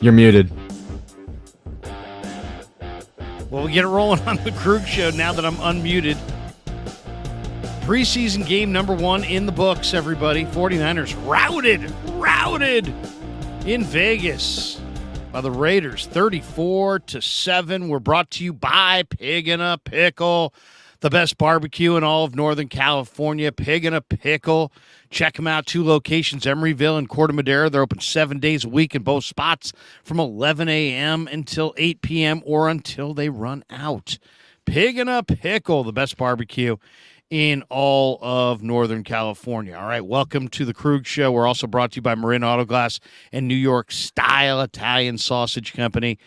You're muted. Well, we get it rolling on the Krueg Show now that I'm unmuted. Preseason game number 1 in the books, everybody. 49ers routed in Vegas by the Raiders, 34-7. We're brought to you by Pig and a Pickle, the best barbecue in all of Northern California. Pig and a Pickle. Check them out. 2 locations, Emeryville and Corte Madera. They're open 7 days a week in both spots from 11 a.m. until 8 p.m. or until they run out. Pig and a Pickle, the best barbecue in all of Northern California. All right, welcome to the Krueg Show. We're also brought to you by Marin Autoglass and New York Style Italian Sausage Company.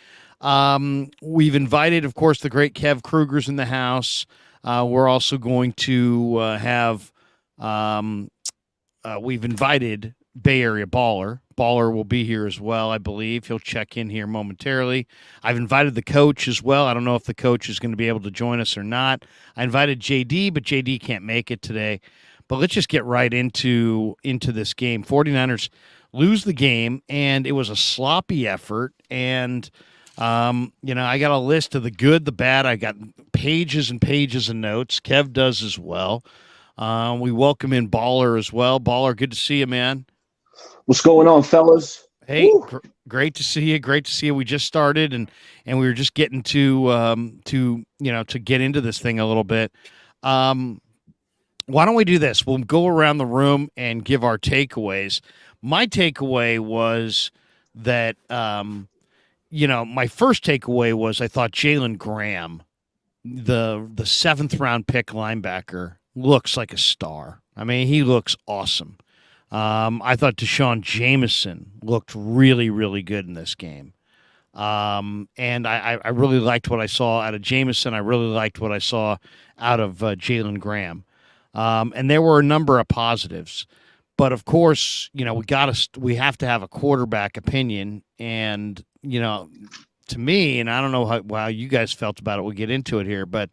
We've invited, of course, the great Kev Krueger's in the house. We're also going to have we've invited Bay Area Baller. Baller will be here as well, I believe. He'll check in here momentarily. I've invited the coach as well. I don't know if the coach is going to be able to join us or not. I invited JD, but JD can't make it today. But let's just get right into this game. 49ers lose the game, and it was a sloppy effort. And, I got a list of the good, the bad. I got pages and pages of notes. Kev does as well. We welcome in Baller as well. Baller, good to see you, man. What's going on, fellas? Hey, great to see you. Great to see you. We just started, and we were just getting to get into this thing a little bit. Why don't we do this? We'll go around the room and give our takeaways. My takeaway was that, my first takeaway was I thought Jalen Graham, the 7th round pick linebacker, looks like a star. I mean, he looks awesome. I thought Deshaun Jameson looked really, really good in this game. And I really liked what I saw out of Jameson. I really liked what I saw out of Jalen Graham. And there were a number of positives. But, of course, we have to have a quarterback opinion. And, to me, and I don't know how you guys felt about it. We'll get into it here. But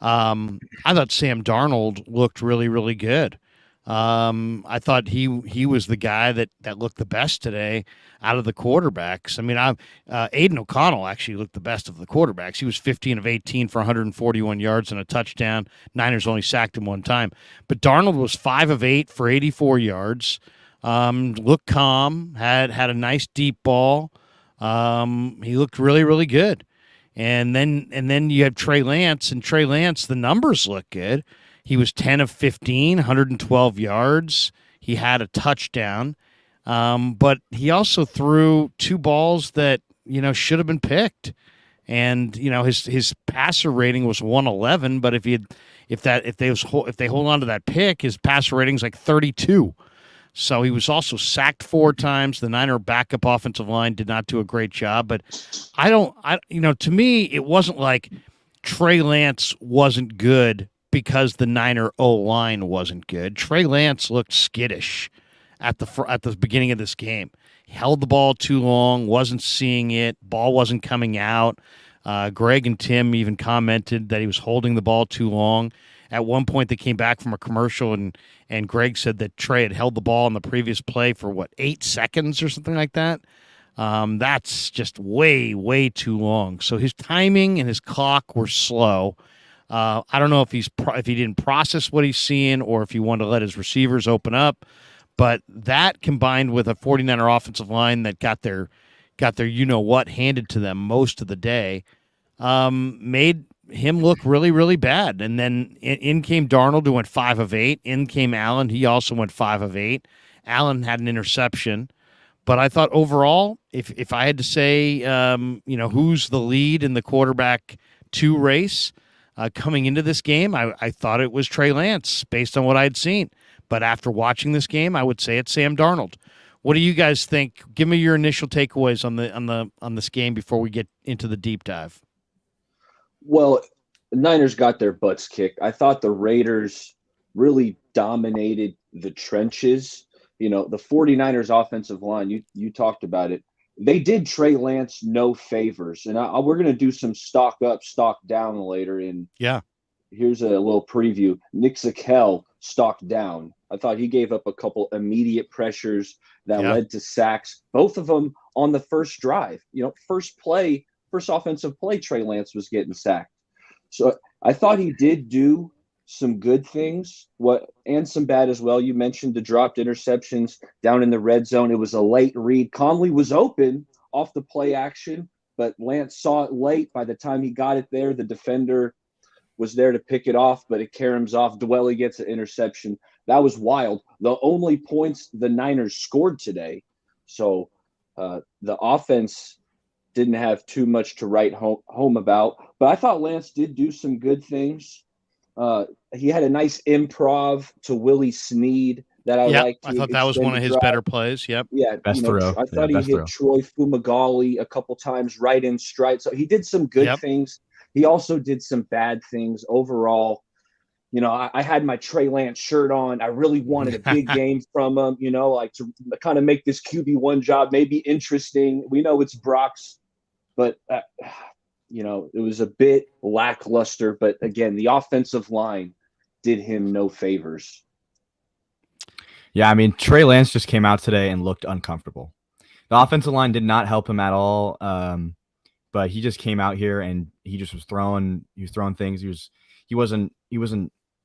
I thought Sam Darnold looked really, really good. I thought he was the guy that looked the best today out of the quarterbacks. I mean, Aiden O'Connell actually looked the best of the quarterbacks. He was 15 of 18 for 141 yards and a touchdown. Niners only sacked him 1 time. But Darnold was 5 of 8 for 84 yards. Looked calm, had a nice deep ball. He looked really, really good. And then you have Trey Lance, and Trey Lance, the numbers look good. He was 10 of 15, 112 yards. He had a touchdown. But he also threw 2 balls that, should have been picked. And, his passer rating was 111, but if they hold on to that pick, his passer rating is like 32. So he was also sacked 4 times. The Niner backup offensive line did not do a great job, but to me, it wasn't like Trey Lance wasn't good because the Niner O-line wasn't good. Trey Lance looked skittish at the beginning of this game. He held the ball too long, wasn't seeing it, ball wasn't coming out. Greg and Tim even commented that he was holding the ball too long. At one point, they came back from a commercial, and Greg said that Trey had held the ball on the previous play for, 8 seconds or something like that? That's just way, way too long. So his timing and his clock were slow. I don't know if he didn't process what he's seeing or if he wanted to let his receivers open up, but that combined with a 49er offensive line that got their you-know-what handed to them most of the day made him look really, really bad. And then in came Darnold, who went 5 of 8. In came Allen. He also went 5 of 8. Allen had an interception. But I thought overall, if I had to say, who's the lead in the quarterback 2 race coming into this game, I thought it was Trey Lance based on what I had seen. But after watching this game, I would say it's Sam Darnold. What do you guys think? Give me your initial takeaways on this game before we get into the deep dive. Well, the Niners got their butts kicked. I thought the Raiders really dominated the trenches. The 49ers offensive line, you talked about it. They did Trey Lance no favors. And we're going to do some stock up, stock down later. And yeah, here's a little preview. Nick Zakel stock down. I thought he gave up a couple immediate pressures that Yeah. led to sacks, both of them on the first drive. First offensive play, Trey Lance was getting sacked. So I thought he did do some good things, and some bad as well. You mentioned the dropped interceptions down in the red zone. It was a late read. Conley was open off the play action, but Lance saw it late. By the time he got it there, the defender was there to pick it off, but it caroms off. Dwelly gets an interception. That was wild. The only points the Niners scored today. So the offense didn't have too much to write home about. But I thought Lance did do some good things. He had a nice improv to Willie Snead that I liked. I thought that was one of his better plays. Yep. Yeah, best throw. I thought he hit Troy Fumagalli a couple times right in stride. So he did some good things. He also did some bad things overall. I had my Trey Lance shirt on. I really wanted a big game from him, like to kind of make this QB1 job maybe interesting. We know it's Brock's, but, it was a bit lackluster. But again, the offensive line did him no favors. Yeah, I mean, Trey Lance just came out today and looked uncomfortable. The offensive line did not help him at all. But he just came out here and he just was throwing things. He wasn't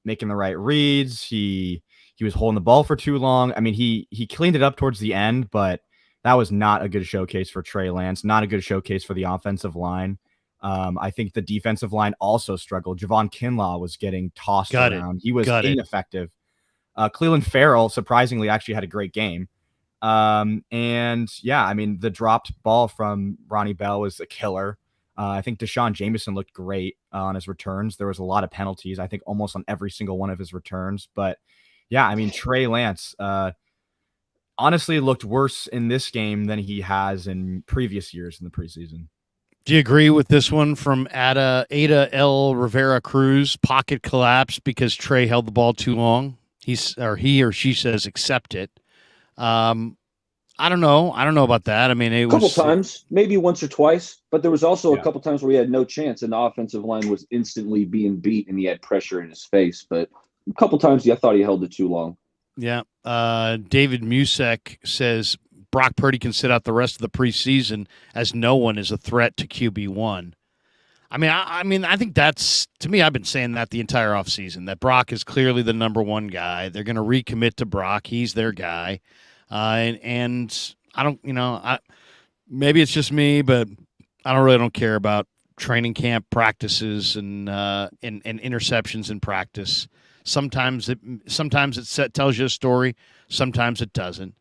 making the right reads. He was holding the ball for too long. I mean, he cleaned it up towards the end, but that was not a good showcase for Trey Lance, not a good showcase for the offensive line. I think the defensive line also struggled. Javon Kinlaw was getting tossed around. He was ineffective. Cleveland Farrell, surprisingly, actually had a great game. And yeah, I mean, the dropped ball from Ronnie Bell was a killer. I think Deshaun Jameson looked great on his returns. There was a lot of penalties, I think almost on every single one of his returns. But yeah, I mean, Trey Lance honestly looked worse in this game than he has in previous years in the preseason. Do you agree with this one from Ada L. Rivera Cruz? Pocket collapse because Trey held the ball too long. He or she says accept it. I don't know. I don't know about that. I mean, it was a couple times, maybe once or twice, but there was also a couple times where he had no chance and the offensive line was instantly being beat and he had pressure in his face. But a couple times, I thought he held it too long. Yeah. David Musek says Brock Purdy can sit out the rest of the preseason as no one is a threat to QB1. I mean, I think that's, to me, I've been saying that the entire offseason, that Brock is clearly the number one guy. They're going to recommit to Brock. He's their guy. And I don't, maybe it's just me, but I don't care about training camp practices and interceptions in practice. Sometimes it tells you a story. Sometimes it doesn't.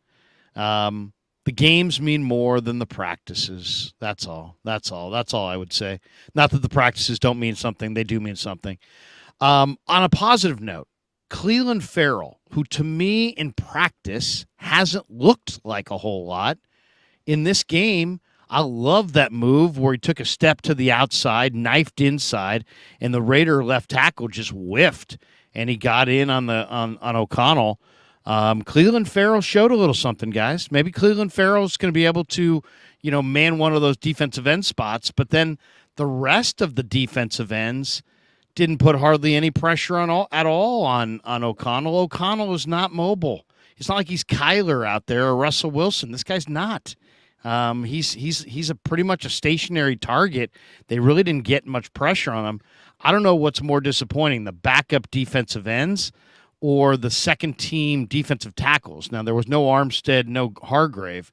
The games mean more than the practices. That's all I would say. Not that the practices don't mean something. They do mean something. On a positive note, Cleveland Farrell, who to me in practice hasn't looked like a whole lot, in this game, I love that move where he took a step to the outside, knifed inside, and the Raider left tackle just whiffed, and he got in on O'Connell. Cleveland Farrell showed a little something, guys. Maybe Cleveland Farrell's going to be able to, man one of those defensive end spots, but then the rest of the defensive ends didn't put hardly any pressure on O'Connell. O'Connell is not mobile. It's not like he's Kyler out there or Russell Wilson. This guy's not. He's a pretty much a stationary target. They really didn't get much pressure on him. I don't know what's more disappointing, the backup defensive ends or the second team defensive tackles. Now, there was no Armstead, no Hargrave,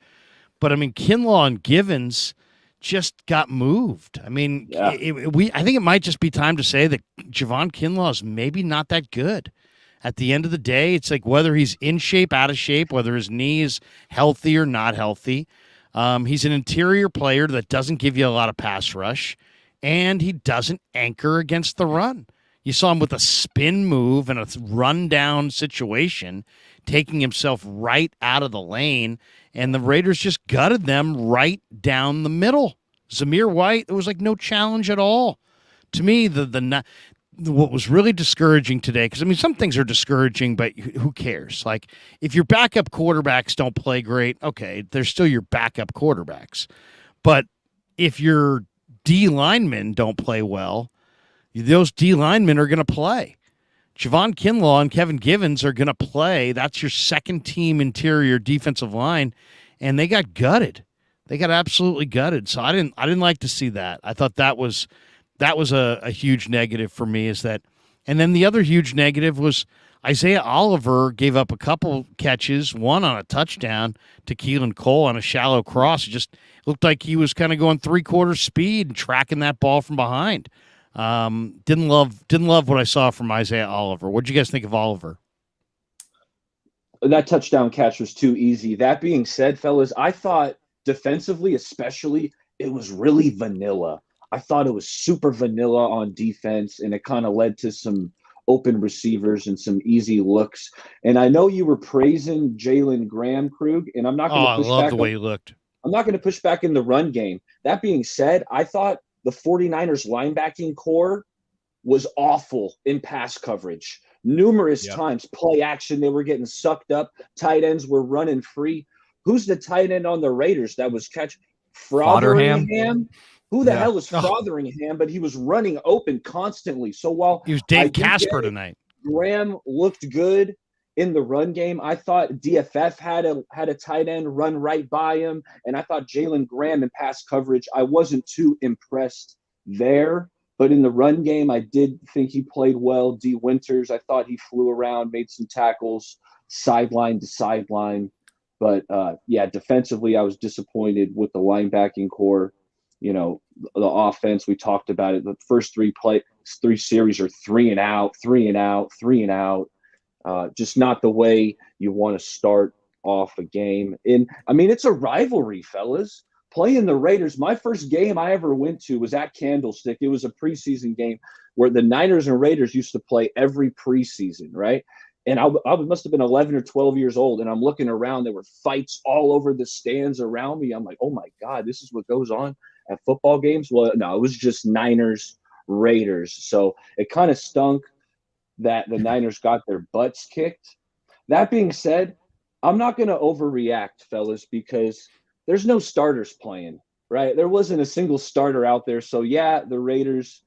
but I mean, Kinlaw and Givens just got moved. I mean, I think it might just be time to say that Javon Kinlaw is maybe not that good. At the end of the day, it's like whether he's in shape, out of shape, whether his knee is healthy or not healthy. He's an interior player that doesn't give you a lot of pass rush, and he doesn't anchor against the run. You saw him with a spin move and a run-down situation, taking himself right out of the lane, and the Raiders just gutted them right down the middle. Zamir White, there was like no challenge at all. To me, what was really discouraging today, because, I mean, some things are discouraging, but who cares? Like, if your backup quarterbacks don't play great, okay, they're still your backup quarterbacks. But if your D linemen don't play well, those D linemen are going to play. Javon Kinlaw and Kevin Givens are going to play. That's your second team interior defensive line, and they got gutted. They got absolutely gutted. So I didn't like to see that. I thought that was a huge negative for me. Is that, and then the other huge negative was Isaiah Oliver gave up a couple catches, one on a touchdown to Keelan Cole on a shallow cross. It just looked like he was kind of going 3/4 speed and tracking that ball from behind. Didn't love what I saw from Isaiah Oliver. What'd you guys think of Oliver? That touchdown catch was too easy. That being said, fellas, I thought defensively, especially, it was really vanilla. I thought it was super vanilla on defense, and it kind of led to some open receivers and some easy looks. And I know you were praising Jalen Graham, Krug, and I'm not going to push back. I love the way he looked. I'm not going to push back in the run game. That being said, I thought the 49ers linebacking core was awful in pass coverage. Numerous times, play action, they were getting sucked up. Tight ends were running free. Who's the tight end on the Raiders that was Frotherham? Who the hell was Frotherham? But he was running open constantly. So while he was Dave Casper tonight, Graham looked good in the run game. I thought DFF had a tight end run right by him, and I thought Jalen Graham in pass coverage, I wasn't too impressed there. But in the run game, I did think he played well. D. Winters, I thought he flew around, made some tackles, sideline to sideline. But, defensively, I was disappointed with the linebacking core. You know, the offense, we talked about it. The first three series are 3 and out, 3 and out, 3 and out. Just not the way you want to start off a game. And, I mean, it's a rivalry, fellas. Playing the Raiders, my first game I ever went to was at Candlestick. It was a preseason game where the Niners and Raiders used to play every preseason, right? And I must have been 11 or 12 years old, and I'm looking around. There were fights all over the stands around me. I'm like, oh, my God, this is what goes on at football games? Well, no, it was just Niners, Raiders. So it kind of stunk that the Niners got their butts kicked. That being said, I'm not going to overreact, fellas, because there's no starters playing, right? There wasn't a single starter out there. So, yeah, the Raiders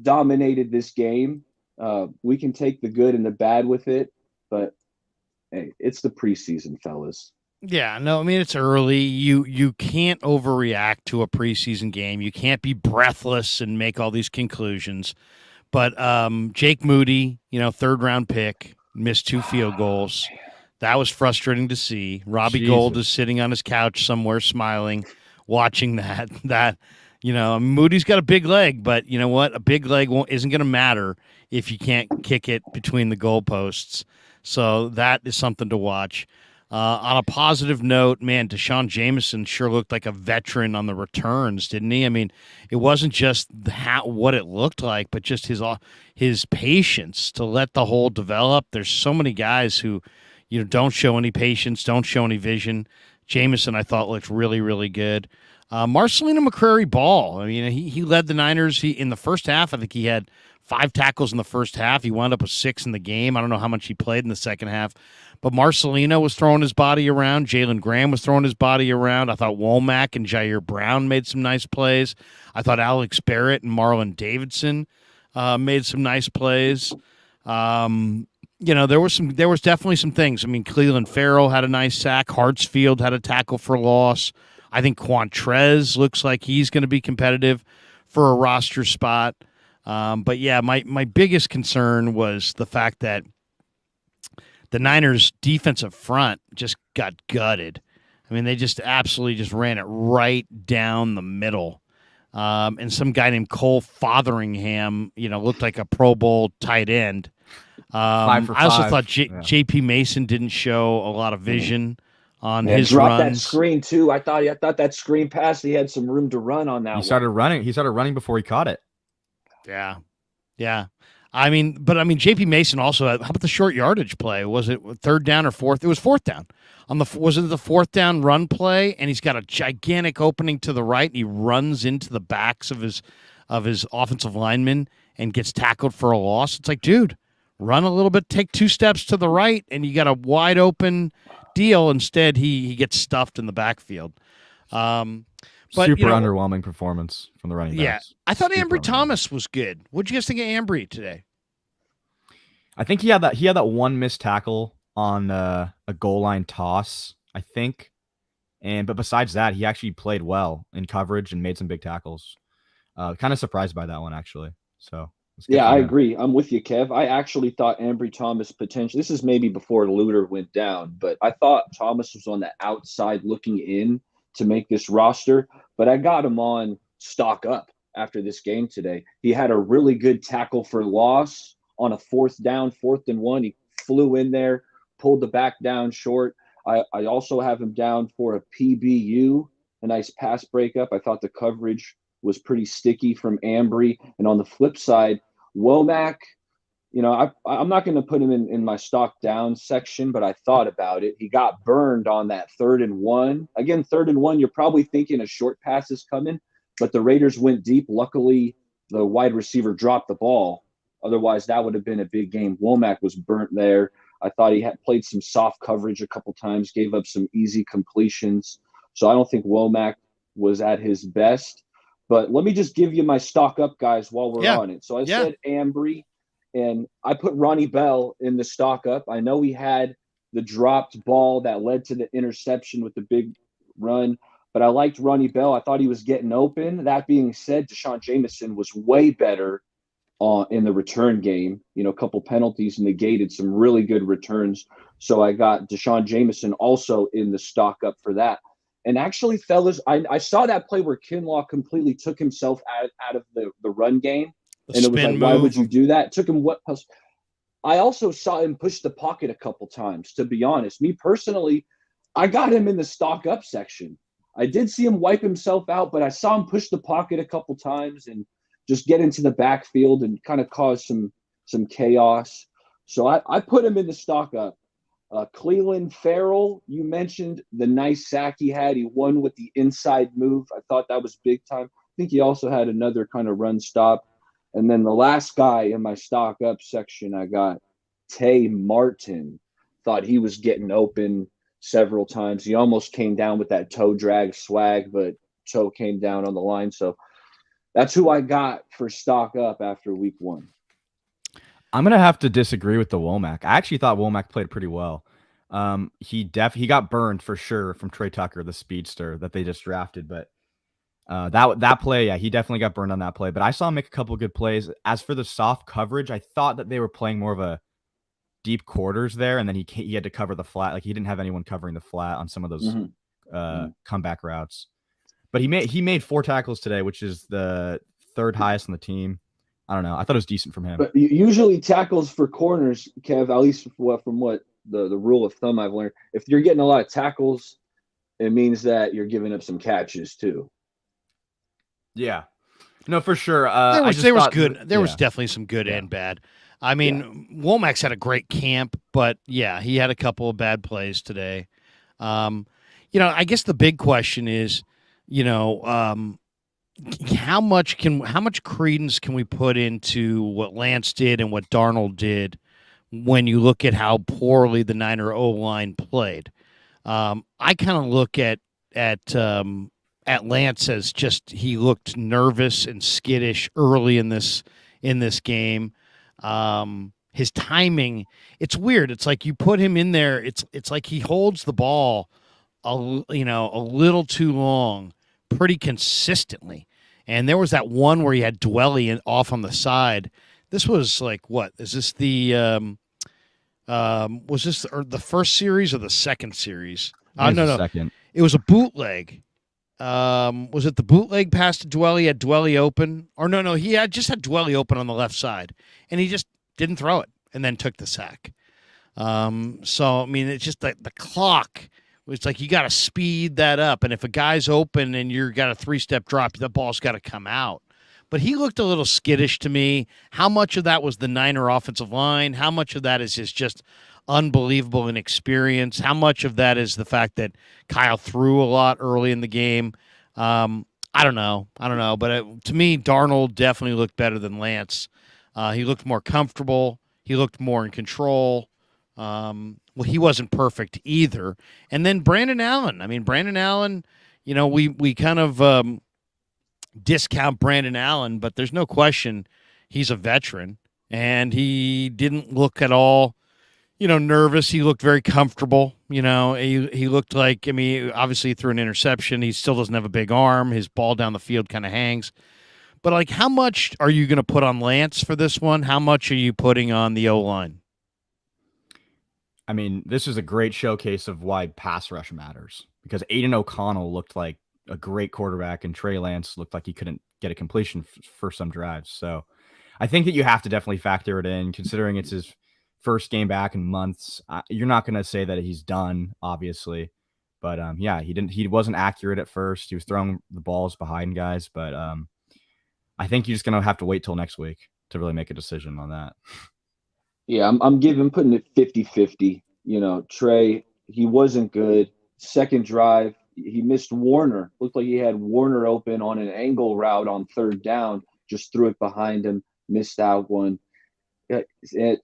dominated this game. We can take the good and the bad with it, but, hey, it's the preseason, fellas. Yeah, no, I mean, it's early. You can't overreact to a preseason game. You can't be breathless and make all these conclusions. But Jake Moody, third-round pick, missed 2 field goals. That was frustrating to see. Robbie Gould is sitting on his couch somewhere smiling, watching that. Moody's got a big leg, but you know what? A big leg isn't going to matter if you can't kick it between the goalposts. So that is something to watch. On a positive note, man, Deshaun Jameson sure looked like a veteran on the returns, didn't he? I mean, it wasn't just what it looked like, but just his patience to let the hole develop. There's so many guys who don't show any patience, don't show any vision. Jameson, I thought, looked really, really good. Marcelino McCrary-Ball, I mean, he led the Niners. In the first half, I think he had 5 tackles in the first half. He wound up with 6 in the game. I don't know how much he played in the second half. But Marcelino was throwing his body around. Jalen Graham was throwing his body around. I thought Womack and Jair Brown made some nice plays. I thought Alex Barrett and Marlon Davidson made some nice plays. There was definitely some things. I mean, Cleveland Farrell had a nice sack. Hartsfield had a tackle for loss. I think Quantrez looks like he's going to be competitive for a roster spot. But yeah, my biggest concern was the fact that the Niners' defensive front just got gutted. I mean, they just absolutely just ran it right down the middle. And some guy named Cole Fotheringham, looked like a Pro Bowl tight end. 5 for 5. I also thought J.P. Mason didn't show a lot of vision on his dropped runs. That screen too. I thought that screen pass, he had some room to run on that. He started running before he caught it. Yeah. I mean, J.P. Mason also had, how about the short yardage play? Was it 3rd down or 4th? It was 4th down. Was it the 4th down run play? And he's got a gigantic opening to the right, and he runs into the backs of his offensive linemen and gets tackled for a loss. It's like, dude, run a little bit, take 2 steps to the right, and you got a wide open deal. Instead, he gets stuffed in the backfield. But, super underwhelming performance from the running backs. Yeah, I thought Ambry Thomas was good. What'd you guys think of Ambry today? I think he had that one missed tackle on a goal line toss, I think. But besides that, he actually played well in coverage and made some big tackles. Kind of surprised by that one, actually. So it's good Yeah, for I him. agree. I'm with you, Kev. I actually thought Ambry Thomas potentially. This is maybe before Luter went down, but I thought Thomas was on the outside looking in to make this roster. But I got him on stock up after this game today. He had a really good tackle for loss on a 4th down, 4th and 1. He flew in there, pulled the back down short. I also have him down for a PBU, a nice pass breakup. I thought the coverage was pretty sticky from Ambry. And on the flip side, Womack, I'm not going to put him in my stock down section, but I thought about it. He got burned on that 3rd and 1. Again, 3rd and 1, you're probably thinking a short pass is coming, but the Raiders went deep. Luckily, the wide receiver dropped the ball. Otherwise, that would have been a big game. Womack was burnt there. I thought he had played some soft coverage a couple times, gave up some easy completions. So I don't think Womack was at his best. But let me just give you my stock up, guys, while we're on it. So I said Ambry, and I put Ronnie Bell in the stock up. I know he had the dropped ball that led to the interception with the big run, but I liked Ronnie Bell. I thought he was getting open. That being said, Deshaun Jameson was way better in the return game. A couple penalties negated some really good returns. So I got Deshaun Jameson also in the stock up for that. And actually, fellas, I saw that play where Kinlaw completely took himself out of the run game. And it was like, why would you do that? It took him what? I also saw him push the pocket a couple times, to be honest. Me personally, I got him in the stock up section. I did see him wipe himself out, but I saw him push the pocket a couple times and just get into the backfield and kind of cause some chaos. So I put him in the stock up. Cleveland Farrell, you mentioned the nice sack he had. He won with the inside move. I thought that was big time. I think he also had another kind of run stop. And then the last guy in my stock up section, I got Tay Martin. Thought he was getting open several times. He almost came down with that toe drag swag, but toe came down on the line. So that's who I got for stock up after week 1. I'm gonna have to disagree with the Womack. I actually thought Womack played pretty well. He got burned for sure from Trey Tucker, the speedster that they just drafted. But that play, yeah, he definitely got burned on that play. But I saw him make a couple good plays. As for the soft coverage, I thought that they were playing more of a deep quarters there, and then he had to cover the flat. Like he didn't have anyone covering the flat on some of those comeback routes. But he made 4 tackles today, which is the 3rd highest on the team. I don't know. I thought it was decent from him. But usually tackles for corners, Kev, at least from what the rule of thumb I've learned, if you're getting a lot of tackles, it means that you're giving up some catches too. Yeah. No, for sure. There was good. There was definitely some good and bad. I mean, Womack's had a great camp, but yeah, he had a couple of bad plays today. I guess the big question is, how much credence can we put into what Lance did and what Darnold did when you look at how poorly the Niner O-line played? I kind of look at Lance as just he looked nervous and skittish early in this game. His timing, it's weird. It's like you put him in there. It's like he holds the ball a little too long, pretty consistently. And there was that one where he had Dwelly off on the side. This was like, what is this? Was this the first series or the second series? No. Second. It was a bootleg. Was it the bootleg pass to Dwelly? Had Dwelly open? Or no, he just had Dwelly open on the left side, and he just didn't throw it, and then took the sack. So I mean, it's just like the clock. It's like you got to speed that up, and if a guy's open and you've got a 3-step drop, the ball's got to come out. But he looked a little skittish to me. How much of that was the Niner offensive line? How much of that is just unbelievable inexperience? How much of that is the fact that Kyle threw a lot early in the game? I don't know. But to me, Darnold definitely looked better than Lance. He looked more comfortable. He looked more in control. Well, he wasn't perfect either. And then Brandon Allen. I mean, Brandon Allen, we kind of discount Brandon Allen, but there's no question he's a veteran. and he didn't look at all, nervous. He looked very comfortable. He looked like, I mean, obviously he threw an interception. He still doesn't have a big arm. His ball down the field kind of hangs. But, like, how much are you going to put on Lance for this one? How much are you putting on the O-line? I mean, this is a great showcase of why pass rush matters, because Aiden O'Connell looked like a great quarterback and Trey Lance looked like he couldn't get a completion for some drives. So I think that you have to definitely factor it in, considering it's his first game back in months. You're not going to say that he's done, obviously, but yeah, he wasn't accurate at first. He was throwing the balls behind guys, but I think you're just going to have to wait till next week to really make a decision on that. Yeah, I'm putting it 50-50. Trey, he wasn't good. Second drive, he missed Warner. Looked like he had Warner open on an angle route on third down. Just threw it behind him, missed that one. The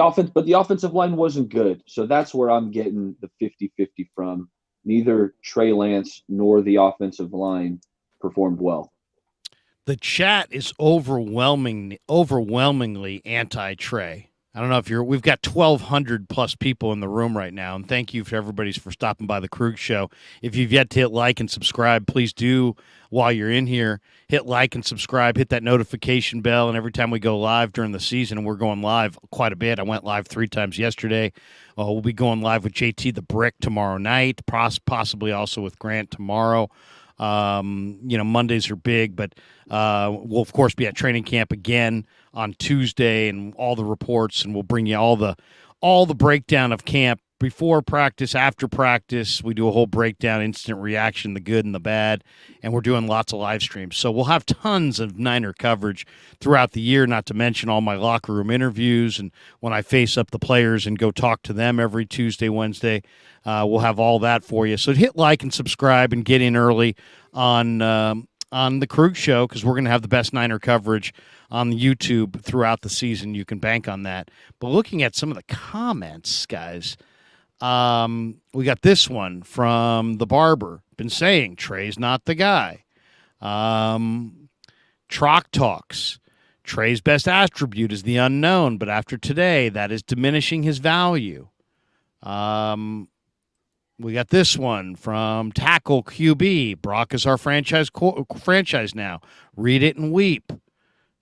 offensive line wasn't good. So that's where I'm getting the 50-50 from. Neither Trey Lance nor the offensive line performed well. The chat is overwhelmingly anti-Trey. I don't know if we've got 1,200 plus people in the room right now, and thank you for everybody for stopping by the Krueg Show. If you've yet to hit like and subscribe, please do while you're in here. Hit like and subscribe, hit that notification bell, and every time we go live during the season, and we're going live quite a bit. I went live 3 times yesterday. We'll be going live with JT the Brick tomorrow night, possibly also with Grant tomorrow. Mondays are big, but we'll of course be at training camp again on Tuesday and all the reports, and we'll bring you all the breakdown of camp before practice, after practice. We do a whole breakdown, instant reaction, the good and the bad, and we're doing lots of live streams. So we'll have tons of Niner coverage throughout the year, not to mention all my locker room interviews, and when I face up the players and go talk to them every Tuesday, Wednesday, we'll have all that for you. So hit like and subscribe and get in early on the Krueg Show, because we're going to have the best Niner coverage on YouTube throughout the season. You can bank on that. But looking at some of the comments, guys, we got this one from the barber. Been saying Trey's not the guy. Trock talks. Trey's best attribute is the unknown, but after today, that is diminishing his value. We got this one from Tackle QB. Brock is our franchise now. Read it and weep.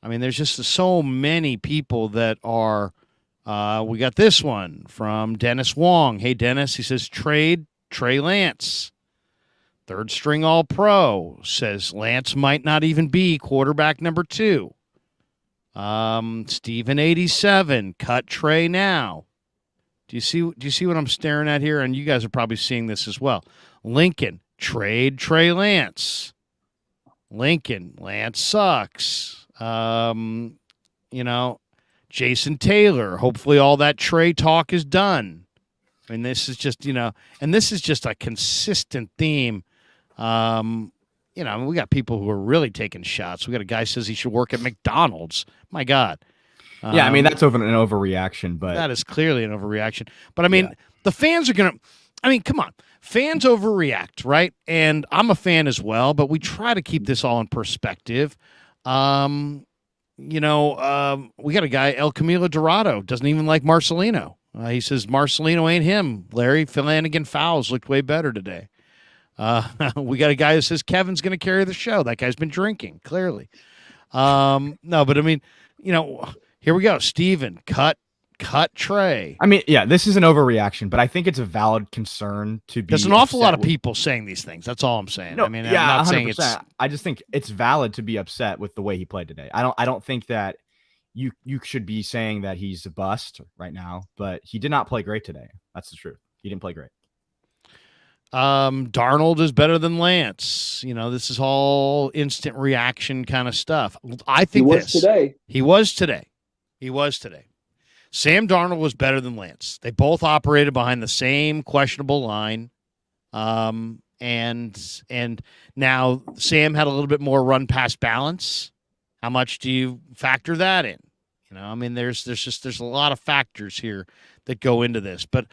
I mean, there's just so many people that are. We got this one from Dennis Wong. Hey, Dennis. He says, trade Trey Lance. Third string All-Pro. Says Lance might not even be quarterback number 2. Steven87. Cut Trey now. Do you see what I'm staring at here? And you guys are probably seeing this as well. Lincoln, trade Trey Lance. Lincoln, Lance sucks. Jason Taylor, hopefully all that Trey talk is done. I mean, this is just, and this is just a consistent theme. We got people who are really taking shots. We got a guy who says he should work at McDonald's. My God. Yeah, I mean, that's an overreaction, but that is clearly an overreaction. But I mean, The fans are going to, come on. Fans overreact, right? And I'm a fan as well, but we try to keep this all in perspective. We got a guy, El Camilo Dorado, doesn't even like Marcelino. He says Marcelino ain't him. Larry Flanagan fouls looked way better today. We got a guy who says Kevin's going to carry the show. That guy's been drinking, clearly. No, but I mean, here we go. Steven, cut Trey. I mean, yeah, this is an overreaction, but I think it's a valid concern to be. There's an awful lot of people saying these things. That's all I'm saying. No, I'm not 100%. saying it's. I just think it's valid to be upset with the way he played today. I don't think that you should be saying that he's a bust right now, but he did not play great today. That's the truth. He didn't play great. Darnold is better than Lance. This is all instant reaction kind of stuff. I think He was today. Sam Darnold was better than Lance. They both operated behind the same questionable line. And now Sam had a little bit more run pass balance. How much do you factor that in? There's a lot of factors here that go into this. But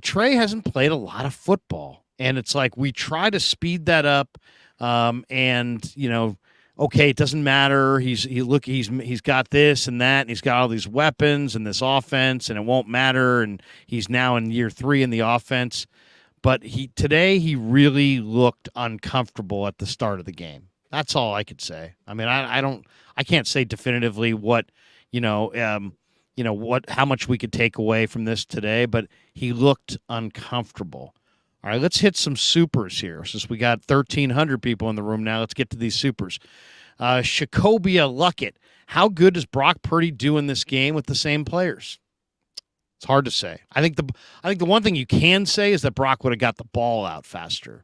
Trey hasn't played a lot of football, and it's like we try to speed that up. okay, it doesn't matter. He's got this and that, and he's got all these weapons and this offense, and it won't matter. And he's now in year 3 in the offense. But today he really looked uncomfortable at the start of the game. That's all I could say. I mean, I can't say definitively what, how much we could take away from this today, but he looked uncomfortable. All right, let's hit some supers here. Since we got 1,300 people in the room now, let's get to these supers. Shakobia Luckett. How good does Brock Purdy do in this game with the same players? It's hard to say. I think the one thing you can say is that Brock would have got the ball out faster.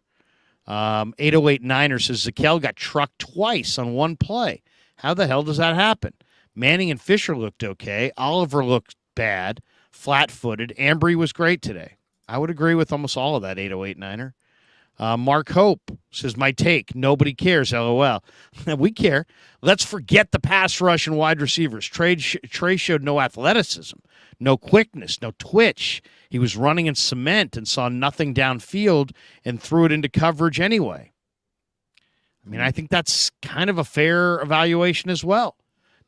808 Niner says Zakelj got trucked twice on one play. How the hell does that happen? Manning and Fisher looked okay. Oliver looked bad, flat-footed. Ambry was great today. I would agree with almost all of that, 808 Niner. Mark Hope says, my take, nobody cares, LOL. We care. Let's forget the pass rush and wide receivers. Trey showed no athleticism, no quickness, no twitch. He was running in cement and saw nothing downfield and threw it into coverage anyway. I mean, I think that's kind of a fair evaluation as well.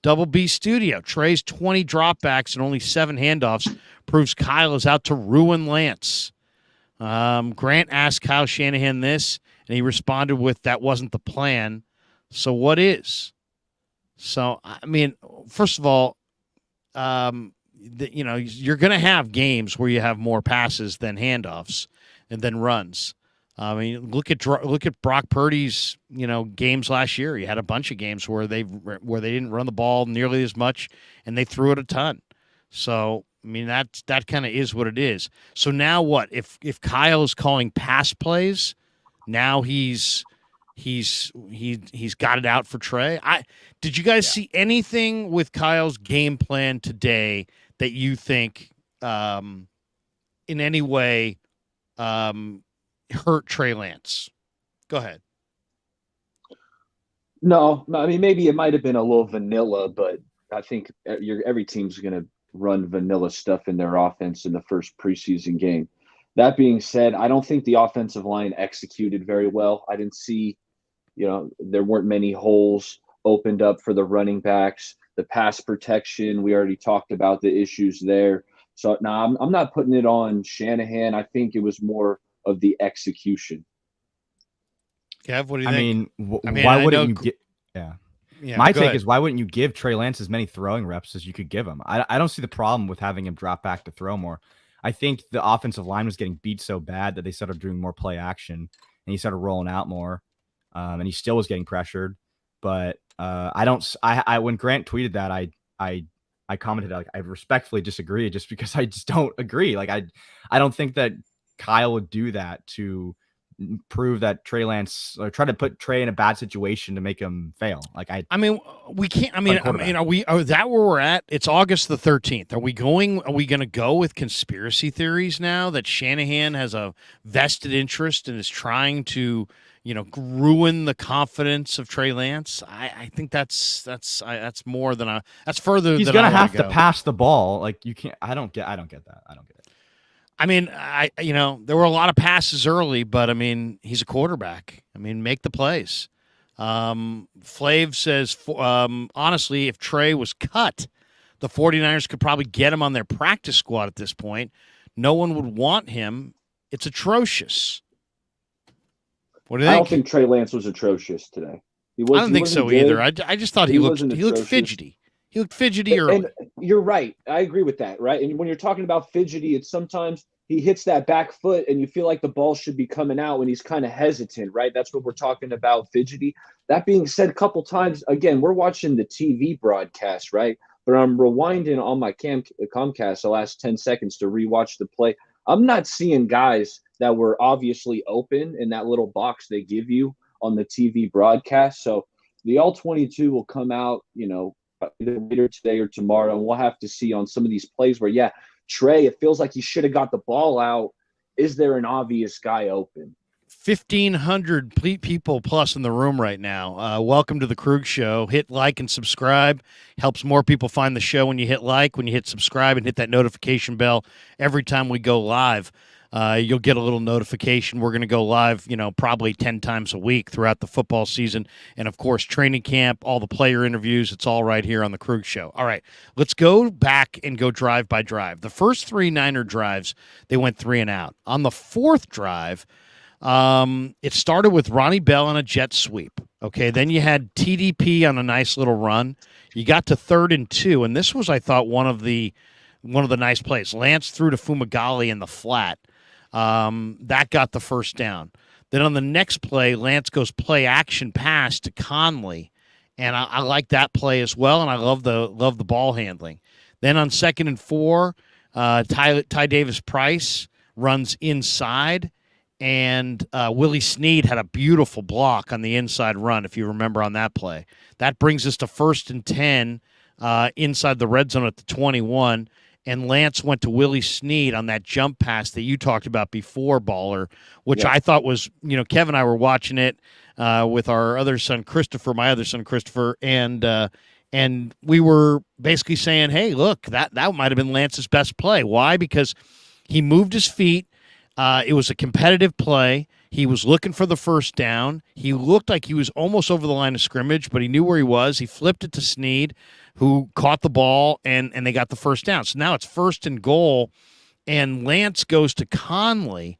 Double B Studio. Trey's 20 dropbacks and only 7 handoffs proves Kyle is out to ruin Lance. Grant asked Kyle Shanahan this, and he responded with, that wasn't the plan. So what is? So, I mean, first of all, you're going to have games where you have more passes than handoffs and then runs. I mean, look at Brock Purdy's, games last year. He had a bunch of games where they didn't run the ball nearly as much, and they threw it a ton. So, I mean, that kind of is what it is. So now what? If Kyle is calling pass plays, now he's got it out for Trey. Did you guys see anything with Kyle's game plan today that you think in any way hurt Trey Lance? Go ahead. No, I mean, maybe it might have been a little vanilla, but I think every team's going to run vanilla stuff in their offense in the first preseason game. That being said, I don't think the offensive line executed very well. I didn't see, there weren't many holes opened up for the running backs. The pass protection, we already talked about the issues there. So no, I'm not putting it on Shanahan. I think it was more of the execution. Kev, what do you think? Why wouldn't you get? Yeah, my take is, why wouldn't you give Trey Lance as many throwing reps as you could give him? I don't see the problem with having him drop back to throw more. I think the offensive line was getting beat so bad that they started doing more play action, and he started rolling out more, and he still was getting pressured. But when Grant tweeted that, I commented, like, I respectfully disagree, just because I just don't agree. Like, I don't think that Kyle would do that to prove that Trey Lance, or try to put Trey in a bad situation to make him fail. Like, we can't. Are that where we're at? It's August the 13th. Are we going to go with conspiracy theories now that Shanahan has a vested interest and is trying to, ruin the confidence of Trey Lance? I think that's more than that's further. He's going to have to pass the ball. Like, you can't. I don't get that. I don't get it. I mean, there were a lot of passes early, but I mean, he's a quarterback. I mean, make the plays. Flav says, honestly, if Trey was cut, the 49ers could probably get him on their practice squad at this point. No one would want him. It's atrocious. What do you think? I don't think Trey Lance was atrocious today. I don't think so either. I just thought he looked fidgety. He looked fidgety early. And you're right. I agree with that, right? And when you're talking about fidgety, it's sometimes he hits that back foot and you feel like the ball should be coming out when he's kind of hesitant, right? That's what we're talking about, fidgety. That being said, a couple times, again, we're watching the TV broadcast, right? But I'm rewinding on my Comcast the last 10 seconds to rewatch the play. I'm not seeing guys that were obviously open in that little box they give you on the TV broadcast. So the all-22 will come out, either later today or tomorrow, and we'll have to see on some of these plays where, Trey, it feels like he should have got the ball out. Is there an obvious guy open? 1,500 people plus in the room right now. Welcome to the Krueg Show. Hit like and subscribe. Helps more people find the show when you hit like, when you hit subscribe, and hit that notification bell every time we go live. You'll get a little notification. We're going to go live, probably 10 times a week throughout the football season. And, of course, training camp, all the player interviews. It's all right here on the Krueg Show. All right, let's go back and go drive by drive. The first 3 Niner drives, they went 3 and out. On the 4th drive, it started with Ronnie Bell on a jet sweep. Okay, then you had TDP on a nice little run. You got to 3rd and 2, and this was, I thought, one of the nice plays. Lance threw to Fumagalli in the flat. That got the first down. Then on the next play, Lance goes play action pass to Conley, and I like that play as well, and I love the ball handling. Then on 2nd and 4, Ty Davis Price runs inside, and Willie Snead had a beautiful block on the inside run, if you remember on that play. That brings us to 1st and 10 inside the red zone at the 21. And Lance went to Willie Snead on that jump pass that you talked about before, Baller, which I thought was, Kevin and I were watching it with our other son, Christopher, my other son, Christopher, and we were basically saying, hey, look, that might have been Lance's best play. Why? Because he moved his feet. It was a competitive play. He was looking for the first down. He looked like he was almost over the line of scrimmage, but he knew where he was. He flipped it to Snead, who caught the ball, and they got the first down. So now it's 1st and goal, and Lance goes to Conley.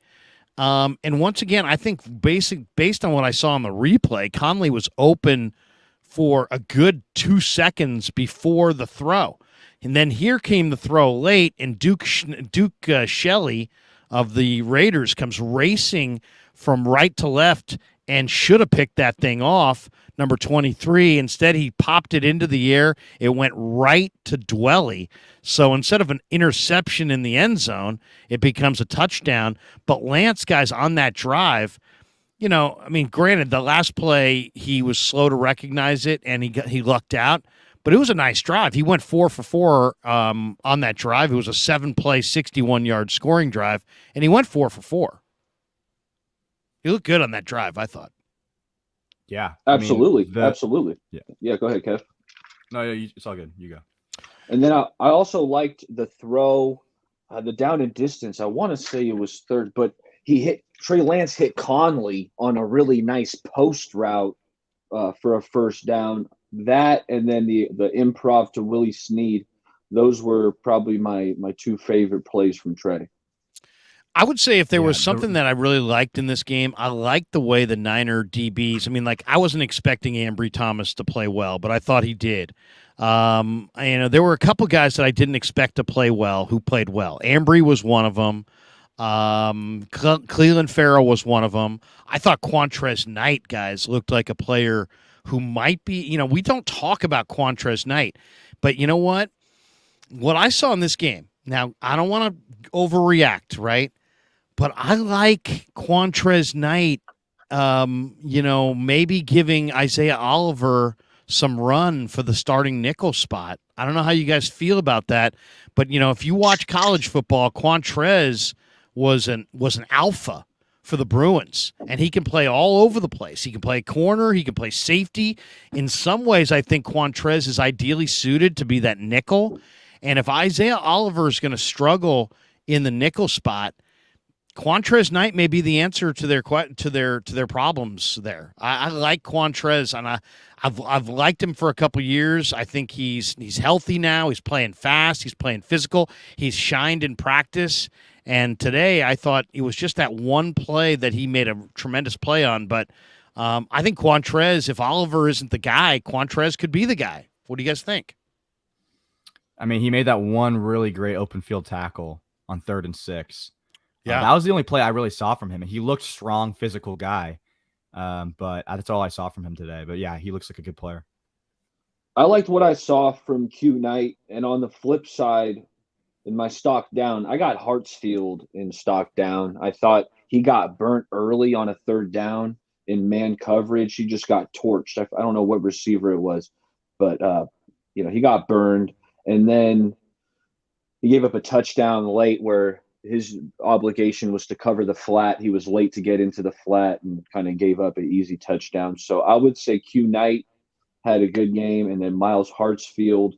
And once again, I think based on what I saw on the replay, Conley was open for a good 2 seconds before the throw. And then here came the throw late, and Duke Shelley of the Raiders comes racing from right to left and should have picked that thing off, number 23. Instead, he popped it into the air. It went right to Dwelly. So instead of an interception in the end zone, it becomes a touchdown. But Lance, guys, on that drive, granted, the last play, he was slow to recognize it, and he lucked out. But it was a nice drive. He went 4 for 4 on that drive. It was a 7-play, 61-yard scoring drive, and he went 4 for 4. He looked good on that drive, I thought. Yeah. Absolutely. Absolutely. Yeah, go ahead, Kev. No, it's all good. You go. And then I also liked the throw, the down and distance. I want to say it was 3rd, but Trey Lance hit Conley on a really nice post route for a first down. That and then the improv to Willie Snead, those were probably my 2 favorite plays from Trey. I would say if there was something that I really liked in this game, I liked the way the Niner DBs. I wasn't expecting Ambry Thomas to play well, but I thought he did. There were a couple guys that I didn't expect to play well who played well. Ambry was one of them. Cleveland Farrell was one of them. I thought Quantrez Knight, guys, looked like a player who might be, we don't talk about Quantrez Knight, but you know what? What I saw in this game, now I don't want to overreact, right? But I like Quantrez Knight, maybe giving Isaiah Oliver some run for the starting nickel spot. I don't know how you guys feel about that, but, if you watch college football, Quantrez was an alpha for the Bruins, and he can play all over the place. He can play corner. He can play safety. In some ways, I think Quantrez is ideally suited to be that nickel. And if Isaiah Oliver is going to struggle in the nickel spot, Quantrez Knight may be the answer to their problems there. I like Quantrez, and I've liked him for a couple years. I think he's healthy now. He's playing fast. He's playing physical. He's shined in practice. And today I thought it was just that one play that he made a tremendous play on. But I think Quantrez, if Oliver isn't the guy, Quantrez could be the guy. What do you guys think? He made that one really great open field tackle on 3rd and 6. Yeah, that was the only play I really saw from him. He looked strong, physical guy, but that's all I saw from him today. But yeah, he looks like a good player. I liked what I saw from Q Knight, and on the flip side, in my stock down, I got Hartsfield in stock down. I thought he got burnt early on a 3rd down in man coverage. He just got torched. I don't know what receiver it was, but he got burned, and then he gave up a touchdown late where his obligation was to cover the flat. He was late to get into the flat and kind of gave up an easy touchdown. So I would say Q Knight had a good game, and then Miles Hartsfield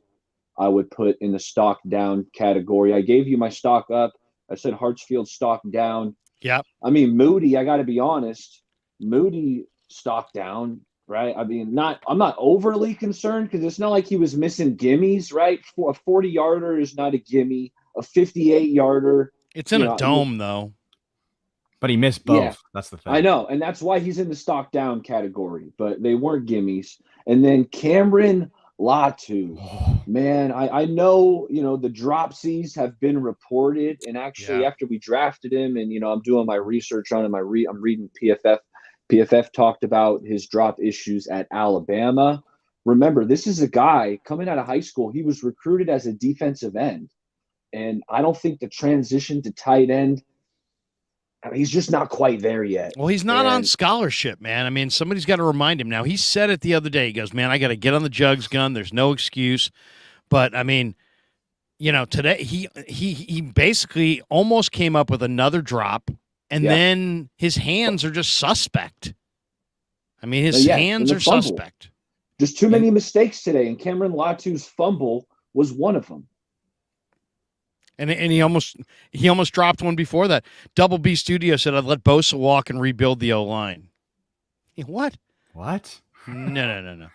I would put in the stock down category. I gave you my stock up, I said Hartsfield stock down. Yep. I mean, Moody, I got to be honest, Moody stock down, right? I mean, I'm not overly concerned because it's not like he was missing gimmies, right? A 40-yarder is not a gimme. A 58-yarder. It's in a dome, though. But he missed both. Yeah, that's the thing. I know, and that's why he's in the stock down category, but they weren't gimmies. And then Cameron Latu, man, I know, the dropsies have been reported, and actually after we drafted him, and I'm doing my research on him, I'm reading PFF. PFF talked about his drop issues at Alabama. Remember, this is a guy coming out of high school. He was recruited as a defensive end, and I don't think the transition to tight end, he's just not quite there yet. Well, he's not on scholarship, man. I mean, somebody's got to remind him. Now, he said it the other day. He goes, man, I got to get on the jugs gun. There's no excuse. But, I mean, today he basically almost came up with another drop, and then his hands are just suspect. I mean, his hands are suspect. Just too many mistakes today, and Cameron Latu's fumble was one of them. And he almost dropped one before that. Double B Studio said, I'd let Bosa walk and rebuild the O-line. What? What? No.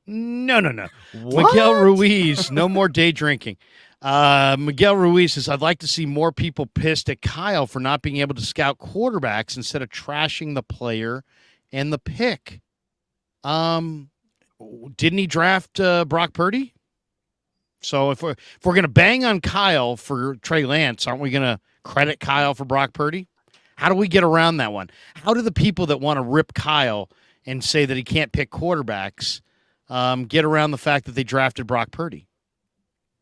No. Miguel Ruiz, no more day drinking. Miguel Ruiz says, I'd like to see more people pissed at Kyle for not being able to scout quarterbacks instead of trashing the player and the pick. Didn't he draft Brock Purdy? So if we're going to bang on Kyle for Trey Lance, aren't we going to credit Kyle for Brock Purdy? How do we get around that one? How do the people that want to rip Kyle and say that he can't pick quarterbacks get around the fact that they drafted Brock Purdy?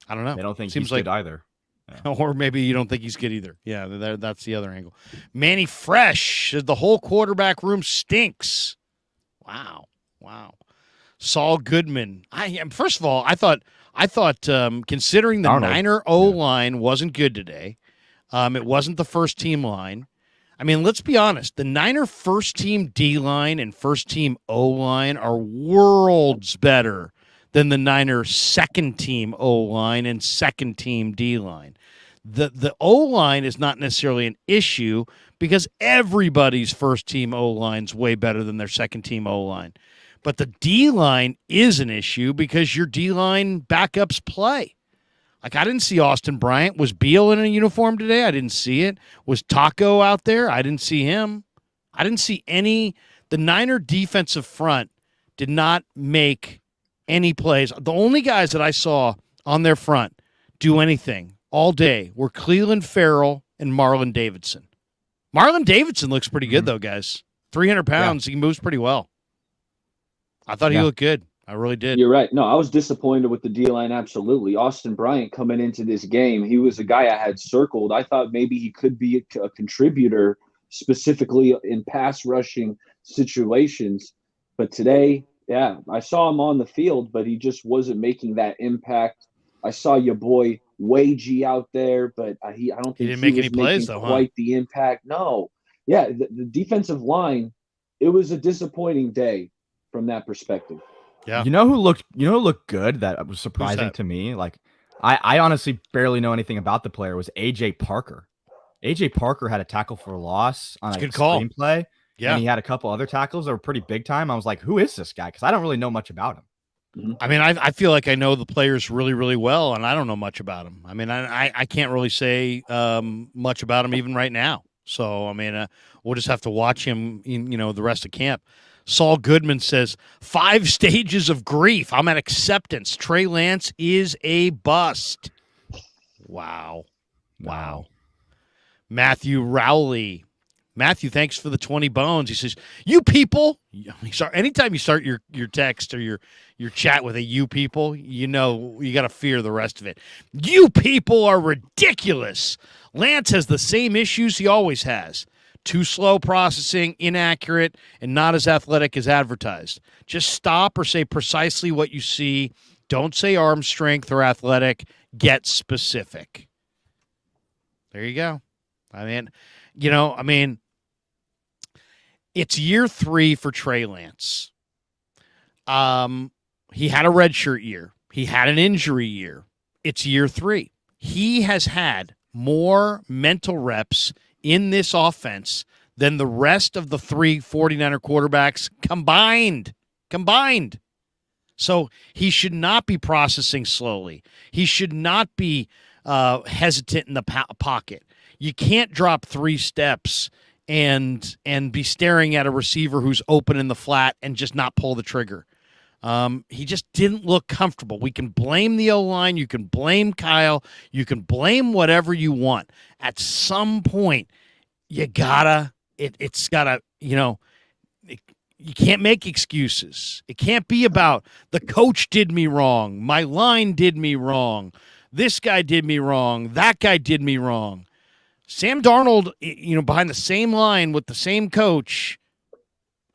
I don't know. They don't think he's good either. Yeah. Or maybe you don't think he's good either. Yeah, that's the other angle. Manny Fresh, the whole quarterback room stinks. Wow. Saul Goodman. First of all, I thought considering the Niner O-line wasn't good today, it wasn't the first-team line. I mean, let's be honest. The Niner first-team D-line and first-team O-line are worlds better than the Niner second-team O-line and second-team D-line. The O-line is not necessarily an issue because everybody's first-team O-line's way better than their second-team O-line. But the D-line is an issue because your D-line backups play. Like, I didn't see Austin Bryant. Was Beal in a uniform today? I didn't see it. Was Taco out there? I didn't see him. I didn't see any. The Niner defensive front did not make any plays. The only guys that I saw on their front do anything all day were Cleveland Farrell and Marlon Davidson. Marlon Davidson looks pretty good, though, guys. 300 pounds. He moves pretty well. I thought he looked good. I really did. You're right. No, I was disappointed with the D-line, absolutely. Austin Bryant coming into this game, he was a guy I had circled. I thought maybe he could be a contributor specifically in pass rushing situations. But today, I saw him on the field, but he just wasn't making that impact. I saw your boy Wagey out there, but I don't think he didn't make any plays, though, quite the impact. No. Yeah, the defensive line, it was a disappointing day from that perspective. Yeah. You know who looked good that was surprising to me? Like, I honestly barely know anything about the player, was AJ Parker. AJ Parker had a tackle for a loss on a good screenplay. Yeah. And he had a couple other tackles that were pretty big time. I was like, who is this guy? Because I don't really know much about him. I mean, I feel like I know the players really, really well, and I don't know much about him. I mean, I can't really say much about him even right now. So, I mean, we'll just have to watch him, the rest of camp. Saul Goodman says, 5 stages of grief. I'm at acceptance. Trey Lance is a bust. Wow. Matthew Rowley. Matthew, thanks for the 20 bones. He says, you people. Anytime you start your text or your chat with a you people, you got to fear the rest of it. You people are ridiculous. Lance has the same issues he always has. Too slow processing, inaccurate, and not as athletic as advertised. Just stop or say precisely what you see. Don't say arm strength or athletic. Get specific. There you go. I mean, it's year 3 for Trey Lance. He had a redshirt year. He had an injury year. It's year 3. He has had more mental reps in this offense than the rest of the three 49er quarterbacks combined. So he should not be processing slowly. He should not be hesitant in the pocket. You can't drop 3 steps and be staring at a receiver who's open in the flat and just not pull the trigger. He just didn't look comfortable. We can blame the O-line. You can blame Kyle. You can blame whatever you want. At some point, you gotta, it's gotta, you can't make excuses. It can't be about the coach did me wrong. My line did me wrong. This guy did me wrong. That guy did me wrong. Sam Darnold, behind the same line with the same coach,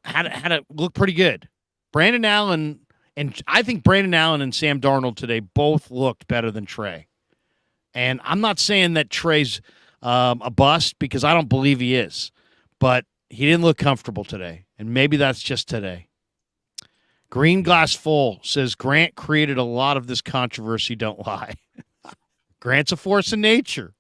had to look pretty good. Brandon Allen, and I think Brandon Allen and Sam Darnold today both looked better than Trey. And I'm not saying that Trey's a bust because I don't believe he is. But he didn't look comfortable today. And maybe that's just today. Green Glass Full says Grant created a lot of this controversy, don't lie. Grant's a force of nature.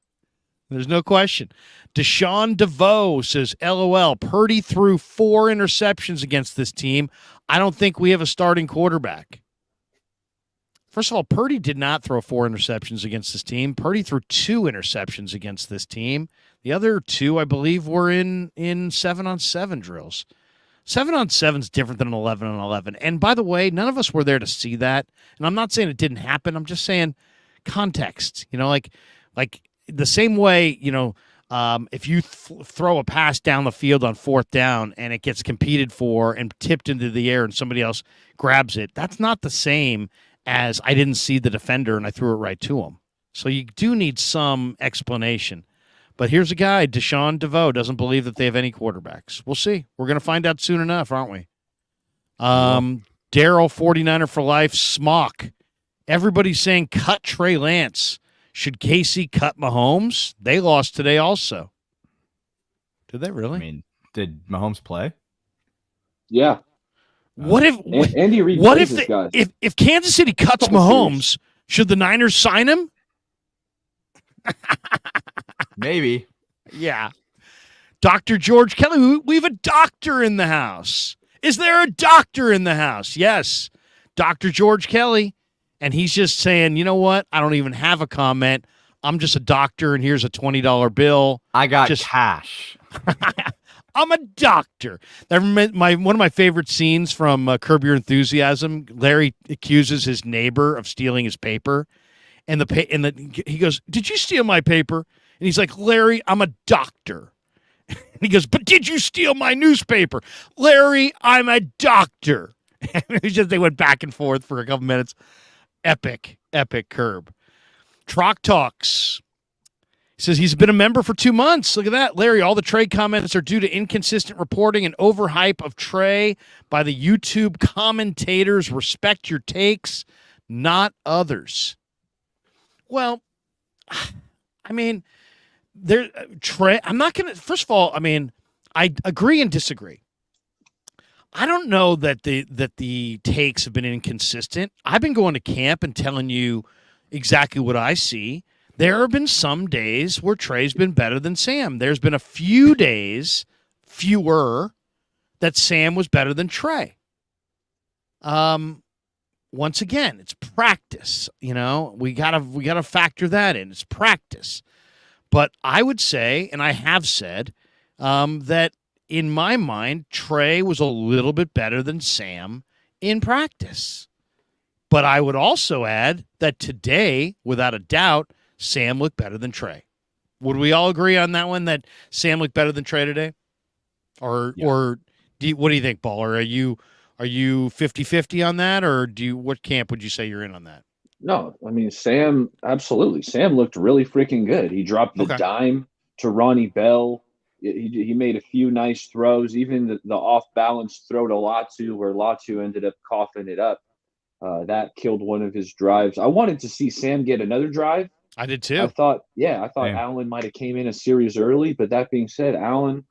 There's no question. Deshaun DeVoe says, LOL, Purdy threw 4 interceptions against this team. I don't think we have a starting quarterback. First of all, Purdy did not throw 4 interceptions against this team. Purdy threw 2 interceptions against this team. The other 2, I believe, were in 7-on-7 drills. 7-on-7 is different than an 11-on-11. And by the way, none of us were there to see that. And I'm not saying it didn't happen. I'm just saying context. Like the same way, if you throw a pass down the field on 4th down and it gets competed for and tipped into the air and somebody else grabs it, that's not the same as I didn't see the defender and I threw it right to him. So you do need some explanation. But here's a guy, Deshaun DeVoe, doesn't believe that they have any quarterbacks. We'll see. We're going to find out soon enough, aren't we? Daryl, 49er for life, Smock. Everybody's saying cut Trey Lance. Should Casey cut Mahomes? They lost today also. Did they really? I mean, did Mahomes play? Yeah. What if Andy Reid what if plays guys. if Kansas City cuts Mahomes, should the Niners sign him? Maybe. Yeah. Dr. George Kelly, we have a doctor in the house. Is there a doctor in the house? Yes. Dr. George Kelly. And he's just saying, you know what? I don't even have a comment. I'm just a doctor, and here's a $20 bill. I got cash. I'm a doctor. One of my favorite scenes from Curb Your Enthusiasm. Larry accuses his neighbor of stealing his paper, and he goes, "Did you steal my paper?" And he's like, "Larry, I'm a doctor." And he goes, "But did you steal my newspaper?" "Larry, I'm a doctor." They went back and forth for a couple minutes. Epic Curb. Trock Talks. He says he's been a member for 2 months. Look at that. Larry, all the Trey comments are due to inconsistent reporting and overhype of Trey by the YouTube commentators. Respect your takes, not others. Well, I mean, Trey, I'm not going to, first of all, I mean, I agree and disagree. I don't know that the takes have been inconsistent. I've been going to camp and telling you exactly what I see. There have been some days where Trey's been better than Sam. There's been a few days, fewer, that Sam was better than Trey. Once again, it's practice. We gotta factor that in. It's practice. But I would say, and I have said, that in my mind, Trey was a little bit better than Sam in practice. But I would also add that today, without a doubt, Sam looked better than Trey. Would we all agree on that one, that Sam looked better than Trey today? Or what do you think, Baller? Are you 50-50 on that, or what camp would you say you're in on that? No, I mean, Sam, absolutely. Sam looked really freaking good. He dropped the dime to Ronnie Bell. He made a few nice throws, even the off-balance throw to Latu, where Latu ended up coughing it up. That killed one of his drives. I wanted to see Sam get another drive. I did too. I thought Allen might have came in a series early, but that being said, Allen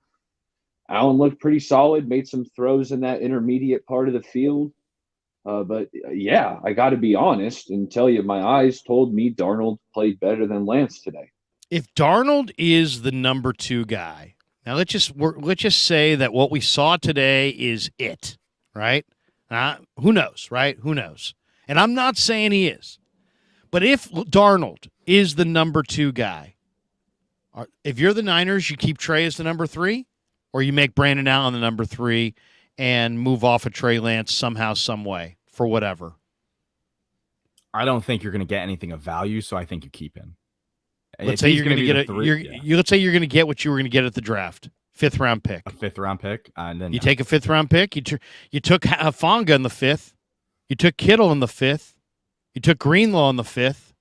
looked pretty solid, made some throws in that intermediate part of the field. But yeah, I got to be honest and tell you, my eyes told me Darnold played better than Lance today. If Darnold is the number 2 guy, now let's just say that what we saw today is it, right? Who knows, right? Who knows? And I'm not saying he is, but if Darnold is the number 2 guy, if you're the Niners, you keep Trey as the number 3, or you make Brandon Allen the number 3 and move off of Trey Lance somehow, some way, for whatever. I don't think you're going to get anything of value, so I think you keep him. Let's say you're going to get let's say you're going to get what you were going to get at the draft, 5th round pick. A 5th round pick, and then you take a 5th round pick. You took Hafanga in the 5th. You took Kittle in the 5th. You took Greenlaw in the 5th.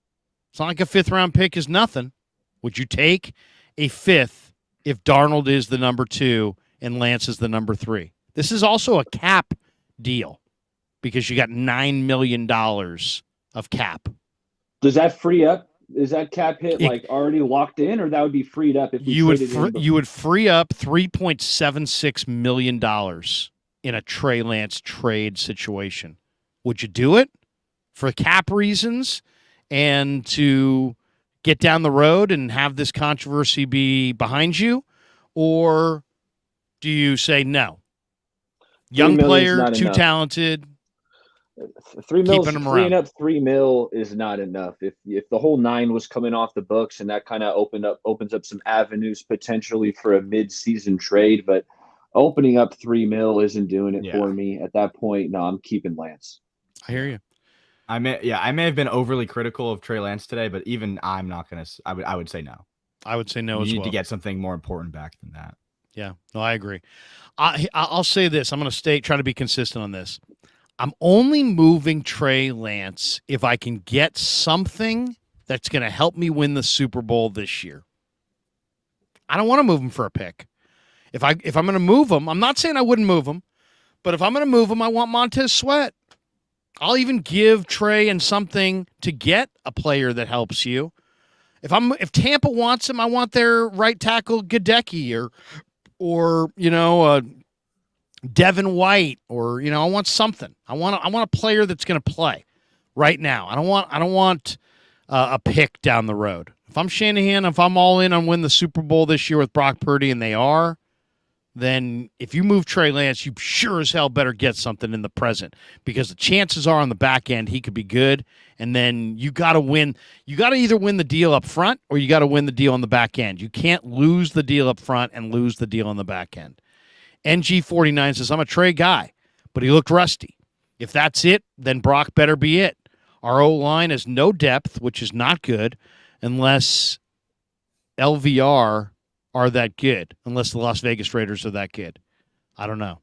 It's not like a 5th round pick is nothing. Would you take a 5th if Darnold is the number 2 and Lance is the number 3? This is also a cap deal because you got $9 million of cap. Does that free up? Is that cap hit already locked in, or that would be freed up if you would free up $3.76 million in a Trey Lance trade situation? Would you do it for cap reasons and to get down the road and have this controversy be behind you, or do you say no? Young player, too talented. $3 million, freeing up $3 million is not enough. If the whole 9 was coming off the books, and that kind of opens up some avenues potentially for a mid-season trade, but opening up $3 million isn't doing it for me at that point. No, I'm keeping Lance. I hear you. I may have been overly critical of Trey Lance today, but even I'm not gonna. I would say no. I would say no as well. You need to get something more important back than that. Yeah, no, I agree. I'll say this. I'm going to try to be consistent on this. I'm only moving Trey Lance if I can get something that's going to help me win the Super Bowl this year. I don't want to move him for a pick. If I'm going to move him, I'm not saying I wouldn't move him, but if I'm going to move him, I want Montez Sweat. I'll even give Trey and something to get a player that helps you. If Tampa wants him, I want their right tackle Gadecki or Devin White, or I want something. I want a player that's going to play right now. I don't want a pick down the road. If I'm Shanahan, if I'm all in on win the Super Bowl this year with Brock Purdy, and they are, then if you move Trey Lance, you sure as hell better get something in the present, because the chances are on the back end he could be good, and then you got to win. You got to either win the deal up front or you got to win the deal on the back end. You can't lose the deal up front and lose the deal on the back end. NG49 says, I'm a Trey guy, but he looked rusty. If that's it, then Brock better be it. Our O-line has no depth, which is not good, unless LVR are that good, unless the Las Vegas Raiders are that good. I don't know.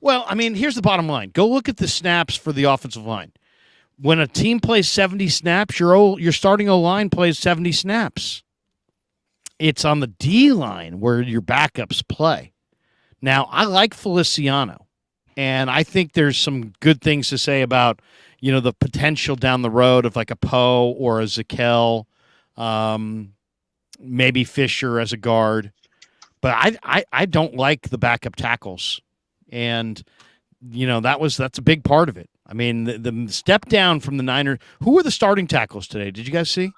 Well, I mean, here's the bottom line. Go look at the snaps for the offensive line. When a team plays 70 snaps, your starting O-line plays 70 snaps. It's on the D-line where your backups play. Now, I like Feliciano, and I think there's some good things to say about, the potential down the road of like a Poe or a Zakel, maybe Fisher as a guard. But I don't like the backup tackles. And, that's a big part of it. I mean, the step down from the Niners. Who were the starting tackles today? Did you guys see?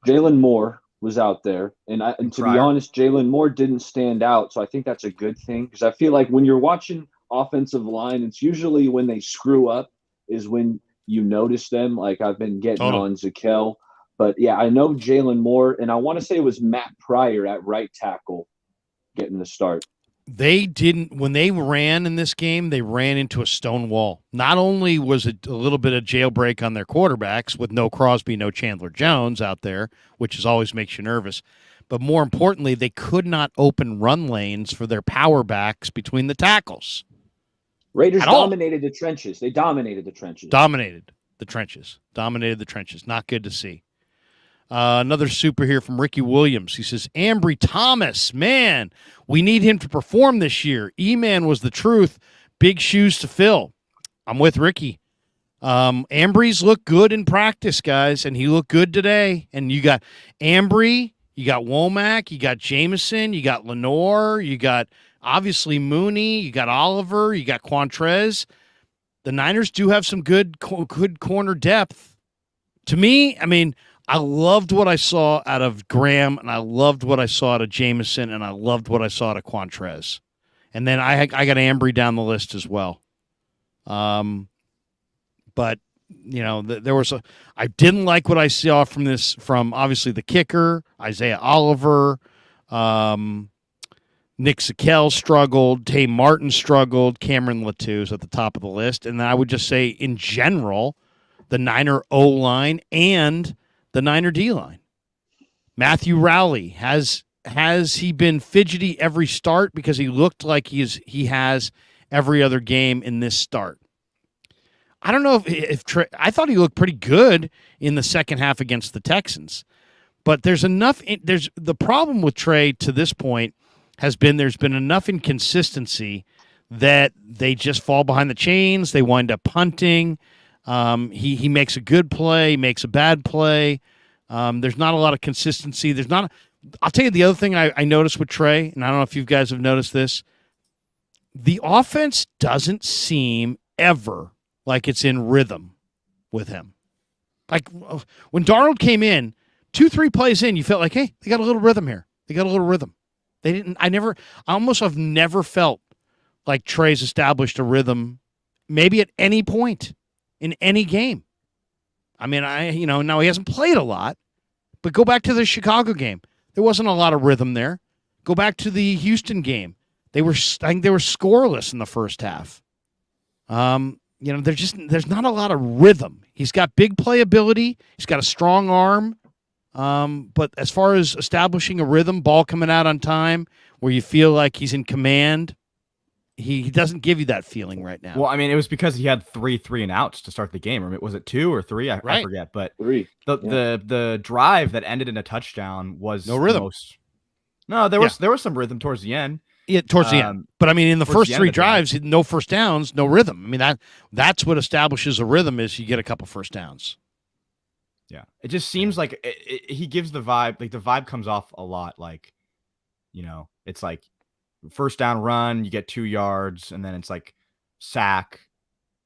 Jalen Moore was out there. And to be honest, Jalen Moore didn't stand out. So I think that's a good thing, because I feel like when you're watching offensive line, it's usually when they screw up is when you notice them. Like I've been getting on Zakel. But, yeah, I know Jalen Moore, and I want to say it was Matt Pryor at right tackle getting the start. They didn't – when they ran in this game, they ran into a stone wall. Not only was it a little bit of jailbreak on their quarterbacks with no Crosby, no Chandler Jones out there, which always makes you nervous, but more importantly, they could not open run lanes for their power backs between the tackles. Raiders dominated the trenches. They dominated the trenches. Dominated the trenches. Not good to see. Another super here from Ricky Williams. He says, Ambry Thomas, man, we need him to perform this year. E-Man was the truth. Big shoes to fill. I'm with Ricky. Ambry's looked good in practice, guys, and he looked good today. And you got Ambry, you got Womack, you got Jameson, you got Lenore, you got obviously Mooney, you got Oliver, you got Quantrez. The Niners do have some good corner depth. To me, I mean, I loved what I saw out of Graham, and I loved what I saw out of Jameson, and I loved what I saw out of Quantrez. And then I got Ambry down the list as well. But there was I didn't like what I saw from obviously the kicker, Isaiah Oliver, Nick Sakel struggled, Tay Martin struggled, Cameron Latou's at the top of the list, and then I would just say in general, the Niner O-line and the Niner D-line. Matthew Rowley, has he been fidgety every start because he looked like he has every other game in this start? I don't know if Trey, I thought he looked pretty good in the second half against the Texans, but there's the problem with Trey to this point has been there's been enough inconsistency that they just fall behind the chains. They wind up punting. He makes a good play, makes a bad play. There's not a lot of consistency. I'll tell you the other thing I noticed with Trey, and I don't know if you guys have noticed this. The offense doesn't seem ever like it's in rhythm with him. Like when Darnold came in, 2-3 plays in, you felt like, hey, they got a little rhythm here. They got a little rhythm. They didn't. I almost have never felt like Trey's established a rhythm, maybe at any point in any game. I mean, now he hasn't played a lot, but go back to the Chicago game. There wasn't a lot of rhythm there. Go back to the Houston game. I think they were scoreless in the first half. There's not a lot of rhythm. He's got big playability. He's got a strong arm. But as far as establishing a rhythm, ball coming out on time, where you feel like he's in command, he doesn't give you that feeling right now. Well, I mean, it was because he had 3 and outs to start the game. Or was it 2 or 3? I forget. But 3. The drive that ended in a touchdown was no rhythm. There was some rhythm towards the end. Yeah, towards the end. But I mean, in the first 3 drives, no first downs, no rhythm. I mean, that's what establishes a rhythm is you get a couple first downs. Yeah, it just seems like he gives the vibe. Like the vibe comes off a lot. Like, it's like first down run, you get 2 yards, and then it's like sack,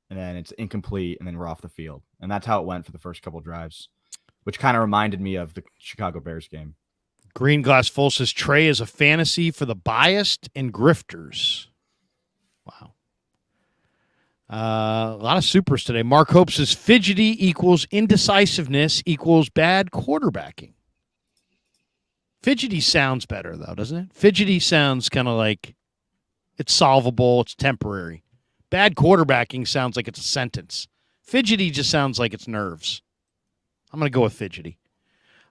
and then it's incomplete, and then we're off the field. And that's how it went for the first couple drives, which kind of reminded me of the Chicago Bears game. Green Glass Full says Trey is a fantasy for the biased and grifters. Wow. A lot of supers today. Mark Hope says fidgety equals indecisiveness equals bad quarterbacking. Fidgety sounds better, though, doesn't it? Fidgety sounds kind of like it's solvable, it's temporary. Bad quarterbacking sounds like it's a sentence. Fidgety just sounds like it's nerves. I'm going to go with fidgety.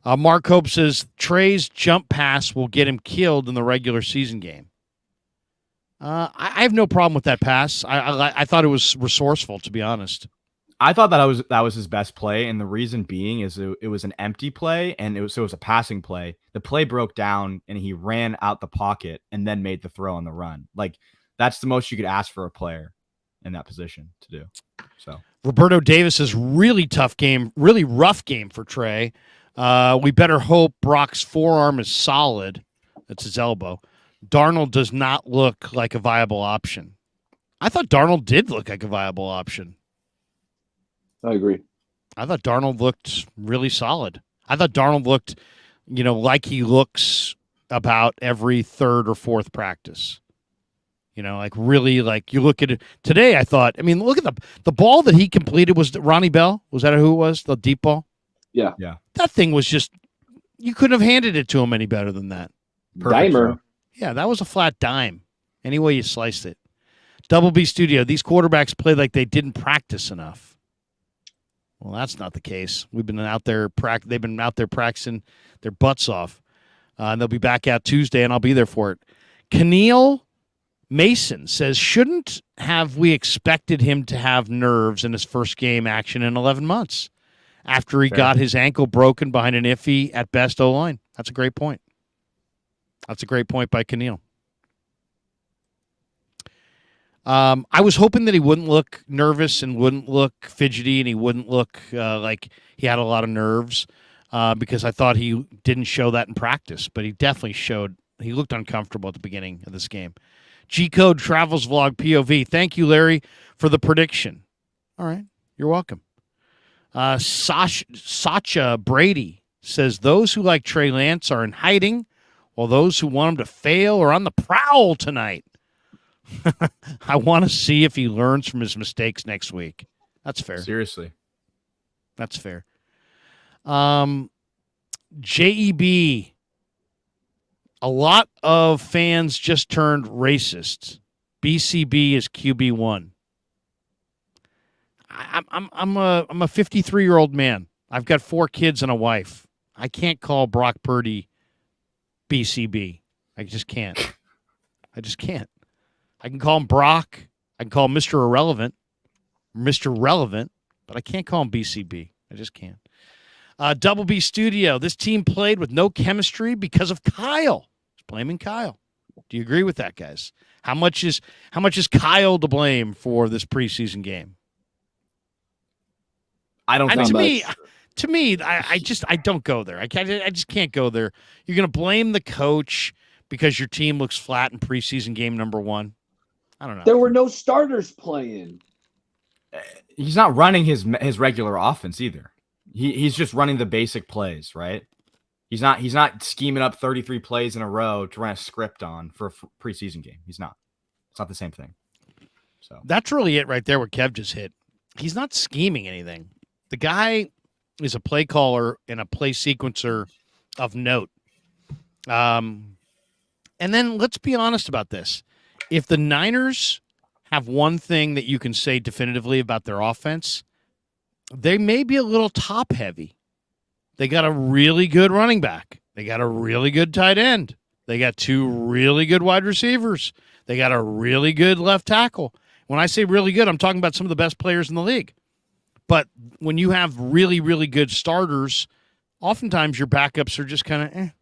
Mark Hope says Trey's jump pass will get him killed in the regular season game. I have no problem with that pass. I thought it was resourceful, to be honest. I thought that was his best play, and the reason being is it was an empty play, and it was a passing play. The play broke down, and he ran out the pocket and then made the throw on the run. Like that's the most you could ask for a player in that position to do. So Roberto Davis says really tough game, really rough game for Trey. We better hope Brock's forearm is solid. That's his elbow. Darnold does not look like a viable option. I thought Darnold did look like a viable option. I agree. I thought Darnold looked really solid. I thought Darnold looked, like he looks about every third or fourth practice. Like really, like you look at it today. I thought, look at the ball that he completed. Was Ronnie Bell? Was that who it was? The deep ball? Yeah. That thing was just, you couldn't have handed it to him any better than that. Perfect Dimer. throw. Yeah, that was a flat dime. Any way you sliced it. Double B Studio, these quarterbacks play like they didn't practice enough. Well, that's not the case. They've been out there practicing their butts off. And they'll be back out Tuesday, and I'll be there for it. Keneal Mason says, shouldn't have we expected him to have nerves in his first game action in 11 months after he got his ankle broken behind an iffy at best O-line? That's a great point. That's a great point by Keneal. I was hoping that he wouldn't look nervous and wouldn't look fidgety and he wouldn't look like he had a lot of nerves because I thought he didn't show that in practice, but he definitely he looked uncomfortable at the beginning of this game. G-Code Travels Vlog POV. Thank you, Larry, for the prediction. All right. You're welcome. Sacha Brady says those who like Trey Lance are in hiding, while those who want him to fail are on the prowl tonight. I want to see if he learns from his mistakes next week. That's fair. Seriously. That's fair. JEB. A lot of fans just turned racist. BCB is QB1. I'm a 53-year-old man. I've got 4 kids and a wife. I can't call Brock Purdy BCB. I just can't. I just can't. I can call him Brock. I can call him Mr. Irrelevant, Mr. Relevant, but I can't call him BCB. I just can't. Double B Studio. This team played with no chemistry because of Kyle. He's blaming Kyle. Do you agree with that, guys? How much is Kyle to blame for this preseason game? I don't think to me, I don't go there. I just can't go there. You're going to blame the coach because your team looks flat in preseason game number 1. I don't know. There were no starters playing. He's not running his regular offense either. He's just running the basic plays, right? He's not scheming up 33 plays in a row to run a script on for a preseason game. He's not. It's not the same thing. So that's really it right there. What Kev just hit. He's not scheming anything. The guy is a play caller and a play sequencer of note. And then let's be honest about this. If the Niners have one thing that you can say definitively about their offense, they may be a little top heavy. They got a really good running back. They got a really good tight end. They got 2 really good wide receivers. They got a really good left tackle. When I say really good, I'm talking about some of the best players in the league. But when you have really, really good starters, oftentimes your backups are just kind of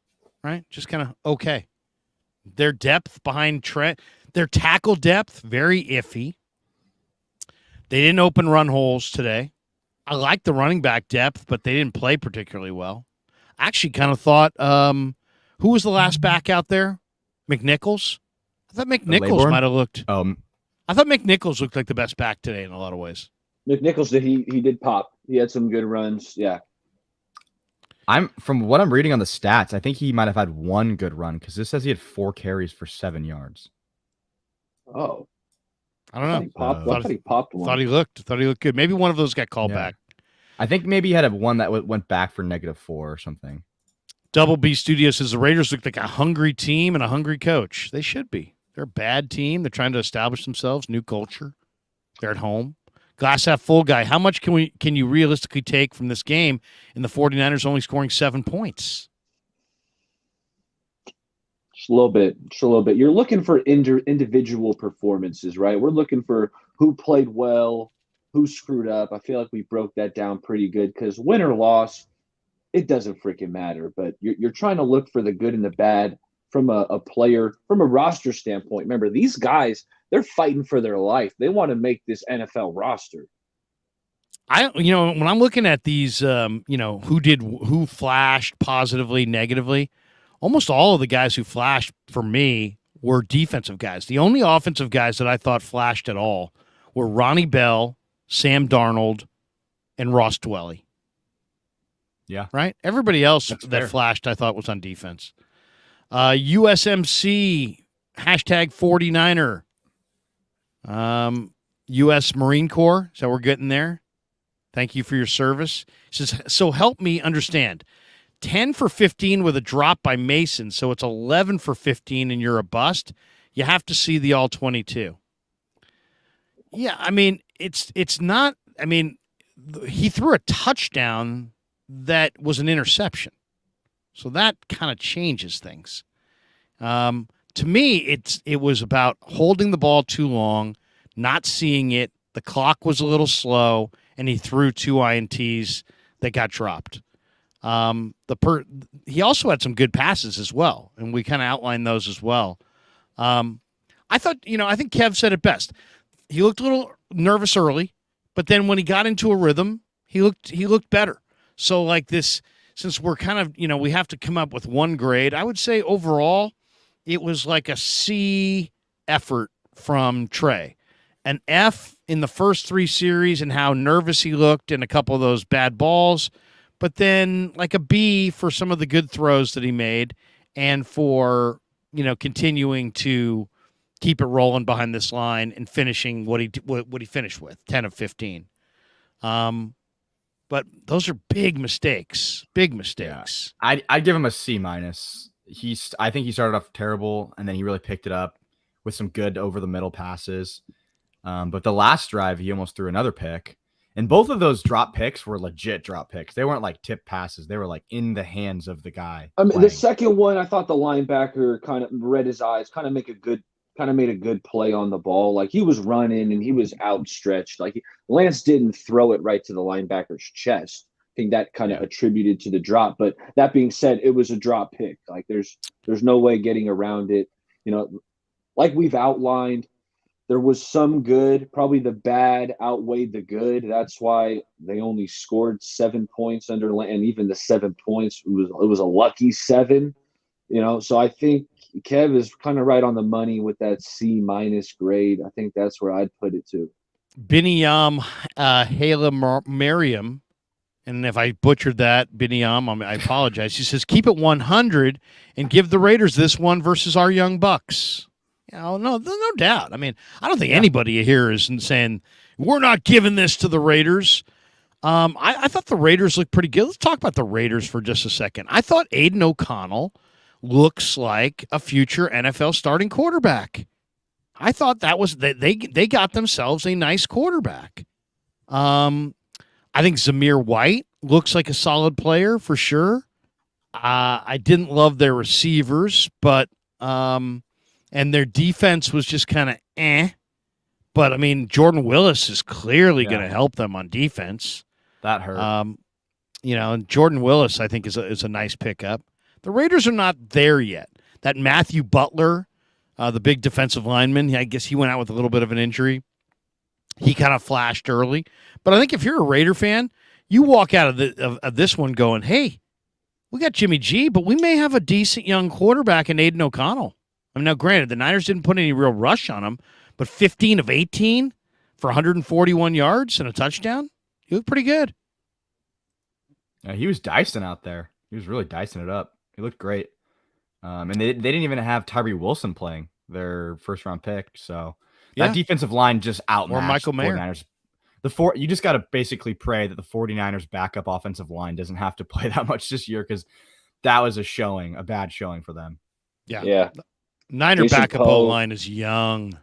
right? Just kind of okay. Their depth behind Trent, their tackle depth, very iffy. They didn't open run holes today. I like the running back depth, but they didn't play particularly well. I actually kind of thought, who was the last back out there? McNichols? I thought McNichols might have looked. I thought McNichols looked like the best back today in a lot of ways. McNichols he did pop. He had some good runs. Yeah. From what I'm reading on the stats, I think he might have had 1 good run because this says he had 4 carries for 7 yards. Oh. I don't know. I thought he popped one. Thought he looked good. Maybe one of those got called back. I think maybe he had one that went back for -4 or something. Double B Studio says the Raiders look like a hungry team and a hungry coach. They should be. They're a bad team. They're trying to establish themselves, new culture. They're at home. Glass half full guy. How much can you realistically take from this game in the 49ers only scoring 7 points? Just a little bit. You're looking for individual performances, right? We're looking for who played well, who screwed up. I feel like we broke that down pretty good because win or loss, it doesn't freaking matter. But you're trying to look for the good and the bad from a player, from a roster standpoint. Remember, these guys, they're fighting for their life. They want to make this NFL roster. When I'm looking at these, who flashed positively, negatively, almost all of the guys who flashed for me were defensive guys. The only offensive guys that I thought flashed at all were Ronnie Bell, Sam Darnold, and Ross Dwelly. Yeah. Right? Everybody else that flashed I thought was on defense. USMC, #49er. U.S. Marine Corps, so we're getting there. Thank you for your service. He says, so help me understand. 10 for 15 with a drop by Mason, so it's 11 for 15 and you're a bust. You have to see the all-22. Yeah, I mean, it's not – I mean, he threw a touchdown that was an interception. So that kind of changes things. To me, it was about holding the ball too long, not seeing it. The clock was a little slow, and he threw 2 INTs that got dropped. He also had some good passes as well, and we kind of outlined those as well. I thought, I think Kev said it best. He looked a little nervous early, but then when he got into a rhythm, he looked better. So like this, since we're kind of, we have to come up with one grade, I would say overall it was like a C effort from Trey. an F in the first 3 series and how nervous he looked and a couple of those bad balls, but then like a B for some of the good throws that he made and for, continuing to keep it rolling behind this line and finishing what he finished with, 10 of 15. But those are big mistakes. Big mistakes. Yeah. I'd give him a C-. I think he started off terrible, and then he really picked it up with some good over the middle passes. But the last drive, he almost threw another pick. And both of those drop picks were legit drop picks. They weren't like tip passes. They were like in the hands of the guy. I mean, playing. the second one, I thought the linebacker kind of read his eyes, kind of made a good play on the ball. Like he was running and he was outstretched. Like Lance didn't throw it right to the linebacker's chest. I think that kind of attributed to the drop. But that being said, it was a drop pick. Like there's no way getting around it. Like we've outlined, there was some good. Probably the bad outweighed the good. That's why they only scored 7 points and even the 7 points it was a lucky 7. So I think Kev is kind of right on the money with that C- grade. I think that's where I'd put it too. Binyam Hala Mariam, and if I butchered that, Binyam, I apologize. He says, keep it 100 and give the Raiders this one versus our young Bucks. No doubt. I mean, I don't think anybody here is saying we're not giving this to the Raiders. I thought the Raiders looked pretty good. Let's talk about the Raiders for just a second. I thought Aiden O'Connell looks like a future NFL starting quarterback. I thought that was they got themselves a nice quarterback. I think Zamir White looks like a solid player for sure. I didn't love their receivers, but and their defense was just kind of But I mean, Jordan Willis is clearly going to help them on defense. That hurt. And Jordan Willis, I think, is a nice pickup. The Raiders are not there yet. That Matthew Butler, the big defensive lineman, I guess he went out with a little bit of an injury. He kind of flashed early. But I think if you're a Raider fan, you walk out of this one going, hey, we got Jimmy G, but we may have a decent young quarterback in Aiden O'Connell. I mean, now, granted, the Niners didn't put any real rush on him, but 15 of 18 for 141 yards and a touchdown, he looked pretty good. Yeah, he was dicing out there. He was really dicing it up. He looked great. And they didn't even have Tyree Wilson playing, their first-round pick. So that defensive line just outmatched Michael Mayer. 49ers. You just got to basically pray that the 49ers backup offensive line doesn't have to play that much this year because that was a bad showing for them. Yeah. Niner Jason backup O-line is young.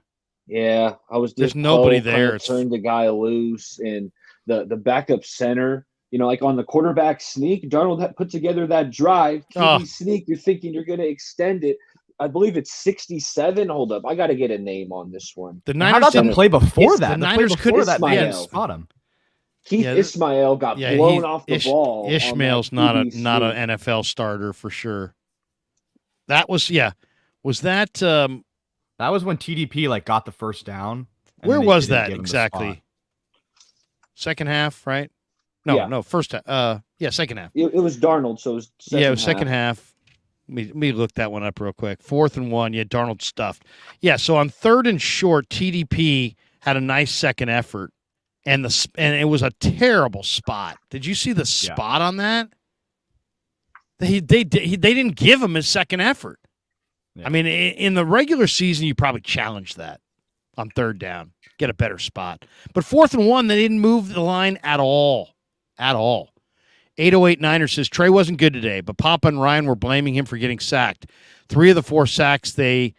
Yeah, There's nobody there. Turned the guy loose, and the backup center, like on the quarterback sneak, Darnold put together that drive. QB sneak, you're thinking you're going to extend it. I believe it's 67. Hold up, I got to get a name on this one. The Niners How about them play before that? The Niners couldn't spot him. Keith Ismail got blown off the ball. Ishmael's not an NFL starter for sure. That was Was that that was when TDP got the first down? Where was that exactly? Second half, right? No, first half. Second half. It was Darnold, so it was second half. Let me look that one up real quick. 4th and 1, Darnold stuffed. Yeah, so on 3rd and short, TDP had a nice second effort, and it was a terrible spot. Did you see the spot on that? They didn't give him his second effort. Yeah. I mean, in the regular season, you probably challenge that on 3rd down, get a better spot. But 4th and 1, they didn't move the line at all. 808 Niners says, Trey wasn't good today, but Papa and Ryan were blaming him for getting sacked. 3 of the 4 sacks they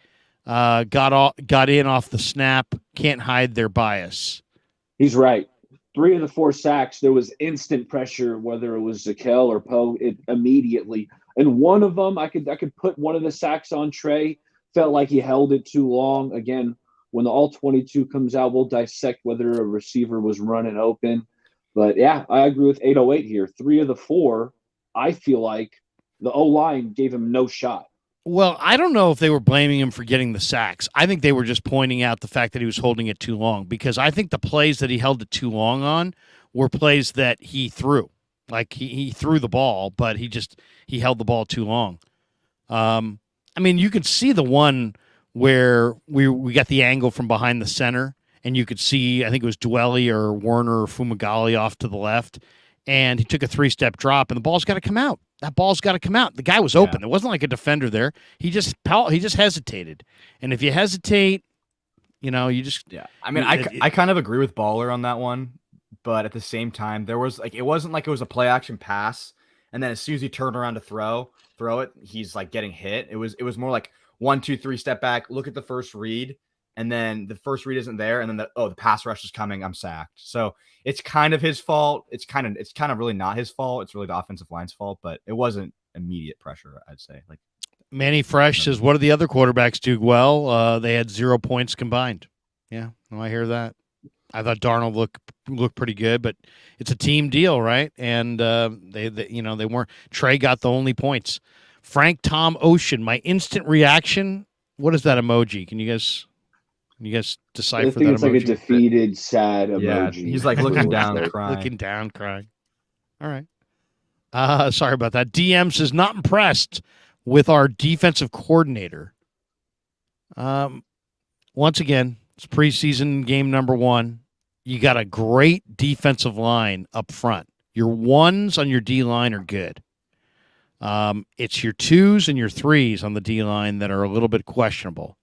got in off the snap. Can't hide their bias. He's right. 3 of the 4 sacks, there was instant pressure, whether it was Zakel or Poe, immediately. And one of them, I could put one of the sacks on Trey. Felt like he held it too long. Again, when the all-22 comes out, we'll dissect whether a receiver was running open. But, yeah, I agree with 808 here. 3 of the 4, I feel like the O-line gave him no shot. Well, I don't know if they were blaming him for getting the sacks. I think they were just pointing out the fact that he was holding it too long because I think the plays that he held it too long on were plays that he threw. Like he threw the ball, but he held the ball too long. I mean, you could see the one where we got the angle from behind the center, and you could see, I think it was Dwelly or Warner or Fumagalli off to the left, and he took a 3-step drop, and the ball's got to come out. That ball's got to come out. The guy was open. There wasn't like a defender there. He just hesitated, and if you hesitate, you just I mean, I kind of agree with Baller on that one, but at the same time, there was like it wasn't like it was a play action pass, and then as soon as he turned around to throw it, he's like getting hit. It was more like 1, 2, 3 step back, look at the first read, and then the first read isn't there, and then the pass rush is coming, I'm sacked. So it's kind of his fault. It's kind of really not his fault. It's really the offensive line's fault, but it wasn't immediate pressure, I'd say. Like Manny Fresh says, what do the other quarterbacks do well? They had 0 points combined. Yeah, no, I hear that. I thought Darnold looked pretty good, but it's a team deal, right? And they weren't. Trey got the only points. Frank Tom Ocean, my instant reaction. What is that emoji? Can you guys decipher that emoji? I think it's like a defeated, sad emoji. Yeah, he's like looking down, crying. Looking down, crying. All right. Sorry about that. DM says not impressed with our defensive coordinator. Once again, it's preseason game number 1. You got a great defensive line up front. Your 1s on your D line are good. It's your 2s and your 3s on the D line that are a little bit questionable.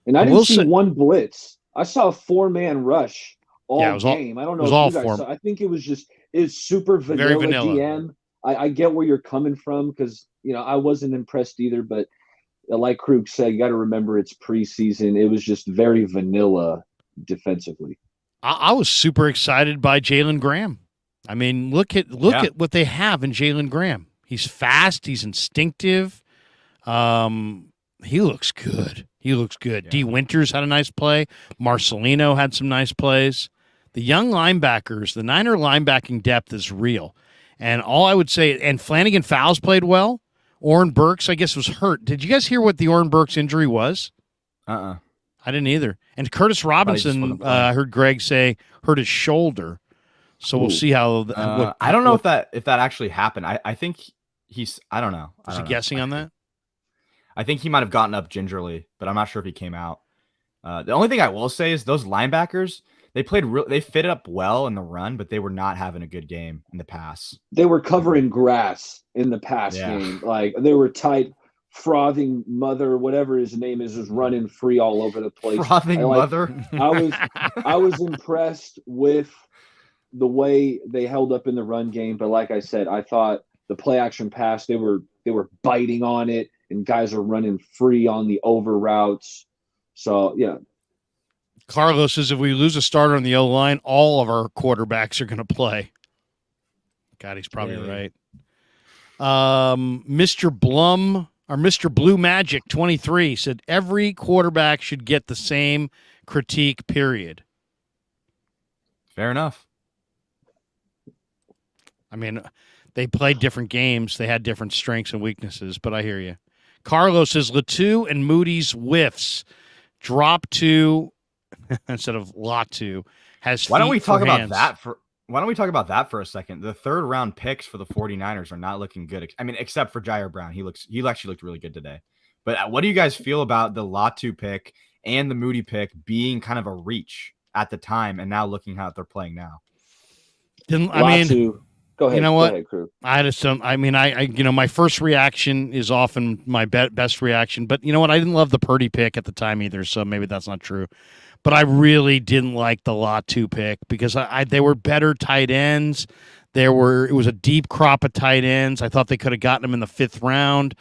And I didn't see one blitz. I saw a 4-man rush all game. I don't know if you guys saw. I think it's super vanilla, very vanilla. DM. I get where you're coming from because I wasn't impressed either, but like Krug said, you got to remember it's preseason. It was just very vanilla defensively. I was super excited by Jalen Graham. I mean, look at what they have in Jalen Graham. He's fast. He's instinctive. He looks good. Yeah. D. Winters had a nice play. Marcelino had some nice plays. The young linebackers, the Niner linebacking depth is real. And all I would say, and Flanagan Fowles played well. Oren Burks, I guess, was hurt. Did you guys hear what the Oren Burks injury was? I didn't either. And Curtis Robinson, I heard Greg say, hurt his shoulder. So we'll see how. I don't know if that actually happened. I think I don't know. Was he guessing on that? I think he might have gotten up gingerly, but I'm not sure if he came out. The only thing I will say is those linebackers, they fit up well in the run, but they were not having a good game in the pass. They were covering grass in the pass game. Like they were tight. Frothing Mother, whatever his name is, was running free all over the place. Frothing Mother. I was impressed with the way they held up in the run game, but like I said, I thought the play action pass, they were biting on it, and guys are running free on the over routes. So yeah. Carlos says if we lose a starter on the O line, all of our quarterbacks are going to play. God, he's probably right. Mr. Blum. Our Mr. Blue Magic 23 said every quarterback should get the same critique, period. Fair enough. I mean, they played different games. They had different strengths and weaknesses, but I hear you. Carlos says Latu and Moody's whiffs drop to instead of Latu has. Why don't we talk about that for a second? The 3rd round picks for the 49ers are not looking good. I mean, except for Jair Brown. He actually looked really good today. But what do you guys feel about the Latu pick and the Moody pick being kind of a reach at the time and now looking how they're playing now? Go ahead. You know what? Go ahead, Krug. I just don't. I mean, my first reaction is often my best reaction. But you know what? I didn't love the Purdy pick at the time either, so maybe that's not true. But I really didn't like the Latu pick because they were better tight ends. It was a deep crop of tight ends. I thought they could have gotten them in the 5th round.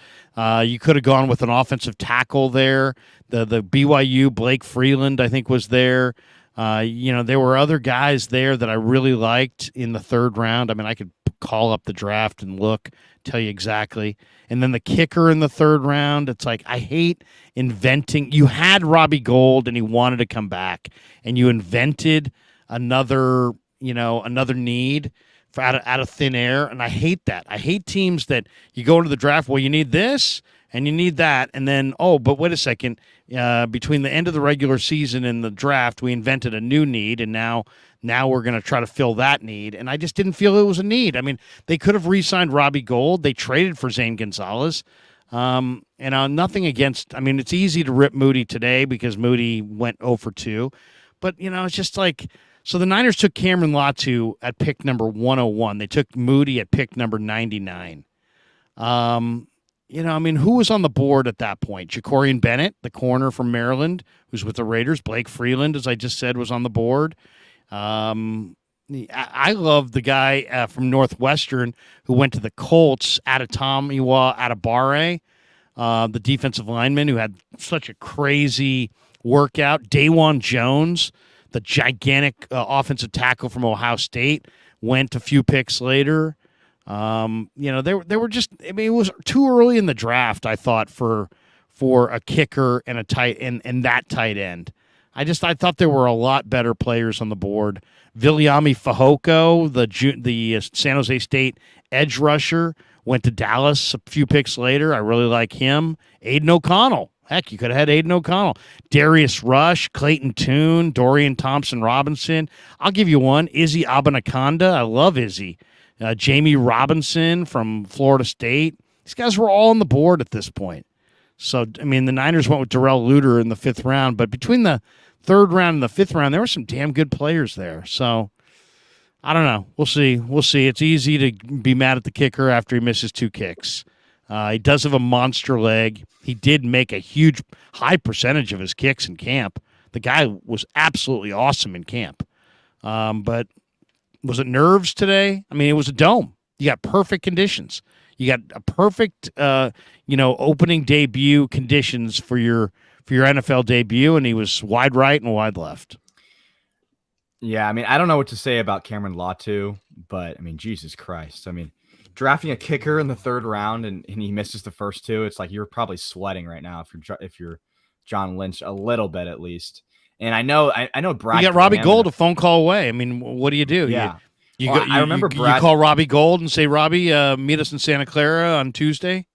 You could have gone with an offensive tackle there. The BYU Blake Freeland, I think, was there. There were other guys there that I really liked in the 3rd round. I mean, I could call up the draft and tell you exactly. And then the kicker in the 3rd round, it's like, I hate inventing. You had Robbie Gould and he wanted to come back, and you invented another need out of thin air. And I hate that. I hate teams that you go into the draft, well, you need this and you need that. And then, but wait a second, between the end of the regular season and the draft, we invented a new need, and now we're going to try to fill that need. And I just didn't feel it was a need. I mean, they could have re-signed Robbie Gould. They traded for Zane Gonzalez. Nothing against – I mean, it's easy to rip Moody today because Moody went 0 for 2. But it's just like, so the Niners took Cameron Latu at pick number 101. They took Moody at pick number 99. Who was on the board at that point? Jacorian Bennett, the corner from Maryland, who's with the Raiders. Blake Freeland, as I just said, was on the board. I love the guy from Northwestern who went to the Colts, Adetomiwa Adebare, the defensive lineman who had such a crazy workout. Dawan Jones, the gigantic offensive tackle from Ohio State, went a few picks later. They were just, it was too early in the draft, I thought, for a kicker and a tight and that tight end. I thought there were a lot better players on the board. Viliami Fehoko, the San Jose State edge rusher, went to Dallas a few picks later. I really like him. Aiden O'Connell. Heck, you could have had Aiden O'Connell. Darius Rush, Clayton Tune, Dorian Thompson-Robinson. I'll give you one. Izzy Abanaconda. I love Izzy. Jamie Robinson from Florida State. These guys were all on the board at this point. So, the Niners went with Darrell Luter in the 5th round, but between the 3rd round and the 5th round, there were some damn good players there. So, I don't know. We'll see. It's easy to be mad at the kicker after he misses 2 kicks. He does have a monster leg. He did make a high percentage of his kicks in camp. The guy was absolutely awesome in camp. But was it nerves today? It was a dome. You got perfect conditions. You got a perfect, opening debut conditions for your NFL debut, and he was wide right and wide left. Yeah, I don't know what to say about Cameron Latu, but Jesus Christ. Drafting a kicker in the 3rd round and he misses the first 2, it's like you're probably sweating right now if you're John Lynch a little bit at least. And I know Brad. You got Robbie Gould a phone call away. What do you do? Yeah. I remember Brad. You call Robbie Gould and say, Robbie, meet us in Santa Clara on Tuesday.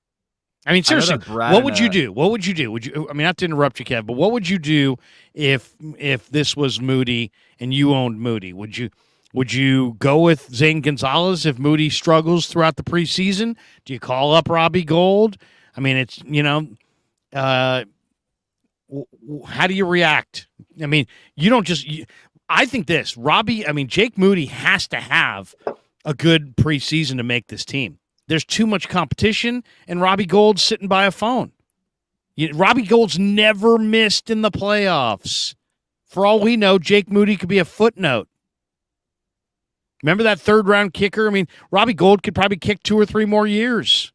Seriously, what would you do? What would you do? Would you? Not to interrupt you, Kev, but what would you do if this was Moody and you owned Moody? Would you go with Zane Gonzalez if Moody struggles throughout the preseason? Do you call up Robbie Gould? It's how do you react? You don't just. I think this Jake Moody has to have a good preseason to make this team. There's too much competition, and Robbie Gould's sitting by a phone. Robbie Gould's never missed in the playoffs. For all we know, Jake Moody could be a footnote. Remember that 3rd round kicker? Robbie Gould could probably kick 2 or 3 more years.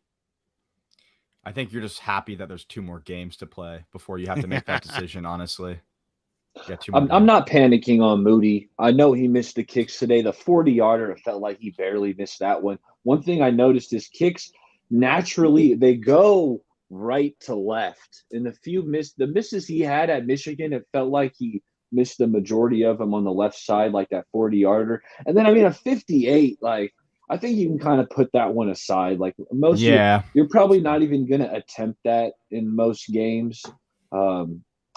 I think you're just happy that there's 2 more games to play before you have to make that decision, honestly. I'm not panicking on Moody. I know he missed the kicks today. The 40-yarder, it felt like he barely missed that one. One thing I noticed is kicks, naturally, they go right to left. And the misses he had at Michigan, it felt like he missed the majority of them on the left side, like that 40-yarder. And then, a 58, I think you can kind of put that one aside. You're probably not even going to attempt that in most games.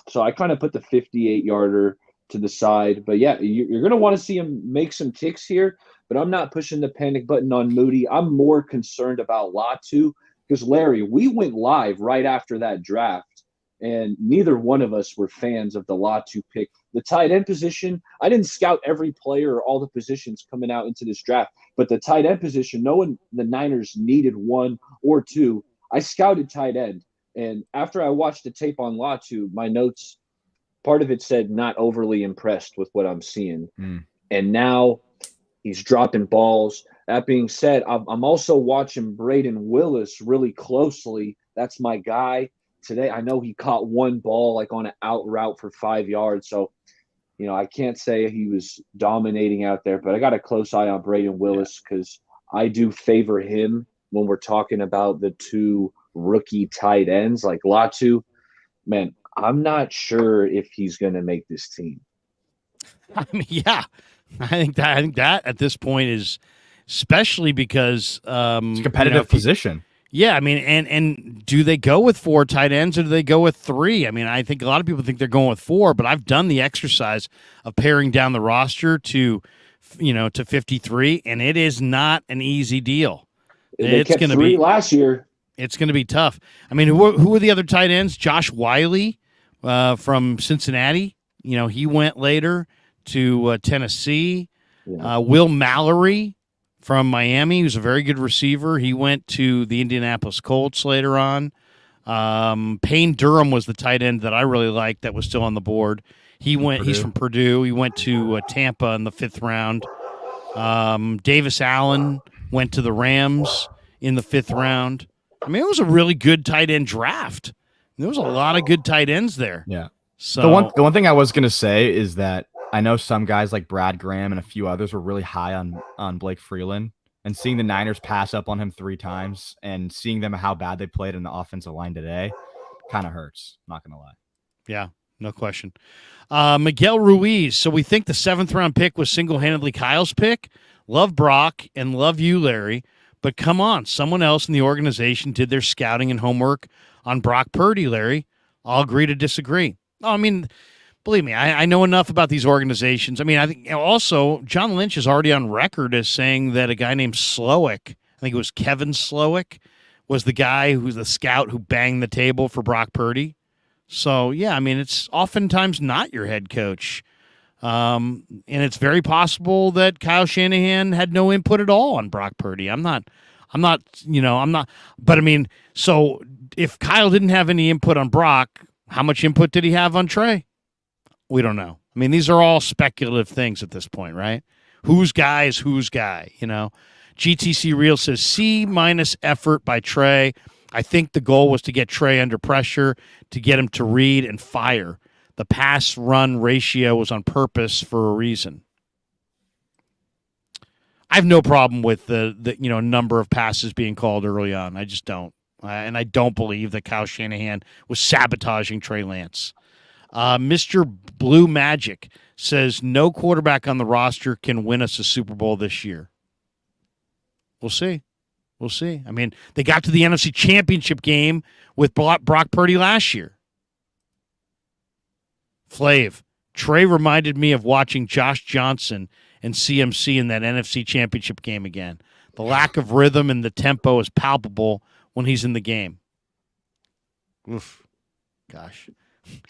So I kind of put the 58-yarder to the side. But, yeah, you're going to want to see him make some kicks here. But I'm not pushing the panic button on Moody. I'm more concerned about Latu because, Larry, we went live right after that draft, and neither one of us were fans of the Latu pick. The tight end position, I didn't scout every player or all the positions coming out into this draft, but the tight end position, knowing the Niners needed 1 or 2, I scouted tight end. And after I watched the tape on Latu, my notes, part of it said not overly impressed with what I'm seeing. And now he's dropping balls. That being said, I'm also watching Braden Willis really closely. That's my guy. Today, I know he caught 1 ball on an out route for 5 yards. So, I can't say he was dominating out there, but I got a close eye on Braden Willis because I do favor him when we're talking about the 2 rookie tight ends like Latu. Man, I'm not sure if he's going to make this team. Yeah, I think that at this point is especially because it's a competitive position. Yeah, and do they go with 4 tight ends or do they go with 3? I think a lot of people think they're going with 4, but I've done the exercise of paring down the roster to 53, and it is not an easy deal. It's going to be last year. It's going to be tough. Who are the other tight ends? Josh Wiley from Cincinnati He went later to Tennessee. Yeah. Will Mallory from Miami, who's a very good receiver, he went to the Indianapolis Colts later on. Payne Durham was the tight end that I really liked that was still on the board. He's from Purdue. He went to Tampa in the 5th round. Davis Allen went to the Rams in the 5th round. I mean, it was a really good tight end draft. There was a lot of good tight ends there. Yeah. So The one thing I was gonna say is that I know some guys like Brad Graham and a few others were really high on Blake Freeland, and seeing the Niners pass up on him 3 times and seeing them how bad they played in the offensive line today kind of hurts. Not gonna lie. Yeah, no question. Miguel Ruiz. So we think the 7th round pick was single-handedly Kyle's pick. Love Brock and love you, Larry. But come on, someone else in the organization did their scouting and homework on Brock Purdy, Larry. I'll agree to disagree. I mean, believe me, I know enough about these organizations. I mean, I think also John Lynch is already on record as saying that a guy named Slowick, I think it was Kevin Slowick, was the guy who's the scout who banged the table for Brock Purdy. So, yeah, I mean, it's oftentimes not your head coach. And it's very possible that Kyle Shanahan had no input at all on Brock Purdy. I'm not, but I mean, so if Kyle didn't have any input on Brock, how much input did he have on Trey? We don't know. I mean, these are all speculative things at this point, right? Whose guy is whose guy, GTC Real says C- effort by Trey. I think the goal was to get Trey under pressure, to get him to read and fire. The pass-run ratio was on purpose for a reason. I have no problem with the number of passes being called early on. I just don't. And I don't believe that Kyle Shanahan was sabotaging Trey Lance. Mr. Blue Magic says no quarterback on the roster can win us a Super Bowl this year. We'll see. We'll see. I mean, they got to the NFC Championship game with Brock Purdy last year. Flav, Trey reminded me of watching Josh Johnson and CMC in that NFC Championship game again. The lack of rhythm and the tempo is palpable when he's in the game. Oof. Gosh.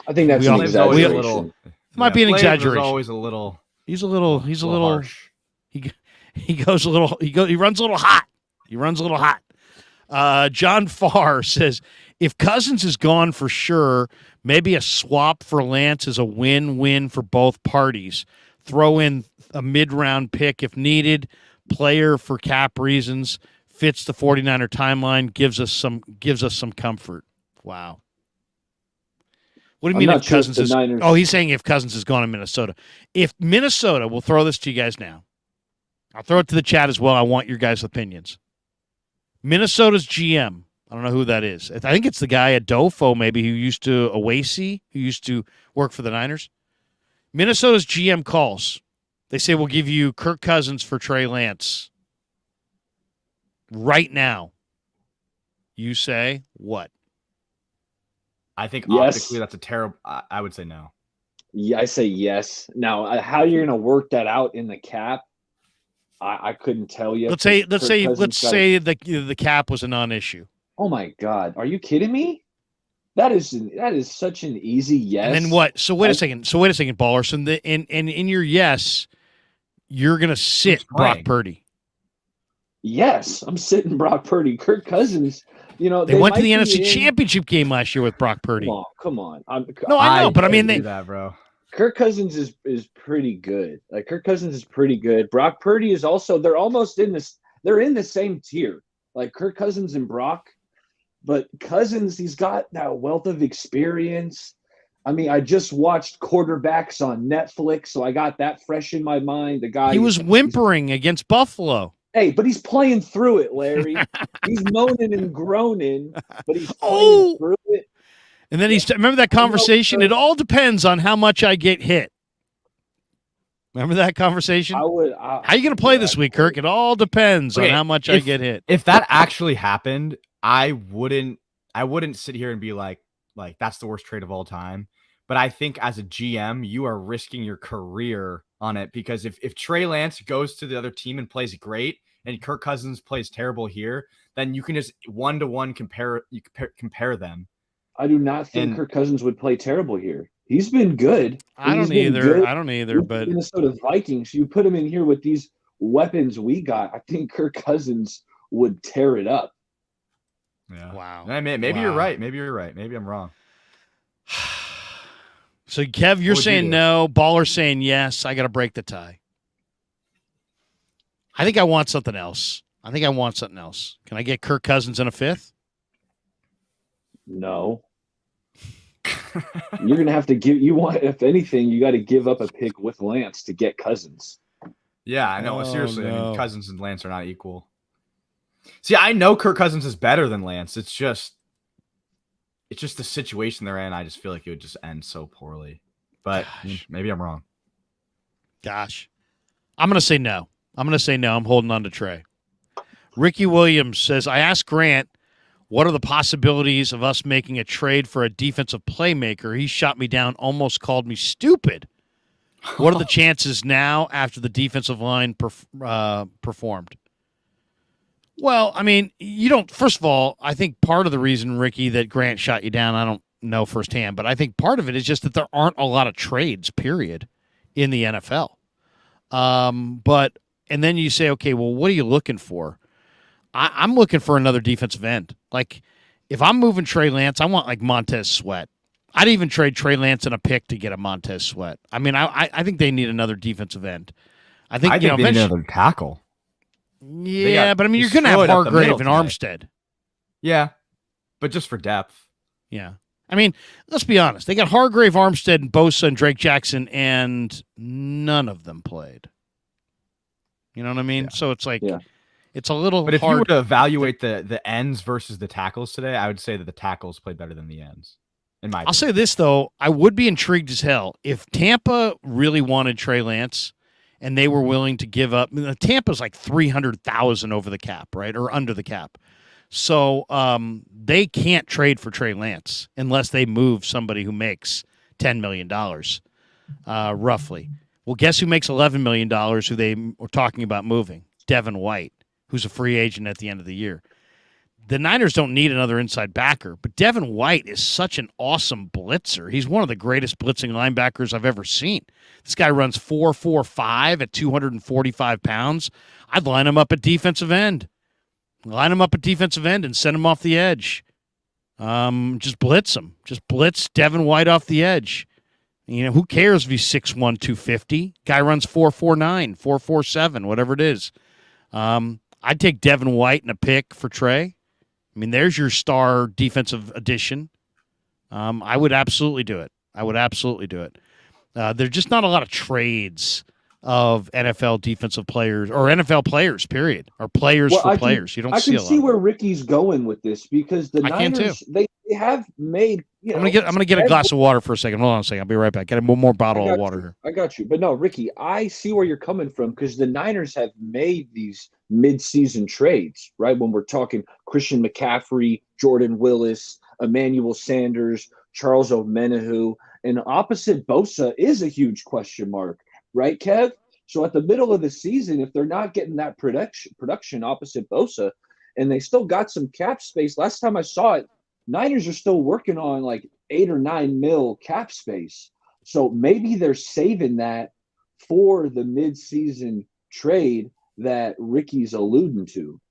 I think that's an exaggeration. Might be an exaggeration. Always a little. He's a little harsh. He goes a little. He runs a little hot. He runs a little hot. John Farr says, if Cousins is gone for sure, maybe a swap for Lance is a win-win for both parties. Throw in a mid-round pick if needed. Player for cap reasons. Fits the 49er timeline. Gives us some comfort. Wow. What do you mean if Cousins is? Niners. Oh, he's saying if Cousins is gone in Minnesota. If Minnesota, we'll throw this to you guys now. I'll throw it to the chat as well. I want your guys' opinions. Minnesota's GM. I don't know who that is. I think it's the guy Adolfo, maybe, who used to work for the Niners. Minnesota's GM calls. They say, we'll give you Kirk Cousins for Trey Lance. Right now. You say what? I think yes. Optically that's a terrible. I would say no. Yeah, I say yes. Now, how you're going to work that out in the cap, I couldn't tell you. Let's say the cap was a non-issue. Oh my God, are you kidding me? That is such an easy yes. And then what? So wait a second, Baller. So in your yes, you're gonna sit Brock Purdy. Yes, I'm sitting Brock Purdy. Kirk Cousins. They went to the NFC Championship game last year with Brock Purdy. Come on. I know, but I mean, that, bro. Kirk Cousins is pretty good. Like Kirk Cousins is pretty good. Brock Purdy is also. They're almost in this. They're in the same tier. Like Kirk Cousins and Brock, but Cousins, he's got that wealth of experience. I mean, I just watched Quarterbacks on Netflix, so I got that fresh in my mind. The guy he was whimpering against Buffalo. Hey, but he's playing through it, Larry. He's moaning and groaning, but he's playing through it. And then remember that conversation? It all depends on how much I get hit. Remember that conversation? How are you going to play this week, Kirk? It all depends on how much I get hit. If that actually happened, I wouldn't sit here and be like that's the worst trade of all time. But I think as a GM, you are risking your career on it, because if Trey Lance goes to the other team and plays great and Kirk Cousins plays terrible here, then you can just one-to-one compare them. I do not think Kirk Cousins would play terrible here. He's been good. I don't either. But Minnesota Vikings, you put him in here with these weapons we got, I think Kirk Cousins would tear it up. Yeah. Wow. Maybe you're right. Maybe you're right. Maybe I'm wrong. So, Kev, you're saying no. Baller's saying yes. I got to break the tie. I think I want something else. Can I get Kirk Cousins in a fifth? No. You're going to have to if anything, you got to give up a pick with Lance to get Cousins. Yeah, I know. Seriously, no. I mean, Cousins and Lance are not equal. See, I know Kirk Cousins is better than Lance. It's just the situation they're in. I just feel like it would just end so poorly. But maybe I'm wrong. Gosh. I'm going to say no. I'm holding on to Trey. Ricky Williams says, I asked Grant, what are the possibilities of us making a trade for a defensive playmaker? He shot me down, almost called me stupid. What are the chances now after the defensive line performed? Well, I mean, first of all, I think part of the reason, Ricky, that Grant shot you down, I don't know firsthand, but I think part of it is just that there aren't a lot of trades, period, in the NFL. And then you say, okay, well, what are you looking for? I'm looking for another defensive end. Like, if I'm moving Trey Lance, I want like Montez Sweat. I'd even trade Trey Lance in a pick to get a Montez Sweat. I mean, I think they need another defensive end. I think they need another tackle. Yeah, but I mean, you're going to have Hargrave and Armstead. Yeah, but just for depth. Yeah. I mean, let's be honest. They got Hargrave, Armstead, and Bosa and Drake Jackson, and none of them played. You know what I mean? Yeah. So it's like, it's a little But if hard. you were to evaluate the ends versus the tackles today, I would say that the tackles played better than the ends. I'll say this, though. I would be intrigued as hell. If Tampa really wanted Trey Lance and they were willing to give up, Tampa's like $300,000 over the cap, right? Or under the cap. So they can't trade for Trey Lance unless they move somebody who makes $10 million, roughly. Well, guess who makes $11 million who they were talking about moving? Devin White, who's a free agent at the end of the year. The Niners don't need another inside backer, but Devin White is such an awesome blitzer. He's one of the greatest blitzing linebackers I've ever seen. This guy runs 4.45 at 245 pounds. I'd line him up at defensive end. And send him off the edge. Just blitz him. Just blitz Devin White off the edge. You know, who cares if he's 6'1", 250? Guy runs 4.49, 4.47, whatever it is. I'd take Devin White in a pick for Trey. I mean, there's your star defensive addition. I would absolutely do it. There's just not a lot of trades of NFL defensive players or NFL players, period, or players for players. You don't see a lot. I can see where Ricky's going with this because the Niners, they have made. I'm gonna get a glass of water for a second. Hold on a second. I'll be right back. Get one more bottle of water here. I got you. But no, Ricky, I see where you're coming from because the Niners have made these mid-season trades, right? When we're talking Christian McCaffrey, Jordan Willis, Emmanuel Sanders, Charles Omenihu, and opposite Bosa is a huge question mark, right, Kev? So at the middle of the season, if they're not getting that production opposite Bosa, and they still got some cap space, last time I saw it, Niners are still working on like $8 or $9 million cap space. So maybe they're saving that for the mid-season trade that Ricky's alluding to.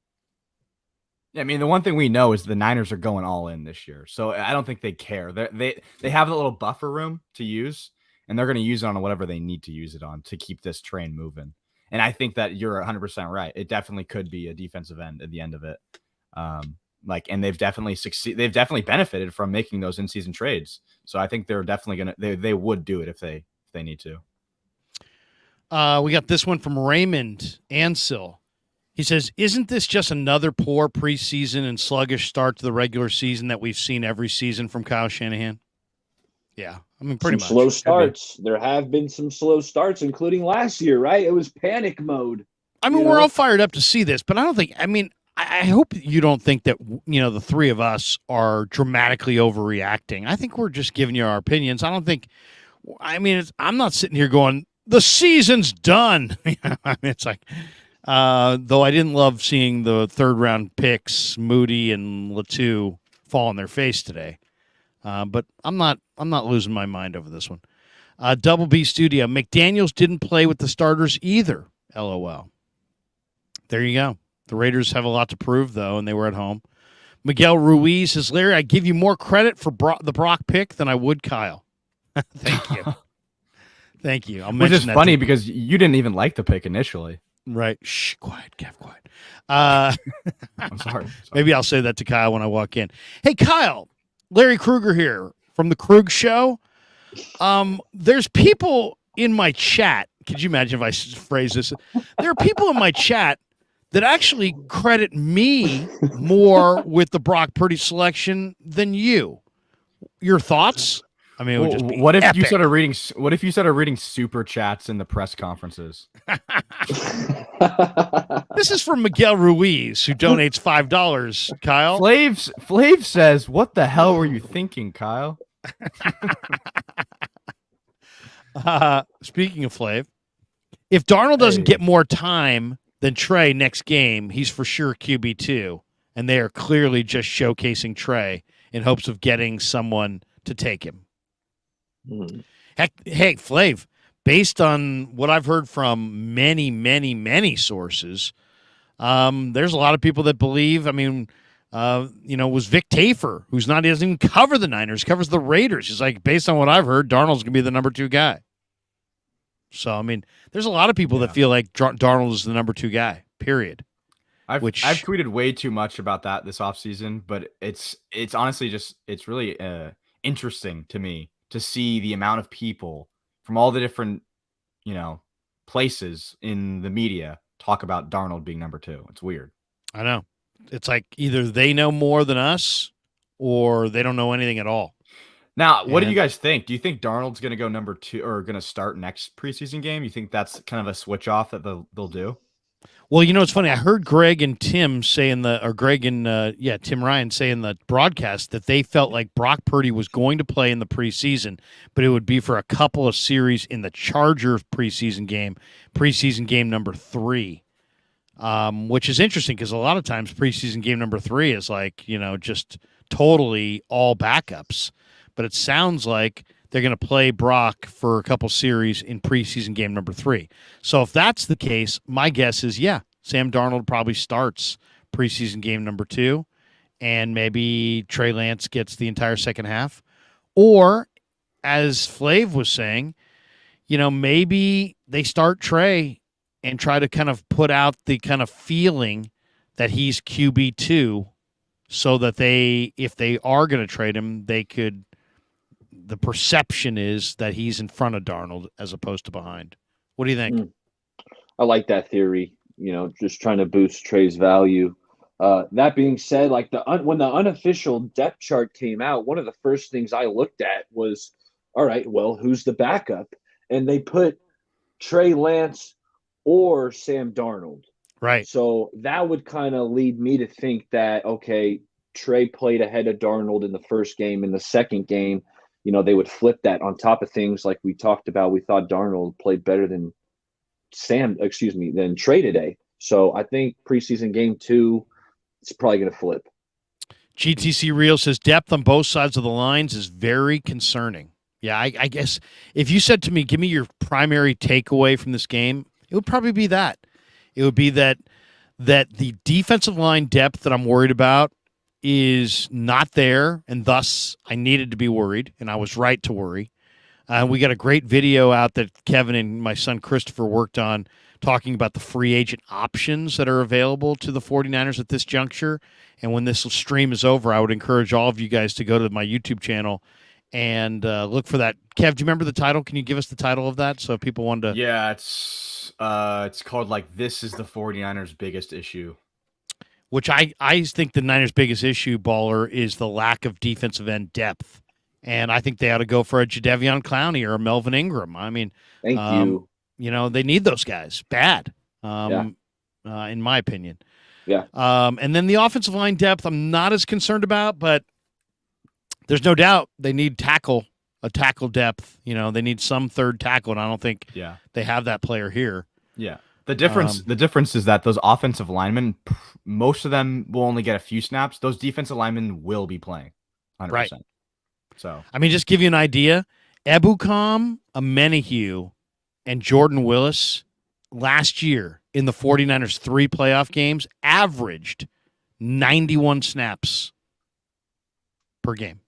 Yeah, I mean, the one thing we know is the Niners are going all in this year. So I don't think they care. They have a little buffer room to use, and they're going to use it on whatever they need to use it on to keep this train moving. And I think that you're 100% right. It definitely could be a defensive end at the end of it. And they've definitely They've definitely benefited from making those in-season trades. So I think they're definitely they would do it if they need to. We got this one from Raymond Ansil. He says, "Isn't this just another poor preseason and sluggish start to the regular season that we've seen every season from Kyle Shanahan?" Yeah, I mean, pretty much. Slow starts. There have been some slow starts, including last year, right? It was panic mode. I mean, we're all fired up to see this, but I don't think. I mean, I hope you don't think that the three of us are dramatically overreacting. I think we're just giving you our opinions. I don't think. I mean, I'm not sitting here going, the season's done. I mean, it's like. Though I didn't love seeing the third-round picks, Moody and Latou, fall on their face today. But I'm not losing my mind over this one. Double B Studio. McDaniels didn't play with the starters either. LOL. There you go. The Raiders have a lot to prove, though, and they were at home. Miguel Ruiz says, Larry, I give you more credit for the Brock pick than I would Kyle. Thank you. Thank you. I'll Which mention is that funny to- because you didn't even like the pick initially. Right. Shh, quiet, Kev, quiet. I'm sorry. Maybe I'll say that to Kyle when I walk in. Hey, Kyle, Larry Krueger here from the Krueg Show. There's people in my chat. Could you imagine if I phrase this? There are people in my chat that actually credit me more with the Brock Purdy selection than you. Your thoughts? I mean, it would just be what if you epic. started reading? What if you started reading super chats in the press conferences? This is from Miguel Ruiz, who donates $5. Kyle, Flav says, "What the hell were you thinking, Kyle?" Speaking of Flav, if Darnold doesn't get more time than Trey next game, he's for sure QB2, and they are clearly just showcasing Trey in hopes of getting someone to take him. Heck, hey, Flav, based on what I've heard from many, many, many sources, there's a lot of people that believe, was Vic Tafer, he doesn't even cover the Niners, covers the Raiders. He's like, based on what I've heard, Darnold's going to be the number 2 guy. So, I mean, there's a lot of people that feel like Darnold is the number 2 guy, period. I've tweeted way too much about that this offseason, but it's honestly it's really interesting to me to see the amount of people from all the different, places in the media talk about Darnold being number 2. It's weird. I know. It's like either they know more than us or they don't know anything at all. Now, what do you guys think? Do you think Darnold's going to go number 2 or going to start next preseason game? You think that's kind of a switch off that they'll do? Well, it's funny. I heard Greg and Tim say Tim Ryan say in the broadcast that they felt like Brock Purdy was going to play in the preseason, but it would be for a couple of series in the Chargers preseason game number 3, which is interesting because a lot of times preseason game number 3 is like, just totally all backups. But it sounds like they're going to play Brock for a couple series in preseason game number 3. So if that's the case, my guess is, Sam Darnold probably starts preseason game number 2, and maybe Trey Lance gets the entire second half. Or, as Flav was saying, maybe they start Trey and try to kind of put out the kind of feeling that he's QB2 so that if they are going to trade him, the perception is that he's in front of Darnold as opposed to behind. What do you think? I like that theory, just trying to boost Trey's value. That being said, like when the unofficial depth chart came out, one of the first things I looked at was, all right, well, who's the backup? And they put Trey Lance or Sam Darnold. Right. So that would kind of lead me to think that, okay, Trey played ahead of Darnold in the first game. In the second game, they would flip that on top of things like we talked about. We thought Darnold played better than than Trey today. So I think preseason game 2, it's probably going to flip. GTC Real says depth on both sides of the lines is very concerning. Yeah, I guess if you said to me, give me your primary takeaway from this game, it would probably be that. It would be that the defensive line depth that I'm worried about is not there, and thus I needed to be worried, and I was right to worry. We got a great video out that Kevin and my son Christopher worked on talking about the free agent options that are available to the 49ers at this juncture. And when this stream is over, I would encourage all of you guys to go to my YouTube channel and look for that. Kev, do you remember the title? Can you give us the title of that so people wanted to? Yeah, it's called This is the 49ers' biggest issue. Which I think the Niners' biggest issue, Baller, is the lack of defensive end depth. And I think they ought to go for a Jadeveon Clowney or a Melvin Ingram. I mean, thank you. They need those guys bad, in my opinion. Yeah. And then the offensive line depth, I'm not as concerned about, but there's no doubt they need a tackle depth. They need some third tackle, and I don't think they have that player here. Yeah. The difference is that those offensive linemen, most of them will only get a few snaps. Those defensive linemen will be playing 100%. Right. So I mean, just give you an idea. Ebukam, Amenahue, and Jordan Willis last year in the 49ers 3 playoff games averaged 91 snaps per game.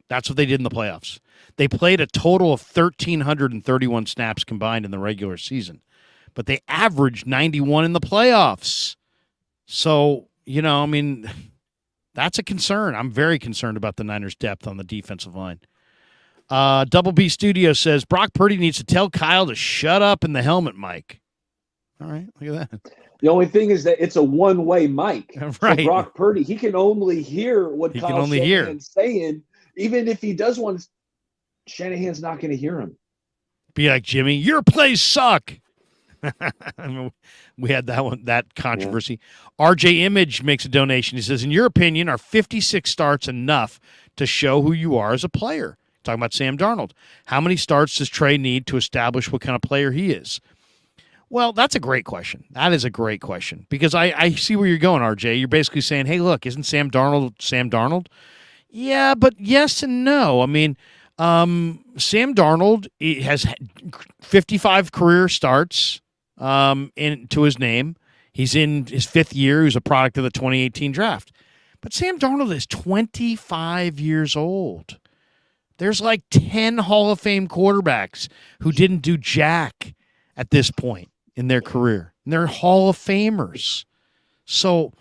That's what they did in the playoffs. They played a total of 1,331 snaps combined in the regular season, but they averaged 91 in the playoffs. So, I mean, that's a concern. I'm very concerned about the Niners' depth on the defensive line. Double B Studio says, Brock Purdy needs to tell Kyle to shut up in the helmet mic. All right, look at that. The only thing is that it's a one-way mic. Right. So Brock Purdy, he can only hear what Kyle Shanahan's saying. Even if he does want to, Shanahan's not going to hear him. Be like, Jimmy, your plays suck. I mean, we had that controversy. Yeah. RJ Image makes a donation. He says, in your opinion, are 56 starts enough to show who you are as a player? Talking about Sam Darnold. How many starts does Trey need to establish what kind of player he is? Well, that's a great question. That is a great question because I see where you're going, RJ. You're basically saying, hey, look, isn't Sam Darnold? Yeah, but yes and no. I mean, Sam Darnold has 55 career starts into his name. He's in his 5th year. He was a product of the 2018 draft. But Sam Darnold is 25 years old. There's like 10 Hall of Fame quarterbacks who didn't do jack at this point in their career. And they're Hall of Famers. So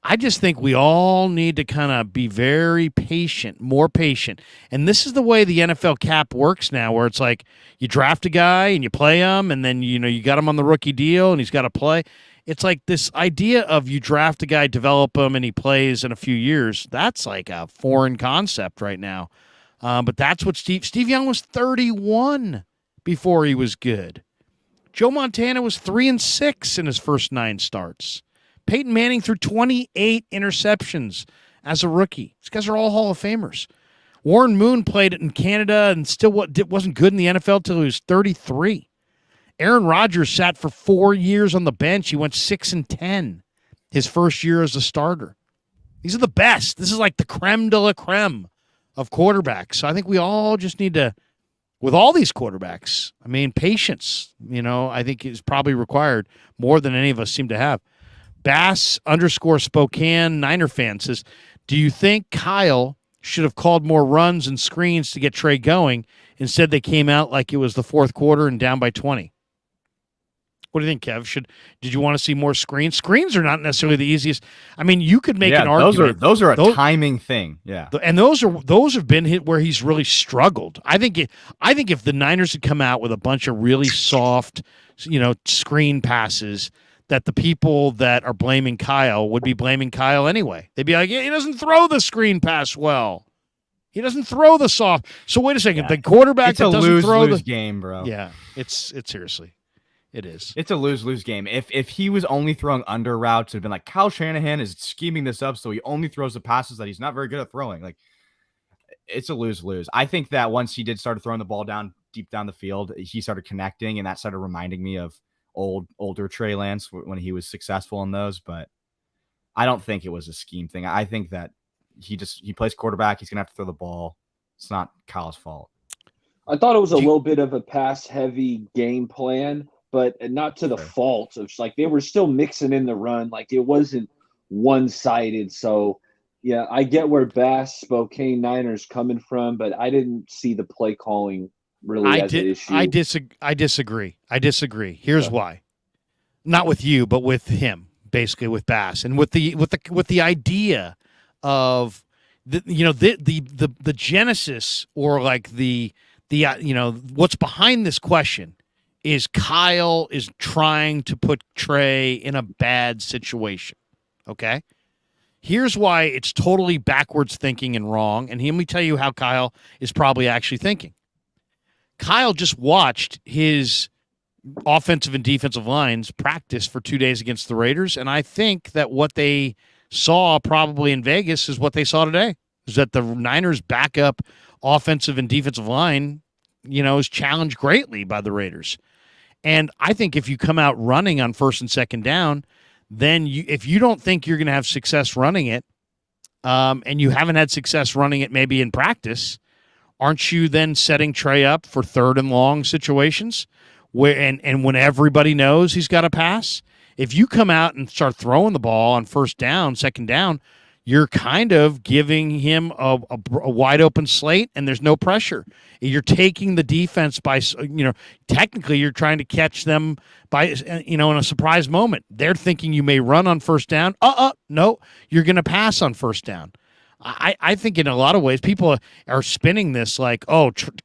I just think we all need to kind of be very patient, more patient. And this is the way the NFL cap works now, where it's like you draft a guy and you play him, and then you got him on the rookie deal and he's got to play. It's like this idea of you draft a guy, develop him, and he plays in a few years. That's like a foreign concept right now. But that's what Steve Young was 31 before he was good. Joe Montana was 3-6 in his first 9 starts. Peyton Manning threw 28 interceptions as a rookie. These guys are all Hall of Famers. Warren Moon played it in Canada and still wasn't good in the NFL until he was 33. Aaron Rodgers sat for 4 years on the bench. He went 6-10 his first year as a starter. These are the best. This is like the creme de la creme of quarterbacks. So I think we all just need to, with all these quarterbacks, I mean, patience, I think is probably required more than any of us seem to have. Bass_Spokane Niner fan says, do you think Kyle should have called more runs and screens to get Trey going? Instead, they came out like it was the 4th quarter and down by 20. What do you think, Kev? Did you want to see more screens? Screens are not necessarily the easiest. I mean, you could make an argument. Those are a timing thing. Yeah. And those have been hit where he's really struggled. I think if the Niners had come out with a bunch of really soft, screen passes, that the people that are blaming Kyle would be blaming Kyle anyway. They'd be like, yeah, he doesn't throw the screen pass well. He doesn't throw the soft. So wait a second. The quarterback that doesn't throw the game, bro. Yeah, it's seriously. It is. It's a lose-lose game. If he was only throwing under routes, it'd been like Kyle Shanahan is scheming this up, so he only throws the passes that he's not very good at throwing. Like, it's a lose-lose. I think that once he did start throwing the ball deep down the field, he started connecting, and that started reminding me of older Trey Lance when he was successful in those. But I don't think it was a scheme thing. I think that he plays quarterback. He's gonna have to throw the ball. It's not Kyle's fault. I thought it was a little bit of a pass-heavy game plan, but not to the fault of like they were still mixing in the run. Like it wasn't one-sided. So yeah, I get where Bass Spokane Niners coming from, but I didn't see the play calling really as an issue. I disagree. Here's why. Not with you, but with him, basically with Bass, and with the idea of the genesis, or like the what's behind this question is Kyle is trying to put Trey in a bad situation. Okay? Here's why it's totally backwards thinking and wrong, and let me tell you how Kyle is probably actually thinking. Kyle just watched his offensive and defensive lines practice for 2 days against the Raiders, and I think that what they saw probably in Vegas is what they saw today, is that the Niners' backup offensive and defensive line, is challenged greatly by the Raiders. And I think if you come out running on 1st and 2nd down, then if you don't think you're going to have success running it, and you haven't had success running it maybe in practice, aren't you then setting Trey up for 3rd and long situations where and when everybody knows he's got to pass? If you come out and start throwing the ball on 1st down, 2nd down, you're kind of giving him a wide open slate, and there's no pressure. You're taking the defense by, technically you're trying to catch them by, in a surprise moment. They're thinking you may run on 1st down. No, you're going to pass on 1st down. I think in a lot of ways people are spinning this like,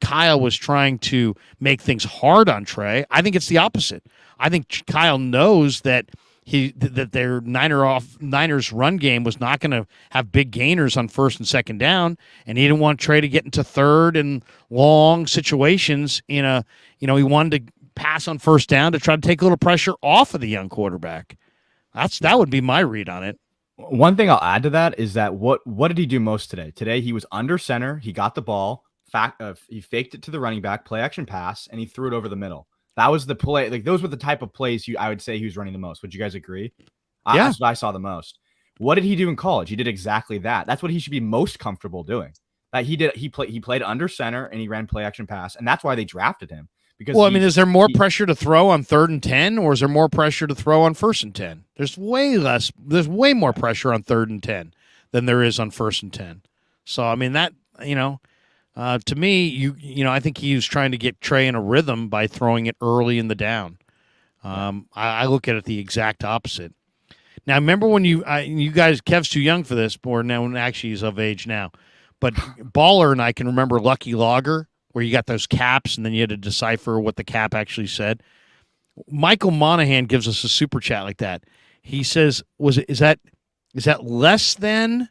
Kyle was trying to make things hard on Trey. I think it's the opposite. I think Kyle knows that that their Niners run game was not going to have big gainers on 1st and 2nd down, and he didn't want Trey to get into 3rd and long situations he wanted to pass on 1st down to try to take a little pressure off of the young quarterback. That would be my read on it. One thing I'll add to that is that what did he do most today? Today he was under center, he got the ball, he faked it to the running back, play action pass, and he threw it over the middle. That was the play. Like those were the type of plays I would say he was running the most. Would you guys agree? Yeah. That's what I saw the most. What did he do in college? He did exactly that. That's what he should be most comfortable doing. That he did. He played under center and he ran play action pass, and that's why they drafted him. Because is there more pressure to throw on 3rd and 10, or is there more pressure to throw on 1st and 10? There's way more pressure on 3rd and 10 than there is on 1st and 10. So to me, I think he was trying to get Trey in a rhythm by throwing it early in the down. I look at it the exact opposite. Now, remember when you guys, Kev's too young for this, or now actually he's of age now, but Baller and I can remember Lucky Logger, where you got those caps and then you had to decipher what the cap actually said. Michael Monahan gives us a super chat like that. He says, is that less than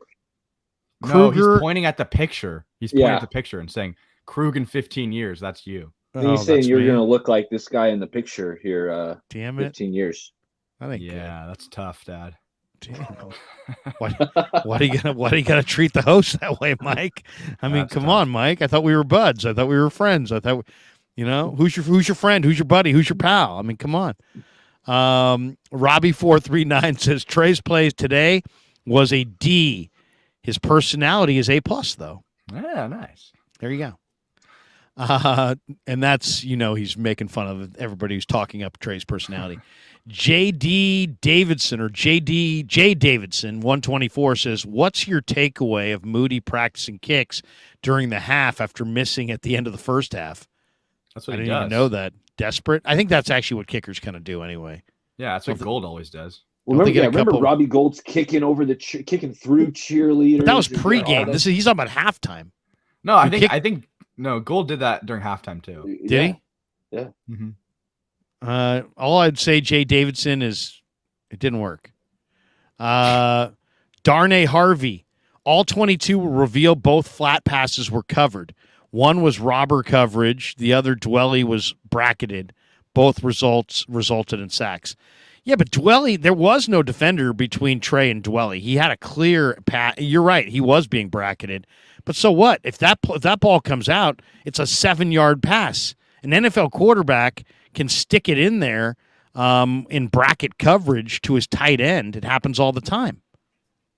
Krueger? No, he's pointing at the picture. He's pointing at the picture and saying, Krueg in 15 years, that's you. He's saying you're going to look like this guy in the picture here. Damn it. 15 years. I think. Yeah, that's tough, Dad. Damn. Why do you gotta treat the host that way, Mike? I mean, come on, Mike. I thought we were buds. I thought we were friends. I thought, who's your friend? Who's your buddy? Who's your pal? I mean, come on. Robbie439 says Trey's plays today was a D. His personality is A+, though. Yeah, nice. There you go. And that's, he's making fun of everybody who's talking up Trey's personality. J.D. Davidson, or J. Davidson, 124, says, what's your takeaway of Moody practicing kicks during the half after missing at the end of the first half? That's what I he didn't does. even know that. Desperate? I think that's actually what kickers kind of do anyway. Yeah, that's what Gold always does. Well, remember Robbie Gold's kicking kicking through cheerleaders. But that was pregame. He's talking about halftime. No, I think Gold did that during halftime too. Did he? Yeah. Mm-hmm. All I'd say, Jay Davidson, is it didn't work. Darnay Harvey, all 22 will reveal both flat passes were covered. One was robber coverage. The other, Dwelly, was bracketed. Both resulted in sacks. Yeah, but Dwelly, there was no defender between Trey and Dwelly. He had a clear pass. You're right. He was being bracketed. But so what? If that ball comes out, it's a 7-yard pass. An NFL quarterback can stick it in there in bracket coverage to his tight end. It happens all the time.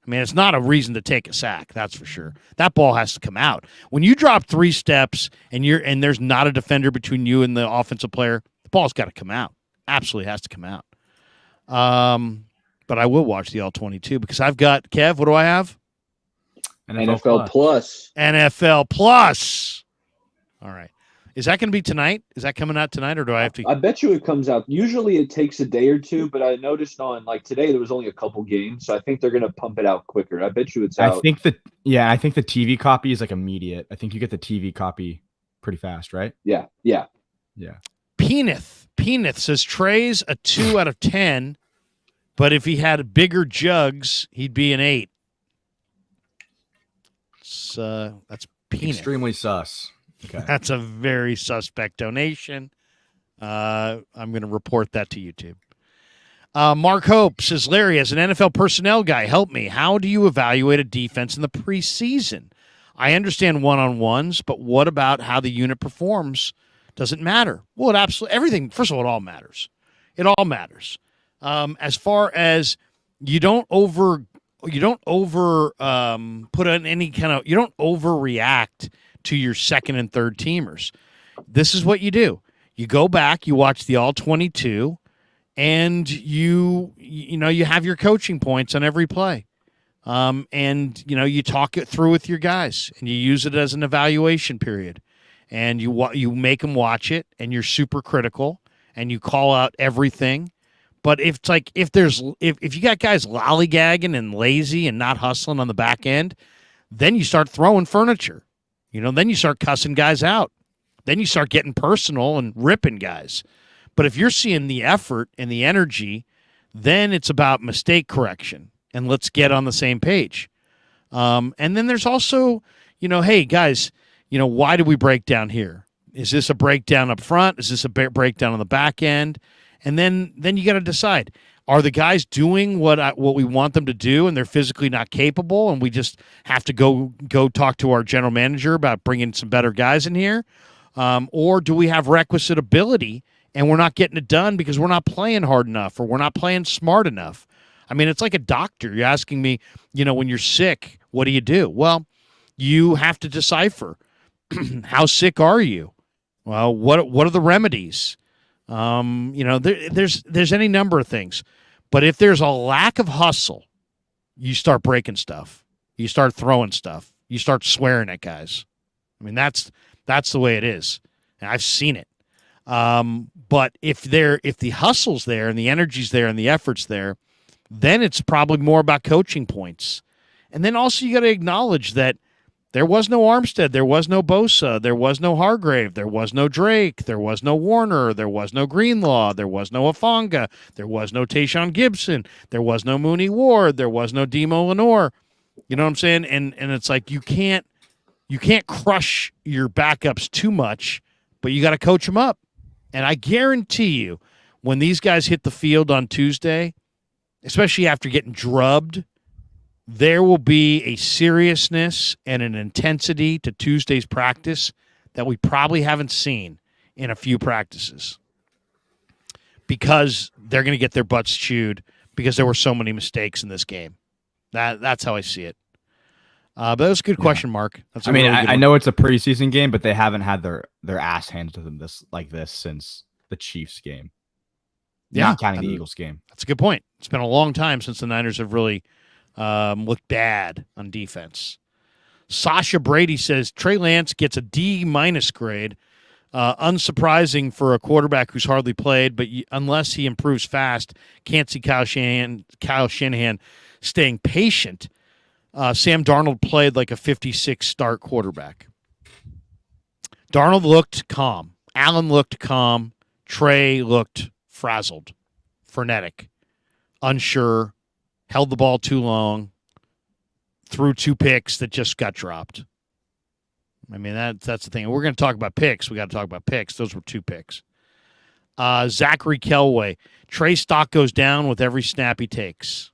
I mean, it's not a reason to take a sack, that's for sure. That ball has to come out. When you drop 3 steps and there's not a defender between you and the offensive player, the ball's got to come out. Absolutely has to come out. But I will watch the All-22 because I've got, Kev, what do I have? NFL Plus. NFL Plus. All right. Is that going to be tonight? Is that coming out tonight, or do I have to? I bet you it comes out. Usually it takes a day or two, but I noticed on today there was only a couple games, so I think they're going to pump it out quicker. I bet you it's out. I think the TV copy is like immediate. I think you get the TV copy pretty fast, right? Yeah. Penith says Trey's a 2 out of 10, but if he had bigger jugs, he'd be an 8. So that's Penith. Extremely sus. Okay. That's a very suspect donation. I'm going to report that to YouTube. Mark Hope says, Larry, as an NFL personnel guy, help me. How do you evaluate a defense in the preseason? I understand one-on-ones, but what about how the unit performs? Does it matter? Well, it absolutely everything. First of all, it all matters. It all matters. As far as you don't put on any kind of, you don't overreact to your second and third teamers. This is what you do. You go back, you watch the all 22, and you have your coaching points on every play. And you talk it through with your guys, and you use it as an evaluation period, and you make them watch it, and you're super critical, and you call out everything. But if you got guys lollygagging and lazy and not hustling on the back end, then you start throwing furniture. Then you start cussing guys out. Then you start getting personal and ripping guys. But if you're seeing the effort and the energy, then it's about mistake correction, and let's get on the same page. And then there's also, hey, guys, why did we break down here? Is this a breakdown up front? Is this a breakdown on the back end? And then you got to decide, are the guys doing what we want them to do, and they're physically not capable, and we just have to go talk to our general manager about bringing some better guys in here? Or do we have requisite ability, and we're not getting it done because we're not playing hard enough, or we're not playing smart enough? I mean, it's like a doctor. You're asking me, when you're sick, what do you do? Well, you have to decipher. How sick are you? Well, what are the remedies? There's any number of things. But if there's a lack of hustle, you start breaking stuff. You start throwing stuff. You start swearing at guys. I mean, that's the way it is. And I've seen it. But if the hustle's there and the energy's there and the effort's there, then it's probably more about coaching points. And then also you got to acknowledge that there was no Armstead, there was no Bosa, there was no Hargrave, there was no Drake, there was no Warner, there was no Greenlaw, there was no Afonga, there was no Tayshaun Gibson, there was no Mooney Ward, there was no Demo Lenore. You know what I'm saying? And it's like you can't crush your backups too much, but you got to coach them up. And I guarantee you, when these guys hit the field on Tuesday, especially after getting drubbed, there will be a seriousness and an intensity to Tuesday's practice that we probably haven't seen in a few practices, because they're going to get their butts chewed because there were so many mistakes in this game. That's how I see it. But that was a good question, Mark. That's I know it's a preseason game, but they haven't had their ass handed to them this since the Chiefs game. Yeah, not counting the Eagles game. That's a good point. It's been a long time since the Niners have really looked bad on defense. Sasha Brady says Trey Lance gets a D- grade. Unsurprising for a quarterback who's hardly played, but unless he improves fast, can't see Kyle Shanahan staying patient. Sam Darnold played like a 56 start quarterback. Darnold looked calm. Allen looked calm. Trey looked frazzled, frenetic, unsure, held the ball too long, threw 2 picks that just got dropped. I mean, that's the thing. We're going to talk about picks. We got to talk about picks. Those were 2 picks. Zachary Kelway. Trey stock goes down with every snap he takes.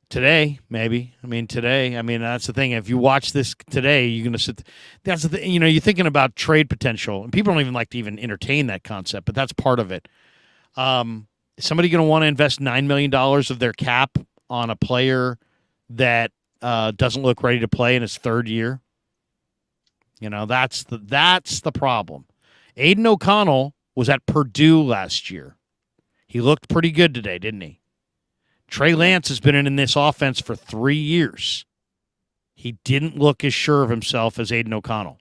Today, maybe. Today. That's the thing. If you watch this today, you're going to sit. That's the thing. You're thinking about trade potential, and people don't even like to even entertain that concept, but that's part of it. Is somebody going to want to invest $9 million of their cap on a player that doesn't look ready to play in his 3rd year? That's the problem. Aiden O'Connell was at Purdue last year. He looked pretty good today, didn't he? Trey Lance has been in this offense for 3 years. He didn't look as sure of himself as Aiden O'Connell.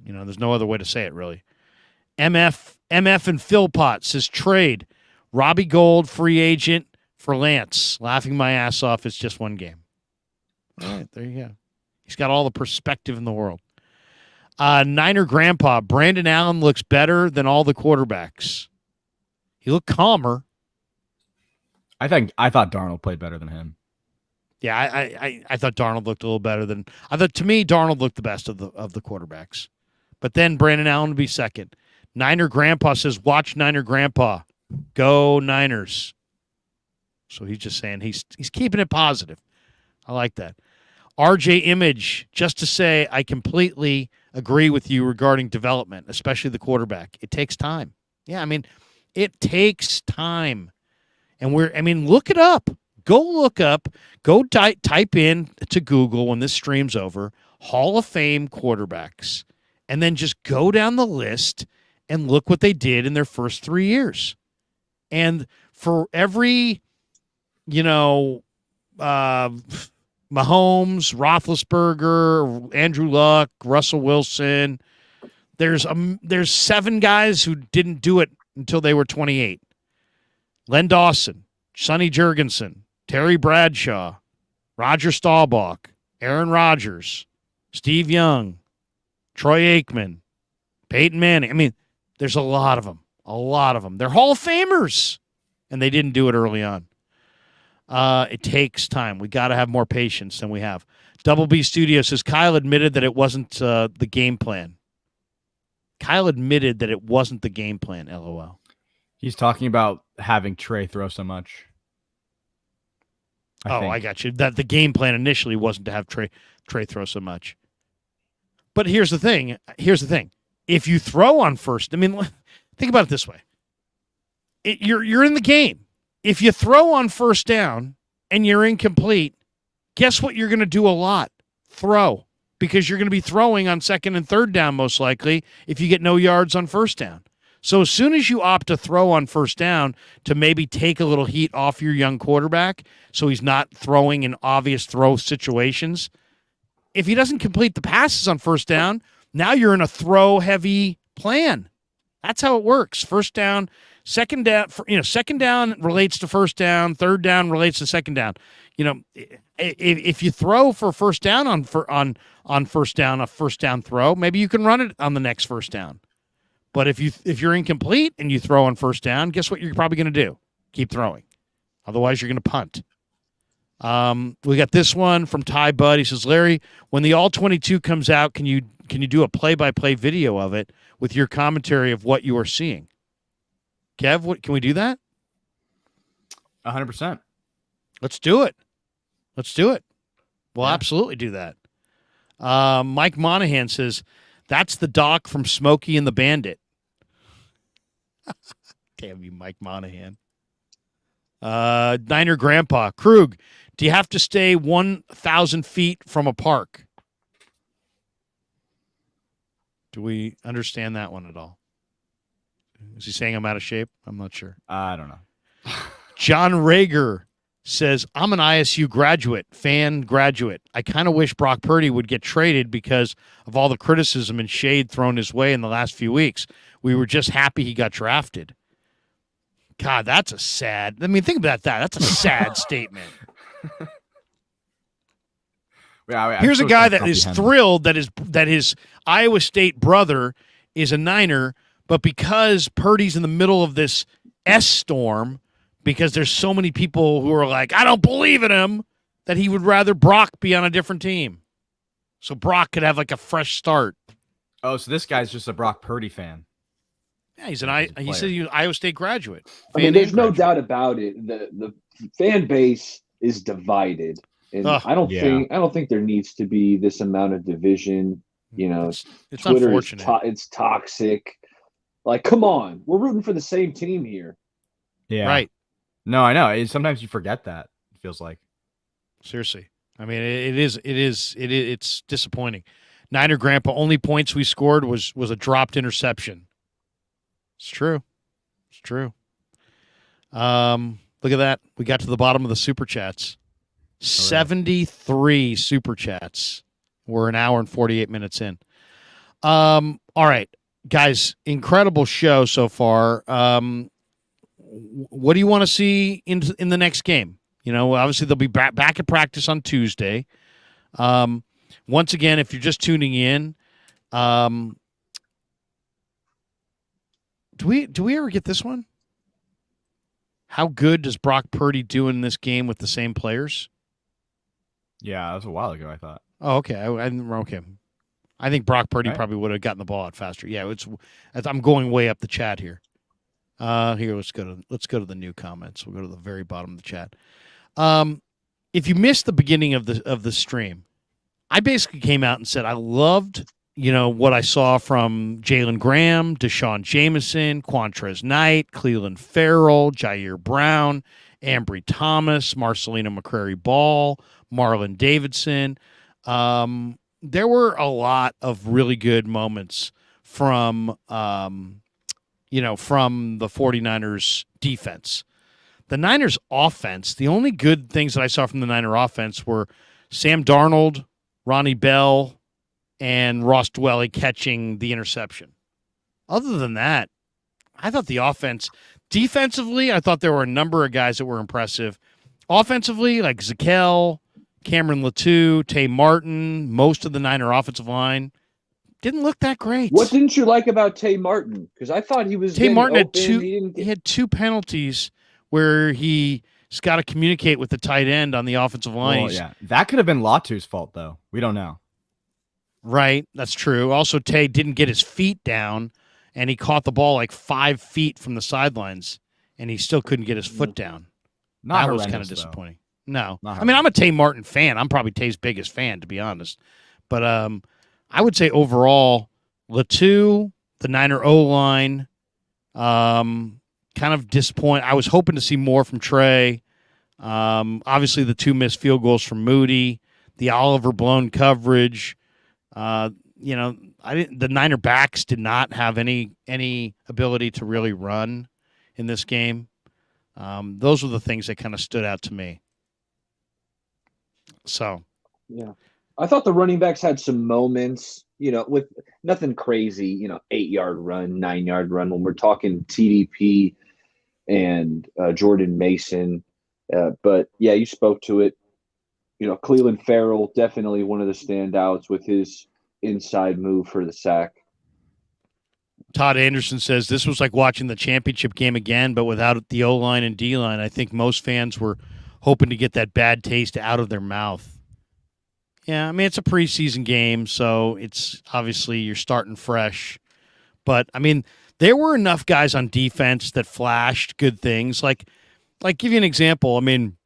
There's no other way to say it, really. MF and Philpott says trade. Robbie Gould, free agent for Lance. Laughing my ass off. It's just 1 game. All right, there you go. He's got all the perspective in the world. Niner Grandpa, Brandon Allen looks better than all the quarterbacks. He looked calmer. I thought Darnold played better than him. Yeah, I thought Darnold looked a little better than. To me, Darnold looked the best of the quarterbacks. But then Brandon Allen would be second. Niner Grandpa says, watch Niner Grandpa. Go Niners. So he's just saying he's keeping it positive. I like that. RJ Image, just to say I completely agree with you regarding development, especially the quarterback. It takes time. Yeah, it takes time And look it up. Go look up. Go type in to Google when this stream's over, Hall of Fame quarterbacks, and then just go down the list and look what they did in their first 3 years. And for every, Mahomes, Roethlisberger, Andrew Luck, Russell Wilson, there's 7 guys who didn't do it until they were 28. Len Dawson, Sonny Jurgensen, Terry Bradshaw, Roger Staubach, Aaron Rodgers, Steve Young, Troy Aikman, Peyton Manning. There's a lot of them. A lot of them. They're Hall of Famers, and they didn't do it early on. It takes time. We got to have more patience than we have. Double B Studio says Kyle admitted that it wasn't the game plan. Kyle admitted that it wasn't the game plan, LOL. He's talking about having Trey throw so much. I got you. That the game plan initially wasn't to have Trey throw so much. But here's the thing. If you throw on first, think about it this way. You're in the game. If you throw on first down and you're incomplete, guess what you're going to do a lot? Throw. Because you're going to be throwing on second and third down most likely if you get no yards on first down. So as soon as you opt to throw on first down to maybe take a little heat off your young quarterback so he's not throwing in obvious throw situations, if he doesn't complete the passes on first down, now you're in a throw-heavy plan. That's how it works. First down, second down, second down relates to first down, third down relates to second down. If you throw for first down on first down, a first down throw, maybe you can run it on the next first down. But if you're incomplete and you throw on first down, guess what you're probably going to do? Keep throwing. Otherwise, you're going to punt. We got this one from Ty Bud. He says, Larry, when the All-22 comes out, can you do a play-by-play video of it with your commentary of what you are seeing? Kev, can we do that? 100%. Let's do it. We'll absolutely do that. Mike Monahan says, that's the doc from Smokey and the Bandit. Damn you, Mike Monahan. Niner Grandpa. Krug, do you have to stay 1,000 feet from a park? Do we understand that one at all? Is he saying I'm out of shape? I'm not sure. I don't know. John Rager says, I'm an ISU fan graduate. I kind of wish Brock Purdy would get traded because of all the criticism and shade thrown his way in the last few weeks. We were just happy he got drafted. God, that's a sad. Think about that. That's a sad statement. Here's a guy that is thrilled that his Iowa State brother is a Niner, but because Purdy's in the middle of this S-storm, because there's so many people who are like, I don't believe in him, that he would rather Brock be on a different team. So Brock could have like a fresh start. Oh, so this guy's just a Brock Purdy fan. Yeah, he said he's an Iowa State graduate. There's no doubt about it. The fan base is divided. And I don't think there needs to be this amount of division. It's Twitter unfortunate. It's toxic. Like, come on, we're rooting for the same team here. Yeah. Right. No, I know. Sometimes you forget that. It feels like. Seriously. It's disappointing. Niner Grandpa, only points we scored was a dropped interception. It's true. Look at that. We got to the bottom of the super chats. 73 super chats. We're an hour and 48 minutes in. All right, guys, incredible show so far. What do you want to see in the next game? Obviously they'll be back at practice on Tuesday. Once again, if you're just tuning in, do we ever get this one? How good does Brock Purdy do in this game with the same players? Yeah, that was a while ago, I thought. Oh, okay. Okay. I think Brock Purdy probably would have gotten the ball out faster. Yeah, I'm going way up the chat here. Here, let's go to the new comments. We'll go to the very bottom of the chat. If you missed the beginning of the stream, I basically came out and said I loved what I saw from Jalen Graham, Deshaun Jameson, Quantrez Knight, Cleveland Farrell, Jair Brown, Ambry Thomas, Marcelino McCrary-Ball, Marlon Davidson. There were a lot of really good moments from from the 49ers defense. The Niners offense, the only good things that I saw from the Niner offense were Sam Darnold, Ronnie Bell, and Ross Dwelly catching the interception. Other than that, I thought the offense, defensively, I thought there were a number of guys that were impressive. Offensively, like Zakel, Cameron Latou, Tay Martin, most of the Niner offensive line didn't look that great. What didn't you like about Tay Martin? Because I thought he was Tay Martin open. He had two penalties where he's got to communicate with the tight end on the offensive line. Well, yeah, that could have been Latu's fault, though. We don't know. Right, that's true. Also, Tay didn't get his feet down, and he caught the ball like 5 feet from the sidelines, and he still couldn't get his foot down. That was kind of disappointing. No, I mean, I'm a Tay Martin fan. I'm probably Tay's biggest fan, to be honest. But I would say overall, Latou, the Niner O-line, kind of disappointed. I was hoping to see more from Trey. Obviously, the 2 missed field goals from Moody, the Oliver blown coverage. The Niner backs did not have any ability to really run in this game. Those were the things that kind of stood out to me. So, yeah, I thought the running backs had some moments, with nothing crazy, 8-yard run, 9-yard run. When we're talking TDP and Jordan Mason, but yeah, you spoke to it. Cleveland Farrell, definitely one of the standouts with his inside move for the sack. Todd Anderson says this was like watching the championship game again, but without the O-line and D-line. I think most fans were hoping to get that bad taste out of their mouth. Yeah, I mean, it's a preseason game, so it's obviously you're starting fresh. But, I mean, there were enough guys on defense that flashed good things. Like give you an example. I mean,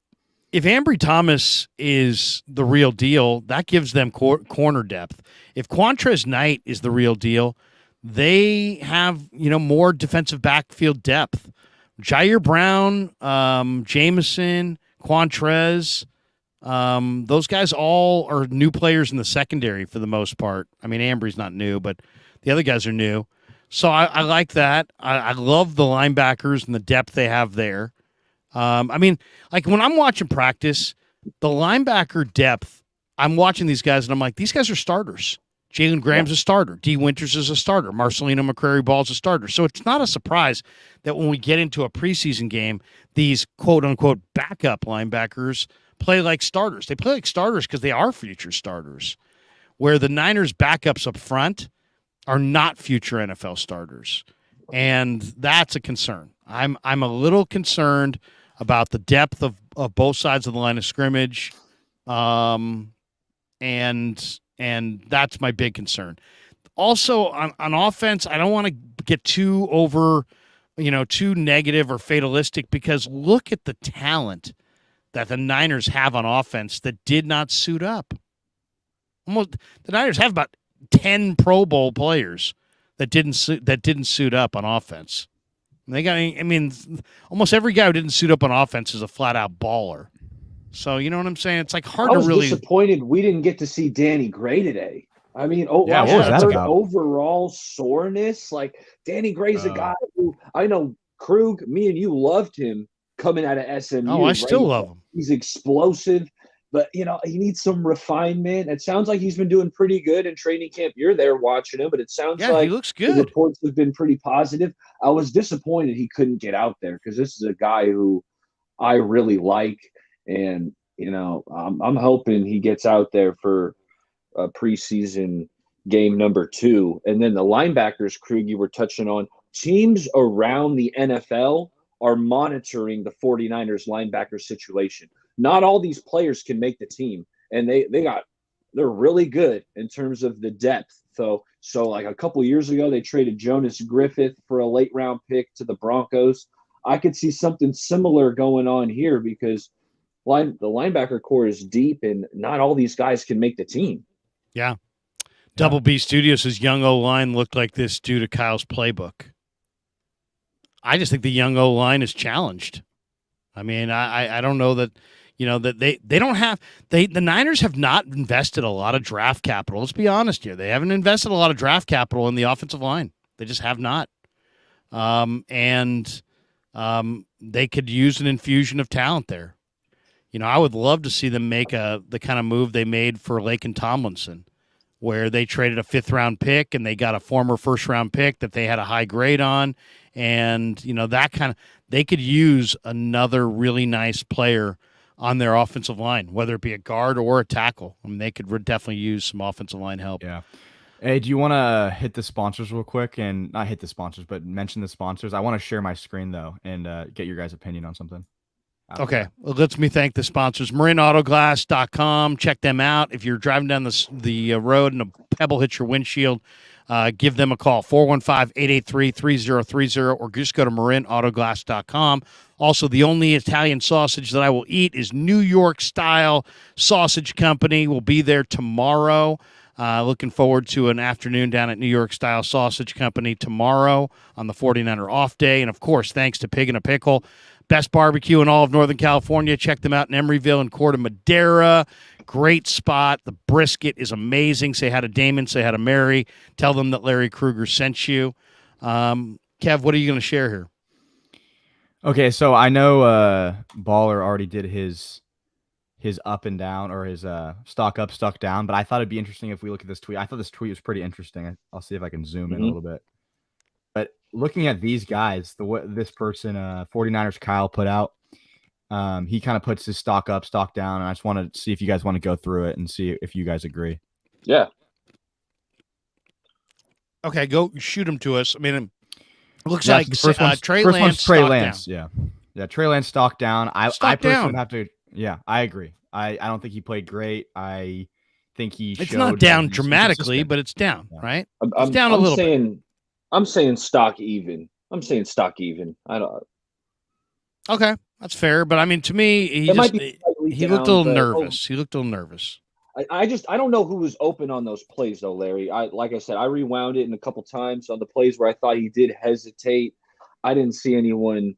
if Ambry Thomas is the real deal, that gives them corner depth. If Quantrez Knight is the real deal, they have, more defensive backfield depth. Jair Brown, Jameson, Quantrez, those guys all are new players in the secondary for the most part. I mean, Ambry's not new, but the other guys are new. So I like that. I love the linebackers and the depth they have there. I mean, like when I'm watching practice, the linebacker depth, I'm watching these guys and I'm like, these guys are starters. Jalen Graham's a starter. D. Winters is a starter. Marcelino McCrary-Ball's a starter. So it's not a surprise that when we get into a preseason game, these quote-unquote backup linebackers play like starters. They play like starters because they are future starters, where the Niners' backups up front are not future NFL starters. And that's a concern. I'm a little concerned about the depth of both sides of the line of scrimmage, and that's my big concern. Also, on offense, I don't want to get too over, too negative or fatalistic, because look at the talent that the Niners have on offense that did not suit up. The Niners have about 10 Pro Bowl players that didn't suit up on offense. They got, almost every guy who didn't suit up on offense is a flat out baller. So you know what I'm saying? It's like hard to really. Disappointed we didn't get to see Danny Gray today. I mean, yeah, what was that about? Overall soreness. Like Danny Gray's a guy who I know. Krug, me and you loved him coming out of SMU. Oh, I still love him. He's explosive, but he needs some refinement. It sounds like he's been doing pretty good in training camp. You're there watching him, but it sounds like he looks good. The reports have been pretty positive. I was disappointed he couldn't get out there because this is a guy who I really like, and I'm hoping he gets out there for a preseason game number 2. And then the linebackers, Krueg, you were touching on. Teams around the NFL are monitoring the 49ers linebacker situation. Not all these players can make the team, and they're really good in terms of the depth. So like a couple of years ago, they traded Jonas Griffith for a late round pick to the Broncos. I could see something similar going on here because the linebacker core is deep, and not all these guys can make the team. Yeah. Double B Studios says young O-line looked like this due to Kyle's playbook. I just think the young O-line is challenged. I mean, I don't know that, that they don't have the Niners have not invested a lot of draft capital. Let's be honest here. They haven't invested a lot of draft capital in the offensive line. They just have not. And they could use an infusion of talent there. I would love to see them make the kind of move they made for Laken Tomlinson, where they traded a 5th-round pick and they got a former 1st-round pick that they had a high grade on. And, that kind of – they could use another really nice player on their offensive line, whether it be a guard or a tackle. I mean, they could definitely use some offensive line help. Yeah. Hey, do you want to hit the sponsors real quick? And not hit the sponsors, but mention the sponsors. I want to share my screen, though, and get your guys' opinion on something. Okay. Well, let me thank the sponsors. MarinAutoglass.com. Check them out. If you're driving down the road and a pebble hits your windshield, give them a call, 415-883-3030, or just go to MarinAutoglass.com. Also, the only Italian sausage that I will eat is New York Style Sausage Company. We'll be there tomorrow. Looking forward to an afternoon down at New York Style Sausage Company tomorrow on the 49er off day. And, of course, thanks to Pig and a Pickle. Best barbecue in all of Northern California. Check them out in Emeryville and Corte Madera. Great spot. The brisket is amazing. Say hi to Damon. Say hi to Mary. Tell them that Larry Krueger sent you. Kev, what are you going to share here? Okay, so I know Baller already did his up and down, or his stock up, stock down, but I thought it'd be interesting if we look at this tweet. I thought this tweet was pretty interesting. I'll see if I can zoom in a little bit. But looking at these guys, this person, 49ers Kyle, put out, he kind of puts his stock up, stock down, and I just want to see if you guys want to go through it and see if you guys agree. Yeah. Okay, go shoot them to us. I mean, it looks Yeah, like the Trey first Lance one's Trey stock Lance. down. Yeah, Trey Lance stock down. I Stock personally down. would have to. Yeah, I agree. I don't think he played great. I think he. It's showed not that down he's dramatically, inconsistent. but it's down, Yeah. right? I'm It's down a little bit. I'm saying stock even. I'm saying stock even. I don't. Okay, that's fair. But I mean, to me, he It might just be slightly he looked a down, little but- nervous. He looked a little nervous. I don't know who was open on those plays though, Larry. Like I said, I rewound it in a couple times on the plays where I thought he did hesitate. I didn't see anyone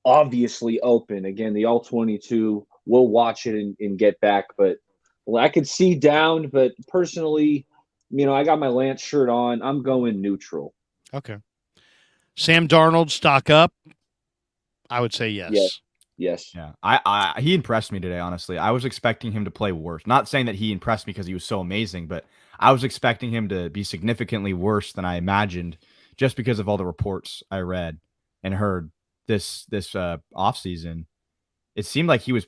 obviously open. Again, the all 22. We'll watch it and get back, but I could see down. But personally, I got my Lance shirt on. I'm going neutral. Okay. Sam Darnold stock up. I would say yes. Yes. Yeah, he impressed me today. Honestly, I was expecting him to play worse. Not saying that he impressed me because he was so amazing, but I was expecting him to be significantly worse than I imagined, just because of all the reports I read and heard this offseason. It seemed like he was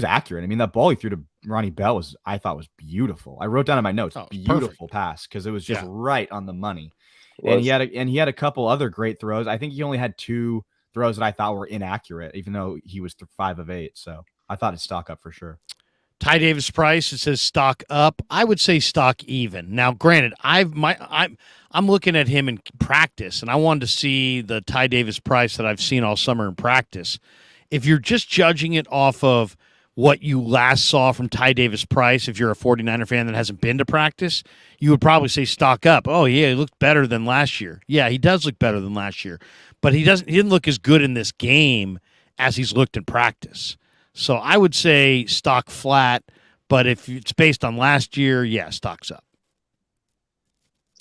accurate. I mean, that ball he threw to Ronnie Bell I thought was beautiful. I wrote down in my notes, beautiful pass, because it was just right on the money. And he had a couple other great throws. I think he only had 2 throws that I thought were inaccurate, even though he was 5 of 8. So I thought it's stock up for sure. Ty Davis Price, it says stock up. I would say stock even. Now, granted, I'm looking at him in practice, and I wanted to see the Ty Davis Price that I've seen all summer in practice. If you're just judging it off of what you last saw from Ty Davis Price, if you're a 49er fan that hasn't been to practice, you would probably say stock up. Oh, yeah, he looked better than last year. Yeah, he does look better than last year. But he didn't look as good in this game as he's looked in practice. So I would say stock flat, but if it's based on last year, yeah, stock's up.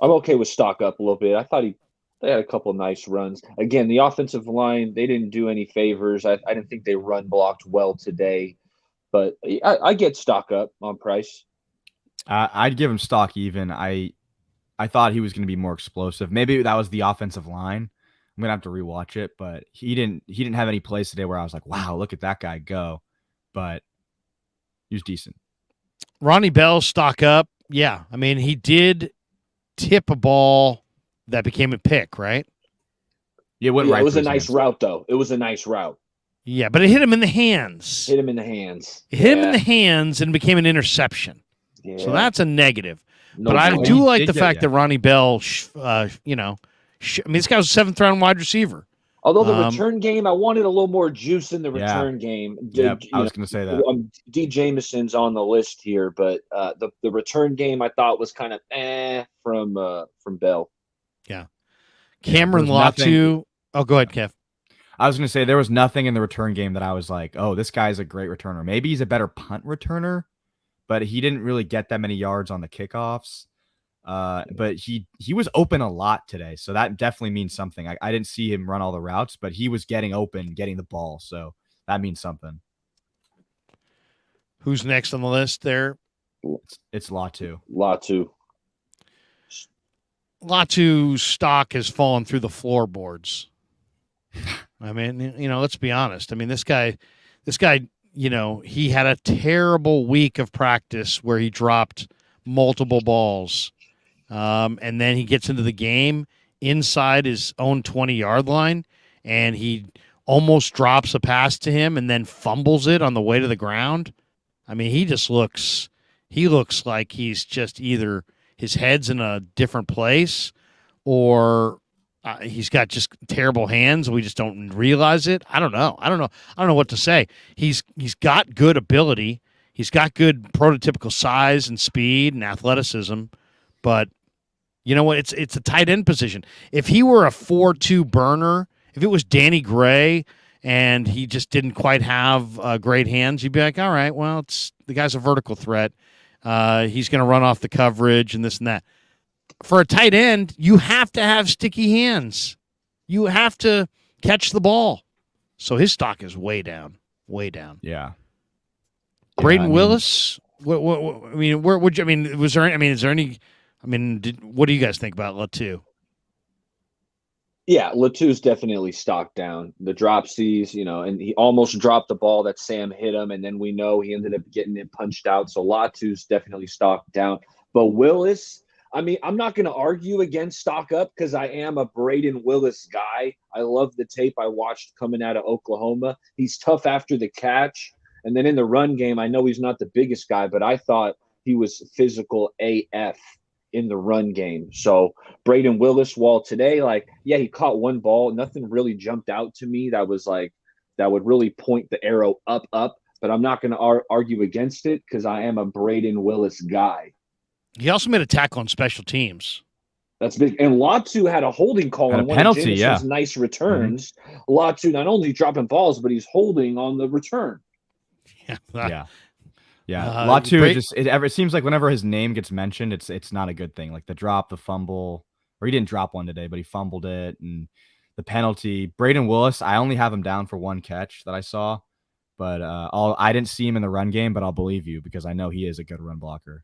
I'm okay with stock up a little bit. I thought they had a couple of nice runs. Again, the offensive line, they didn't do any favors. I didn't think they run blocked well today. But I get stock up on Price. I'd give him stock even. I thought he was going to be more explosive. Maybe that was the offensive line. I'm going to have to rewatch it, but he didn't have any plays today where I was like, wow, look at that guy go. But he was decent. Ronnie Bell stock up. Yeah. I mean, he did tip a ball that became a pick, right? Yeah, it was a nice route, though. It was a nice route. Yeah, but it hit him in the hands. Hit him in the hands. It hit him in the hands and became an interception. Yeah. So that's a negative. But I do like the fact that Ronnie Bell, I mean, this guy was a 7th-round wide receiver. Although the return game, I wanted a little more juice in the Yeah. return game. Yeah, I was going to say that. D. Jameson's on the list here, but the return game I thought was kind of from Bell. Yeah. Cameron Latu. Oh, go ahead, Kev. I was going to say there was nothing in the return game that I was like, oh, this guy's a great returner. Maybe he's a better punt returner, but he didn't really get that many yards on the kickoffs. But he was open a lot today, so that definitely means something. I didn't see him run all the routes, but he was getting open, getting the ball, so that means something. Who's next on the list there? It's Latu. Latu's stock has fallen through the floorboards. I mean, let's be honest. I mean, this guy, he had a terrible week of practice where he dropped multiple balls. And then he gets into the game inside his own 20-yard line, and he almost drops a pass to him and then fumbles it on the way to the ground. I mean, he looks like he's just either his head's in a different place or he's got just terrible hands. We just don't realize it. I don't know what to say. He's got good ability. He's got good prototypical size and speed and athleticism, but you know what? It's a tight end position. If he were a 4-2 burner, if it was Danny Gray and he just didn't quite have great hands, you'd be like, all right, well, the guy's a vertical threat. He's going to run off the coverage and this and that. For a tight end, you have to have sticky hands. You have to catch the ball. So his stock is way down. Yeah. Braden Willis. What where would you? Was there? Is there any? What do you guys think about Latu? Yeah, Latu's definitely stocked down. The dropsies, and he almost dropped the ball that Sam hit him, and then we know he ended up getting it punched out. So Latu's definitely stocked down. But Willis, I'm not going to argue against stock up because I am a Braden Willis guy. I love the tape I watched coming out of Oklahoma. He's tough after the catch. And then in the run game, I know he's not the biggest guy, but I thought he was physical AF in the run game. So Braden Willis, while today, he caught one ball. Nothing really jumped out to me that would really point the arrow up. But I'm not going to argue against it because I am a Braden Willis guy. He also made a tackle on special teams. That's big. And Latu had a holding call on one of Jameson's nice returns. Mm-hmm. Latu not only dropping balls, but he's holding on the return. Yeah. Latu it seems like whenever his name gets mentioned, it's not a good thing. Like the drop, the fumble, or he didn't drop one today, but he fumbled it, and the penalty. Braden Willis, I only have him down for one catch that I saw, but I didn't see him in the run game, but I'll believe you because I know he is a good run blocker.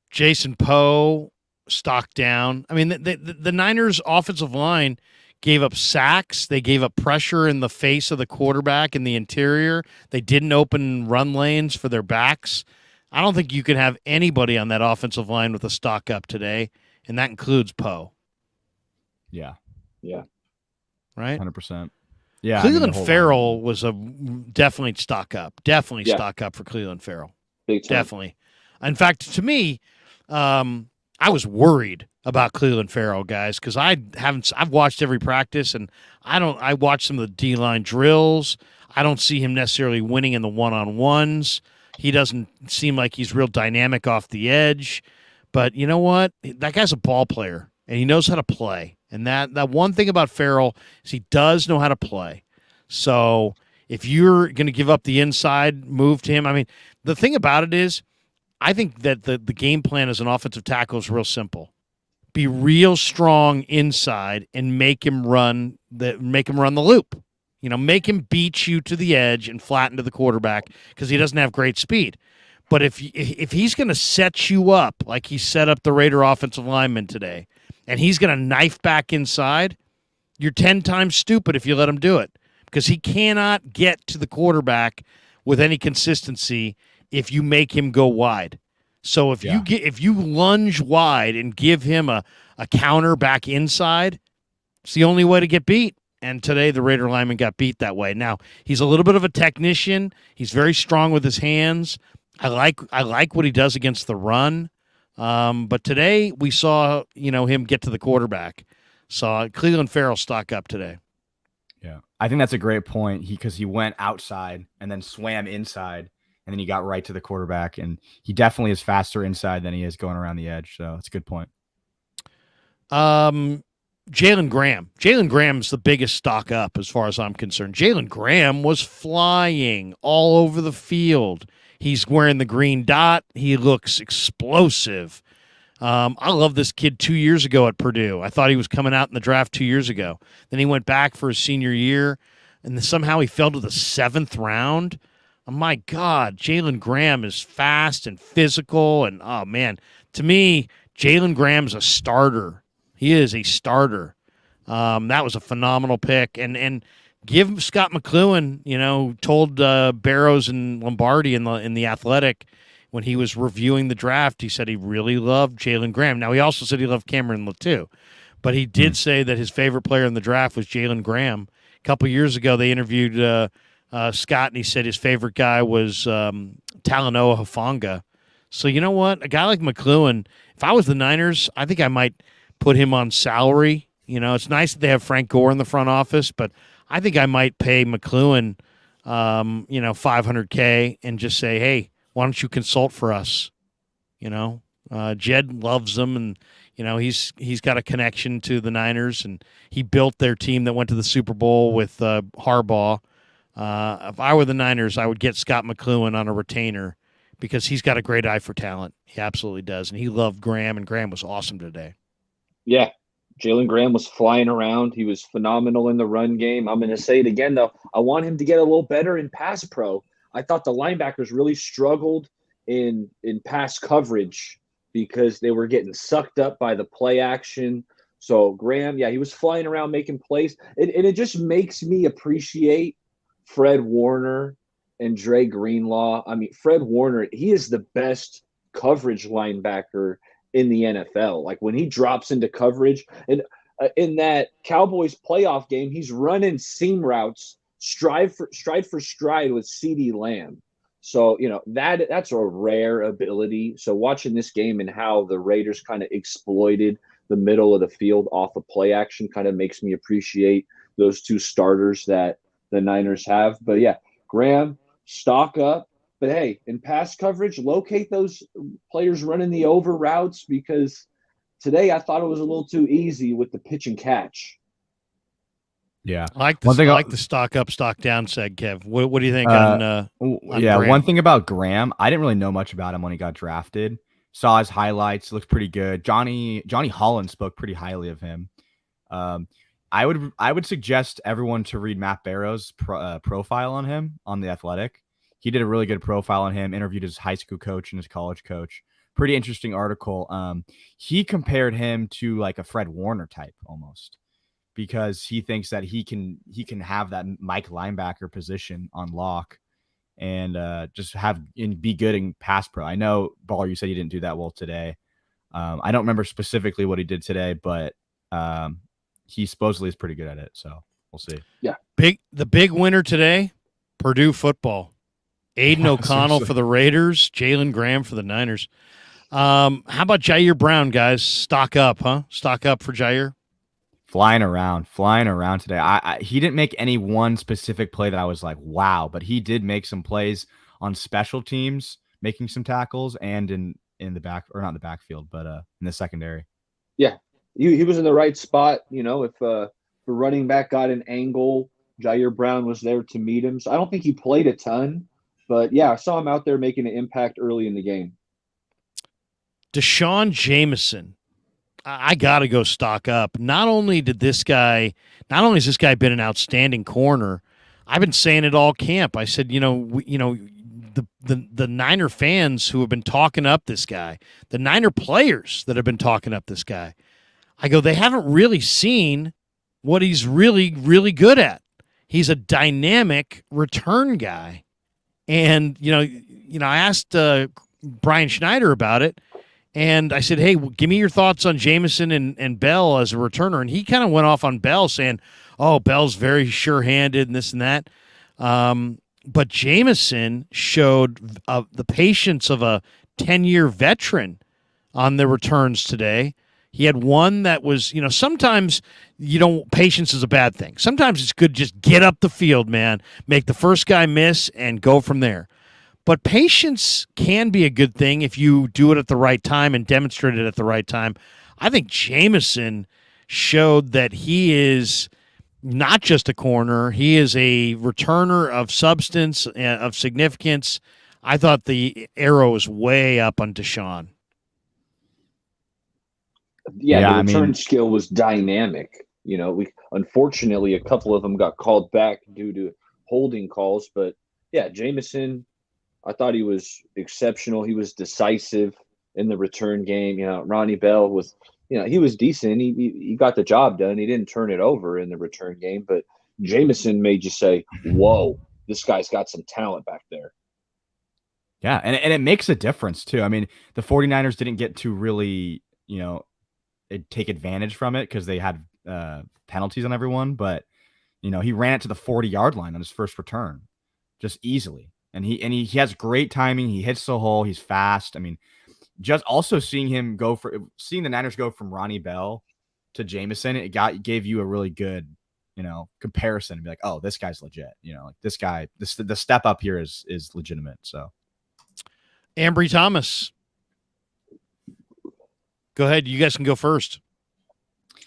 Jason Poe stock down. The Niners offensive line gave up sacks. They gave up pressure in the face of the quarterback in the interior. They didn't open run lanes for their backs. I don't think you can have anybody on that offensive line with a stock up today, and that includes Poe. Yeah. Right? 100%. Yeah. Cleveland Farrell was a definitely stock up. Stock up for Cleveland Farrell. Big time. Definitely. In fact, to me, I was worried about Cleveland Farrell, guys, because I've watched every practice, and I watched some of the D-line drills. I don't see him necessarily winning in the one-on-ones. He doesn't seem like he's real dynamic off the edge. But you know what? That guy's a ball player, and he knows how to play. And that one thing about Farrell is he does know how to play. So if you're going to give up the inside move to him, the thing about it is, I think that the game plan as an offensive tackle is real simple. Be real strong inside and make him run the loop. Make him beat you to the edge and flatten to the quarterback because he doesn't have great speed. But if he's going to set you up like he set up the Raider offensive lineman today, and he's going to knife back inside, you're 10 times stupid if you let him do it because he cannot get to the quarterback with any consistency if you make him go wide. So if you lunge wide and give him a counter back inside, it's the only way to get beat. And today the Raider lineman got beat that way. Now, he's a little bit of a technician. He's very strong with his hands. I like what he does against the run. But today we saw, him get to the quarterback. So Cleveland Farrell stock up today. I think that's a great point. Because he went outside and then swam inside, and then he got right to the quarterback. And he definitely is faster inside than he is going around the edge. So it's a good point. Jalen Graham. Jalen Graham's the biggest stock up as far as I'm concerned. Jalen Graham was flying all over the field. He's wearing the green dot. He looks explosive. I love this kid 2 years ago at Purdue. I thought he was coming out in the draft 2 years ago. Then he went back for his senior year, and then somehow he fell to the 7th round. Oh, my God, Jalen Graham is fast and physical, and, oh, man, to me, Jalen Graham's a starter. He is a starter. That was a phenomenal pick. And give Scott McCloughan, told Barrows and Lombardi in the Athletic when he was reviewing the draft, he said he really loved Jalen Graham. Now, he also said he loved Cameron Latou. But he did say that his favorite player in the draft was Jalen Graham. A couple years ago, they interviewed Scott, and he said his favorite guy was Talanoa Hufanga. So you know what? A guy like McCloughan, if I was the Niners, I think I might put him on salary. It's nice that they have Frank Gore in the front office, but I think I might pay McCloughan, $500K and just say, hey, why don't you consult for us? Jed loves them, and he's got a connection to the Niners, and he built their team that went to the Super Bowl with Harbaugh. If I were the Niners, I would get Scott McCloughan on a retainer because he's got a great eye for talent. He absolutely does, and he loved Graham, and Graham was awesome today. Yeah, Jalen Graham was flying around. He was phenomenal in the run game. I'm going to say it again, though. I want him to get a little better in pass pro. I thought the linebackers really struggled in pass coverage because they were getting sucked up by the play action. So Graham, he was flying around making plays. And it just makes me appreciate Fred Warner and Dre Greenlaw. I mean, Fred Warner, he is the best coverage linebacker in the NFL. Like when he drops into coverage, and in that Cowboys playoff game, he's running seam routes stride for stride with CeeDee Lamb. So, that's a rare ability. So watching this game and how the Raiders kind of exploited the middle of the field off of play action kind of makes me appreciate those two starters that the Niners have. But yeah, Graham, stock up. But hey, in pass coverage, locate those players running the over routes, because today I thought it was a little too easy with the pitch and catch. Yeah. I like the stock up, stock down seg, Kev. What do you think on Graham? One thing about Graham, I didn't really know much about him when he got drafted. Saw his highlights, looked pretty good. Johnny Holland spoke pretty highly of him. I would suggest everyone to read Matt Barrows' profile on him on The Athletic. He did a really good profile on him, interviewed his high school coach and his college coach. Pretty interesting article. He compared him to like a Fred Warner type almost, because he thinks that he can have that Mike linebacker position on lock and just be good in pass pro. I know, Baller, you said he didn't do that well today. I don't remember specifically what he did today, but he supposedly is pretty good at it. So we'll see. Yeah. The big winner today, Purdue football. Aiden O'Connell for the Raiders, Jalen Graham for the Niners. How about Jair Brown, guys? Stock up, huh? Stock up for Jair. Flying around today. He didn't make any one specific play that I was like, wow, but he did make some plays on special teams, making some tackles, and in the back, or not in the backfield, but in the secondary. Yeah, he was in the right spot. If the running back got an angle, Jair Brown was there to meet him. So I don't think he played a ton, but yeah, I saw him out there making an impact early in the game. Deshaun Jameson. I got to go stock up. Not only has this guy been an outstanding corner, I've been saying it all camp. I said, the Niner fans who have been talking up this guy, the Niner players that have been talking up this guy, I go, they haven't really seen what he's really, really good at. He's a dynamic return guy. And, I asked Brian Schneider about it. And I said, hey, give me your thoughts on Jameson and Bell as a returner. And he kind of went off on Bell saying, oh, Bell's very sure-handed and this and that. But Jameson showed the patience of a 10-year veteran on the returns today. He had one that was, sometimes patience is a bad thing. Sometimes it's good to just get up the field, man, make the first guy miss and go from there. But patience can be a good thing if you do it at the right time and demonstrate it at the right time. I think Jameson showed that he is not just a corner. He is a returner of substance, of significance. I thought the arrow was way up on Deshaun. Yeah, the return skill was dynamic. Unfortunately, a couple of them got called back due to holding calls. But, yeah, Jameson, I thought he was exceptional. He was decisive in the return game. Ronnie Bell was – he was decent. He got the job done. He didn't turn it over in the return game. But Jameson made you say, whoa, this guy's got some talent back there. Yeah, and it makes a difference, too. I mean, the 49ers didn't get to really, take advantage from it because they had penalties on everyone. But, he ran it to the 40-yard line on his first return just easily. And he has great timing. He hits the hole. He's fast. I mean, just also seeing the Niners go from Ronnie Bell to Jameson, it gave you a really good, comparison and be like, oh, this guy's legit. Like this guy, the step up here is legitimate. So, Ambry Thomas, go ahead. You guys can go first.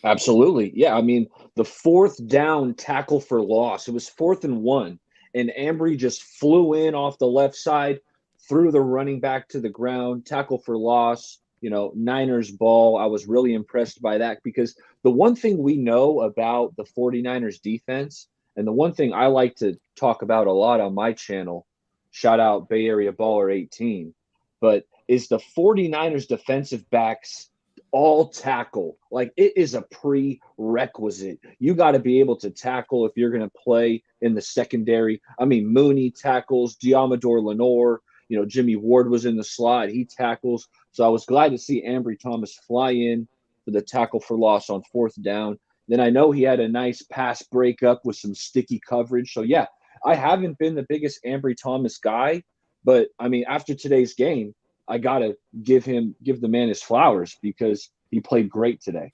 Absolutely, yeah. I mean, the fourth down tackle for loss. It was 4th and 1, and Ambry just flew in off the left side, threw the running back to the ground, tackle for loss, Niners ball. I was really impressed by that because the one thing we know about the 49ers defense, and the one thing I like to talk about a lot on my channel, shout out Bay Area Baller 18, but is the 49ers defensive backs all tackle. Like, it is a prerequisite. You got to be able to tackle if you're going to play in the secondary. I mean, Mooney tackles, Diamador Lenore, Jimmy Ward was in the slot. He tackles. So I was glad to see Ambry Thomas fly in for the tackle for loss on 4th down. Then I know he had a nice pass breakup with some sticky coverage. So, yeah, I haven't been the biggest Ambry Thomas guy. But, I mean, after today's game, I got to give the man his flowers because he played great today.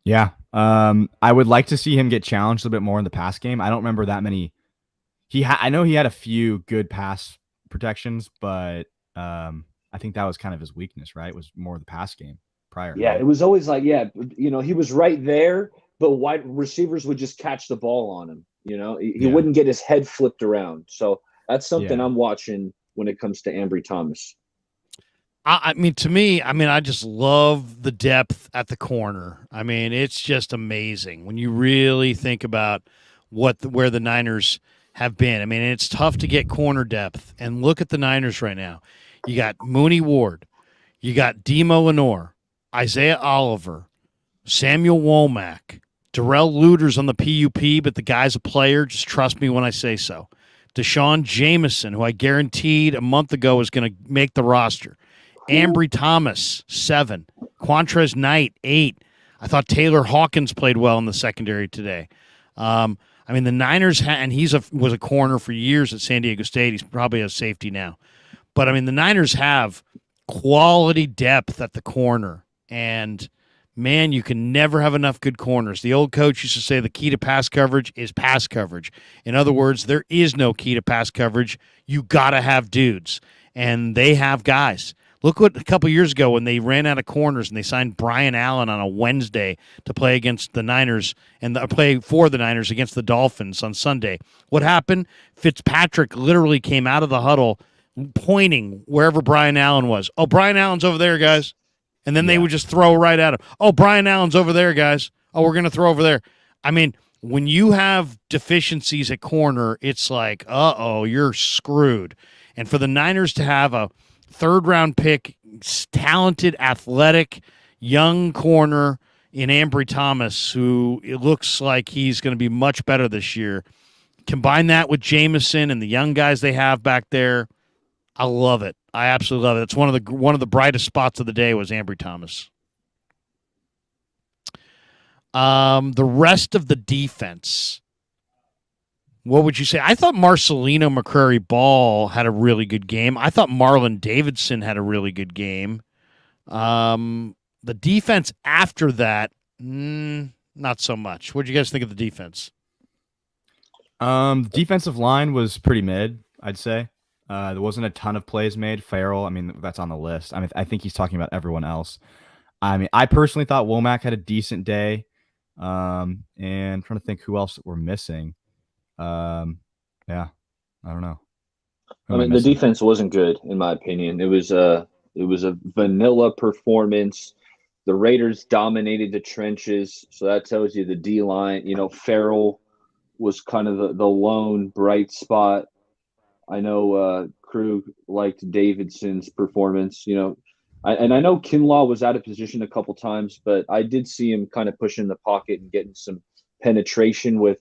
Yeah. I would like to see him get challenged a little bit more in the pass game. I don't remember that many. I know he had a few good pass protections, but I think that was kind of his weakness, right? It was more the pass game prior. Yeah, right? It was always like, he was right there, but wide receivers would just catch the ball on him. He wouldn't get his head flipped around. So that's something I'm watching when it comes to Ambry Thomas. I mean, to me, I just love the depth at the corner. I mean, it's just amazing when you really think about where the Niners have been. I mean, it's tough to get corner depth. And look at the Niners right now. You got Mooney Ward. You got Demo Lenore, Isaiah Oliver, Samuel Womack, Darrell Luter's on the PUP, but the guy's a player. Just trust me when I say so. Deshaun Jameson, who I guaranteed a month ago was going to make the roster. Ambry Thomas, 7. Quantrez Knight, 8. I thought Taylor Hawkins played well in the secondary today. The Niners, and was a corner for years at San Diego State. He's probably a safety now. But, the Niners have quality depth at the corner. And, man, you can never have enough good corners. The old coach used to say the key to pass coverage is pass coverage. In other words, there is no key to pass coverage. You got to have dudes. And they have guys. Look what a couple years ago when they ran out of corners and they signed Brian Allen on a Wednesday to play against the Niners and play for the Niners against the Dolphins on Sunday. What happened? Fitzpatrick literally came out of the huddle pointing wherever Brian Allen was. Oh, Brian Allen's over there, guys. And then they would just throw right at him. Oh, Brian Allen's over there, guys. Oh, we're going to throw over there. I mean, when you have deficiencies at corner, it's like, uh-oh, you're screwed. And for the Niners to have a third-round pick, talented, athletic, young corner in Ambry Thomas, who it looks like he's going to be much better this year. Combine that with Jameson and the young guys they have back there. I love it. I absolutely love it. It's one of the brightest spots of the day was Ambry Thomas. The rest of the defense, what would you say? I thought Marcelino McCrary Ball had a really good game. I thought Marlon Davidson had a really good game. The defense after that, not so much. What do you guys think of the defense? The defensive line was pretty mid, I'd say. There wasn't a ton of plays made. Farrell, I mean, that's on the list. I mean, I think he's talking about everyone else. I mean, I personally thought Womack had a decent day. And I'm trying to think who else we're missing. Yeah, I don't know. I mean, the defense wasn't good in my opinion. It was a vanilla performance. The Raiders dominated the trenches, so that tells you the D line. Farrell was kind of the lone bright spot. I know Krug liked Davidson's performance. I know Kinlaw was out of position a couple times, but I did see him kind of pushing the pocket and getting some penetration with.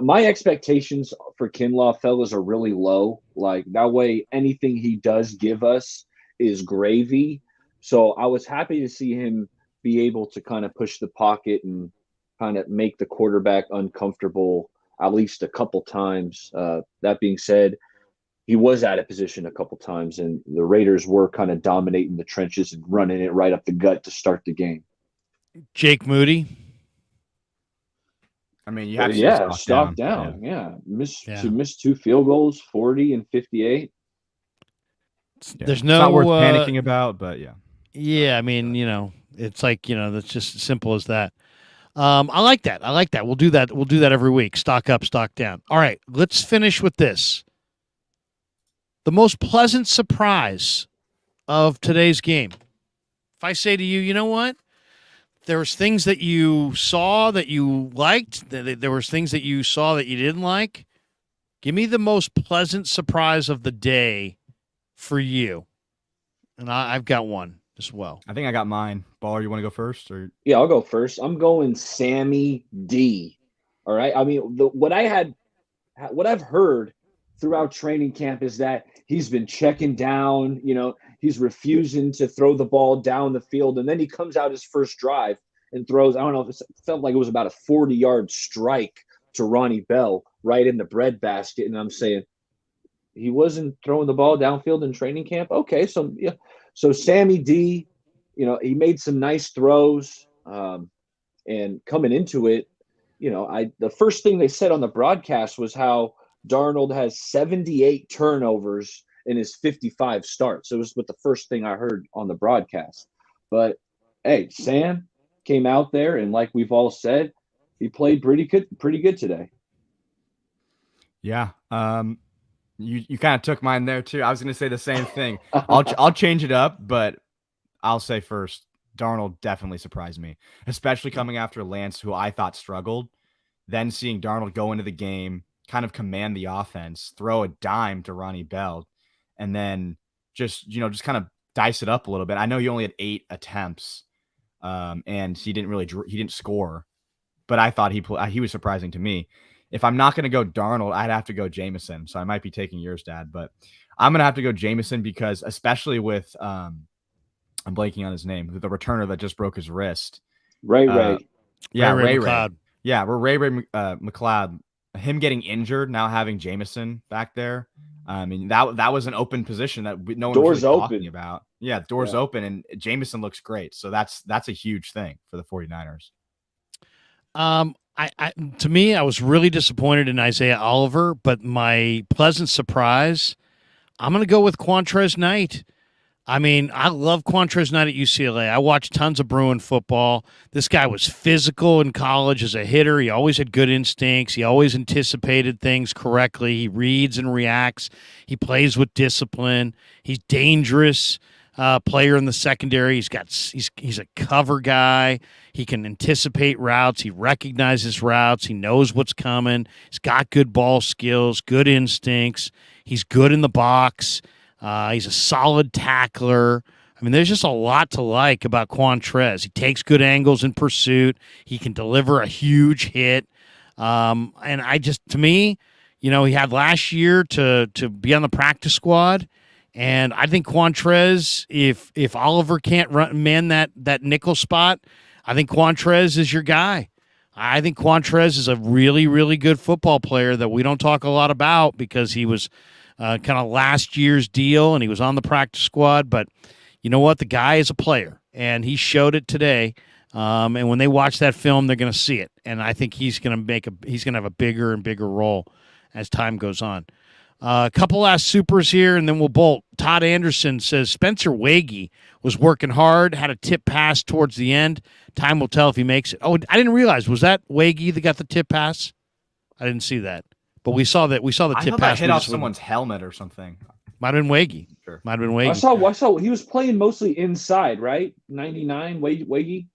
My expectations for Kinlaw, fellas, are really low. Like, that way, anything he does give us is gravy. So I was happy to see him be able to kind of push the pocket and kind of make the quarterback uncomfortable at least a couple times. That being said, he was out of position a couple times, and the Raiders were kind of dominating the trenches and running it right up the gut to start the game. Jake Moody. I mean, you have to stock down. Yeah. Missed 2 field goals, 40 and 58. There's no it's not worth panicking about, but yeah. Yeah, I mean, it's like, that's just as simple as that. I like that. We'll do that. We'll do that every week. Stock up, stock down. All right, let's finish with this. The most pleasant surprise of today's game. If I say to you, you know what? There was things that you saw that you liked. There was things that you saw that you didn't like. Give me the most pleasant surprise of the day for you. And I've got one as well. I think I got mine. Baller, you want to go first? Or yeah, I'll go first. I'm going Sammy D. All right. I mean, what I've heard throughout training camp is that he's been checking down. He's refusing to throw the ball down the field, and then he comes out his first drive and throws. I don't know if it felt like it was about a 40-yard strike to Ronnie Bell right in the breadbasket, and I'm saying he wasn't throwing the ball downfield in training camp. Okay, so yeah. So Sammy D, he made some nice throws, and coming into it, the first thing they said on the broadcast was how Darnold has 78 turnovers in his 55 starts. So it was the first thing I heard on the broadcast. But hey, Sam came out there, and like we've all said, he played pretty good today. Yeah. You kind of took mine there too. I was going to say the same thing. I'll change it up, but I'll say first, Darnold definitely surprised me, especially coming after Lance, who I thought struggled. Then seeing Darnold go into the game, kind of command the offense, throw a dime to Ronnie Bell, and then just kind of dice it up a little bit. I know he only had 8 attempts, and he didn't score, but I thought he was surprising to me. If I'm not going to go Darnold, I'd have to go Jameson. So I might be taking yours, Dad, but I'm going to have to go Jameson because especially with I'm blanking on his name, the returner that just broke his wrist. Ray. Yeah, Ray. McLeod. Yeah, Ray McLeod. Him getting injured, now having Jameson back there. I mean, that was an open position that no one was really talking about. Yeah, doors open, and Jameson looks great. So that's a huge thing for the 49ers. To me, I was really disappointed in Isaiah Oliver, but my pleasant surprise, I'm going to go with Quantrez Knight. I mean, I love Quantrez Knight at UCLA. I watched tons of Bruin football. This guy was physical in college as a hitter. He always had good instincts. He always anticipated things correctly. He reads and reacts. He plays with discipline. He's dangerous player in the secondary. He's a cover guy. He can anticipate routes. He recognizes routes. He knows what's coming. He's got good ball skills, good instincts. He's good in the box. He's a solid tackler. I mean, there's just a lot to like about Quantrez. He takes good angles in pursuit. He can deliver a huge hit. And to me, he had last year to be on the practice squad. And I think Quantrez, if Oliver can't man that nickel spot, I think Quantrez is your guy. I think Quantrez is a really, really good football player that we don't talk a lot about because he was kind of last year's deal and he was on the practice squad. But you know what? The guy is a player. and he showed it today. And when they watch that film, they're going to see it, and I think he's going to have a bigger and bigger role as time goes on. A couple last supers here, and then we'll bolt. Todd Anderson says Spencer Wagee was working hard, had a tip pass towards the end. Time will tell if he makes it. Oh, I didn't realize. Was that Wagee that got the tip pass? I didn't see that, but we saw that. We saw the I tip thought pass. that hit off someone's helmet or something. Might have been Wagee. Sure. Might have been Wagee. I saw he was playing mostly inside, right? 99, Wagee.